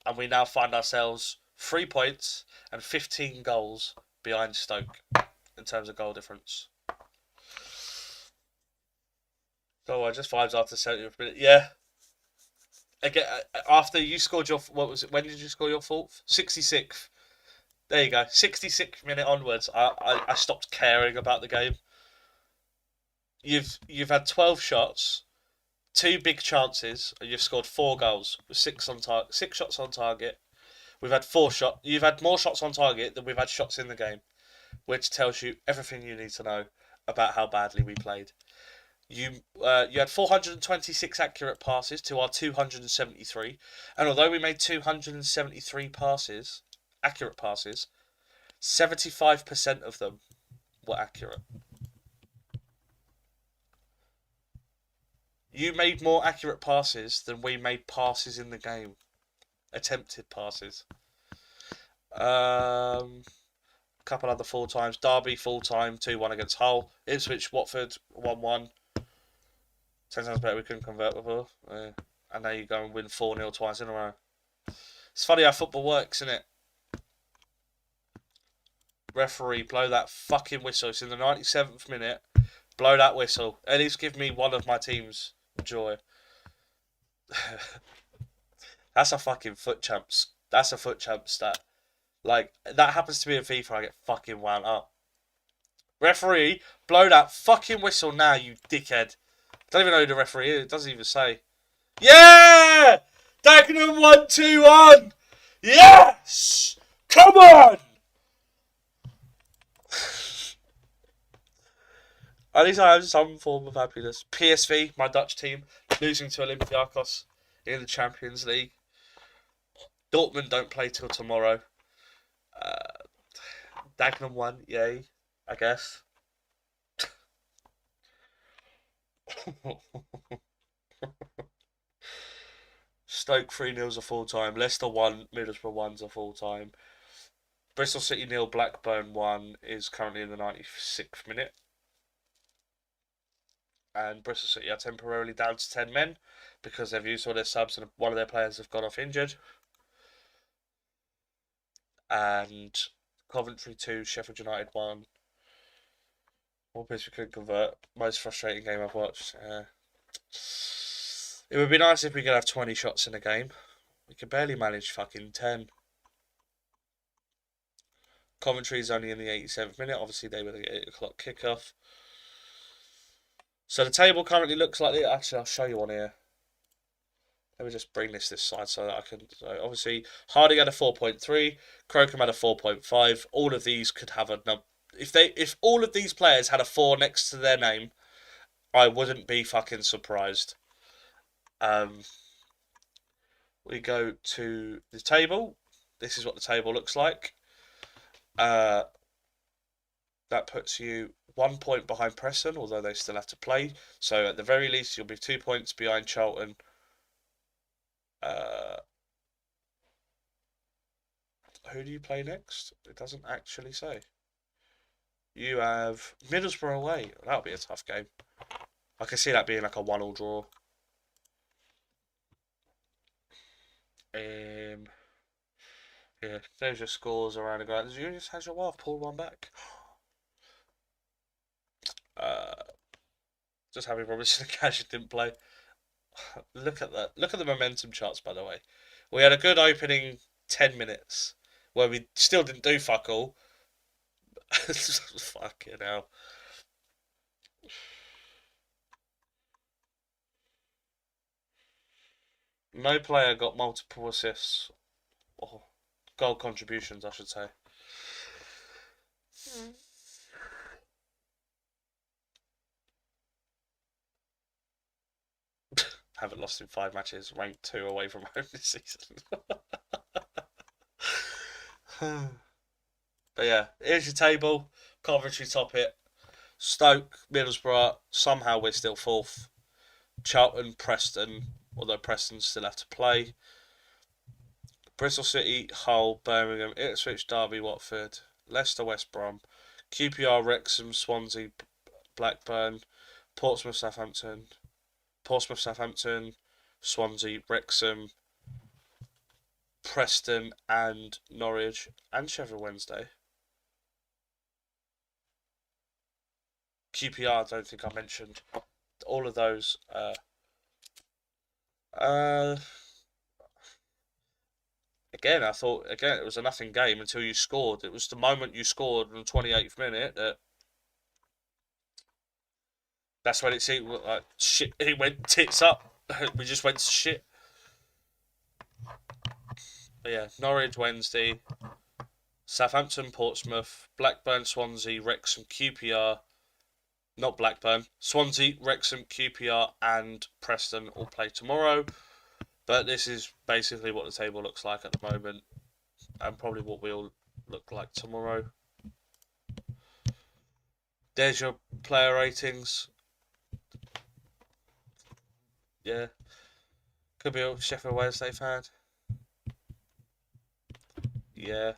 And we now find ourselves 3 points and 15 goals behind Stoke in terms of goal difference. So I just vibes after 70th minute. Yeah. Again, after you scored your, what was it? When did you score your fourth? 66th. There you go. 66th minute onwards, I stopped caring about the game. You've had 12 shots, 2 big chances, and you've scored 4 goals with 6 shots on target. We've had 4 shots. You've had more shots on target than we've had shots in the game, which tells you everything you need to know about how badly we played. You had 426 accurate passes to our 273, and although we made 273 passes, accurate passes, 75% of them were accurate. You made more accurate passes than we made passes in the game. Attempted passes. Couple other full times. Derby full time, 2-1 against Hull. Ipswich, Watford, 1-1. 10 times better we couldn't convert before. And now you go and win 4-0 twice in a row. It's funny how football works, isn't it? Referee, blow that fucking whistle. It's in the 97th minute. Blow that whistle. At least give me one of my teams joy. That's a fucking foot champs. That's a foot champ stat. Like, that happens to me in FIFA, I get fucking wound up. Referee, blow that fucking whistle now, you dickhead. Don't even know who the referee is. It doesn't even say. Yeah! Dagenham 1-2-1! Yes! Come on! At least I have some form of happiness. PSV, my Dutch team, losing to Olympiacos in the Champions League. Dortmund don't play till tomorrow. Dagenham won, yay, I guess. Stoke 3-0's a full time. Leicester 1, Middlesbrough 1's a full time. Bristol City 0, Blackburn 1 is currently in the 96th minute. And Bristol City are temporarily down to 10 men because they've used all their subs and one of their players have gone off injured. And Coventry 2, Sheffield United 1. One place we couldn't convert. Most frustrating game I've watched. It would be nice if we could have 20 shots in a game. We can barely manage fucking 10. Coventry's only in the 87th minute. Obviously, they were the 8 o'clock kickoff. So the table currently looks like it. Actually, I'll show you on here. Let me just bring this side so that I can. So obviously, Harding had a 4.3. Crocombe had a 4.5. All of these could have a number. If all of these players had a 4 next to their name, I wouldn't be fucking surprised. We go to the table. This is what the table looks like. That puts you 1 point behind Preston, although they still have to play. So at the very least, you'll be 2 points behind Charlton. Who do you play next? It doesn't actually say. You have Middlesbrough away. That'll be a tough game. I can see that being like a 1-1 draw. Yeah, there's your scores around the ground. You just had your wife pull one back. Just having Robinson and Cash didn't play. Look at that. Look at the momentum charts, by the way. We had a good opening 10 minutes where we still didn't do fuck all. Fucking hell. No player got multiple assists. Or goal contributions, I should say. Haven't lost in 5 matches, ranked 2 away from home this season. But yeah, here's your table. Coventry top it. Stoke, Middlesbrough, somehow we're still 4th. Charlton, Preston, although Preston still have to play. Bristol City, Hull, Birmingham, Ipswich, Derby, Watford, Leicester, West Brom, QPR, Wrexham, Swansea, Blackburn, Portsmouth, Southampton, Swansea, Wrexham, Preston, and Norwich, and Sheffield Wednesday. QPR, I don't think I mentioned. All of those. Again, I thought it was a nothing game until you scored. It was the moment you scored in the 28th minute that's when it seemed like shit. It went tits up. We just went to shit. But yeah, Norwich Wednesday, Southampton, Portsmouth, Blackburn, Swansea, Wrexham, QPR. Not Blackburn, Swansea, Wrexham, QPR, and Preston all play tomorrow. But this is basically what the table looks like at the moment, and probably what we'll look like tomorrow. There's your player ratings. Yeah. Could be a Sheffield Wednesday fan. Yeah.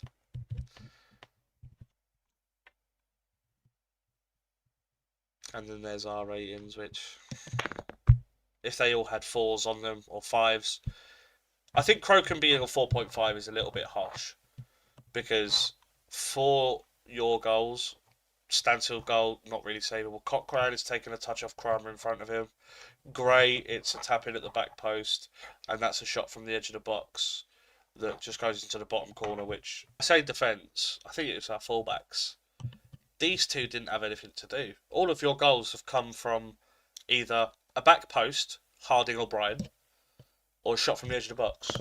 And then there's our ratings, which, if they all had 4s on them, or 5s, I think Crocombe being a 4.5 is a little bit harsh. Because for your goals, Stansfield goal, not really savable. Cochrane is taking a touch off Kramer in front of him. Gray, it's a tap in at the back post, and that's a shot from the edge of the box that just goes into the bottom corner, which, I say defence, I think it's our fullbacks. These two didn't have anything to do. All of your goals have come from either a back post, Harding or Bryan, or a shot from the edge of the box.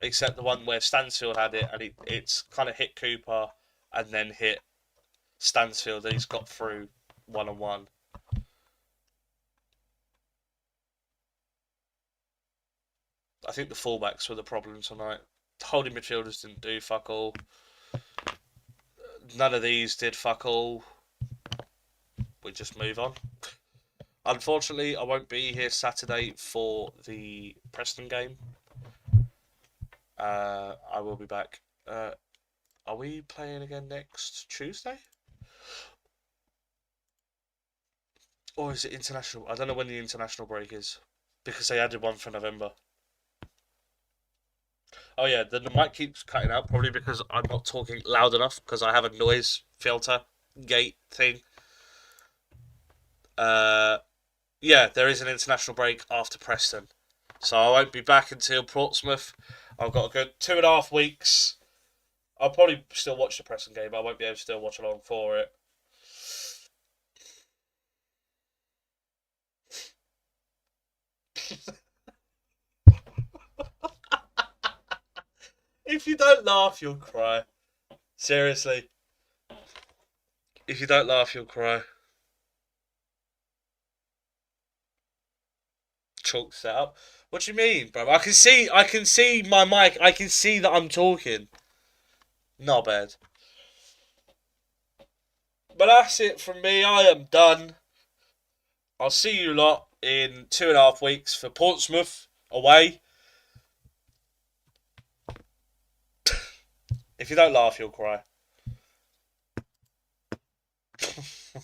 Except the one where Stansfield had it, and it's kind of hit Cooper and then hit Stansfield, and he's got through 1-on-1. I think the fullbacks were the problem tonight. Holding midfielders didn't do fuck all. None of these did fuck all. We just move on. Unfortunately, I won't be here Saturday for the Preston game. I will be back. Are we playing again next Tuesday? Or is it international? I don't know when the international break is, because they added one for November. Oh yeah, the mic keeps cutting out, probably because I'm not talking loud enough, because I have a noise filter gate thing. Yeah, there is an international break after Preston, so I won't be back until Portsmouth. I've got a good 2.5 weeks I'll probably still watch the Preston game. I won't be able to still watch along for it. If you don't laugh, you'll cry. Seriously. If you don't laugh, you'll cry. Chalk setup. What do you mean, bro? I can see my mic. I can see that I'm talking. Not bad. But that's it from me. I am done. I'll see you lot in 2.5 weeks for Portsmouth away. If you don't laugh, you'll cry.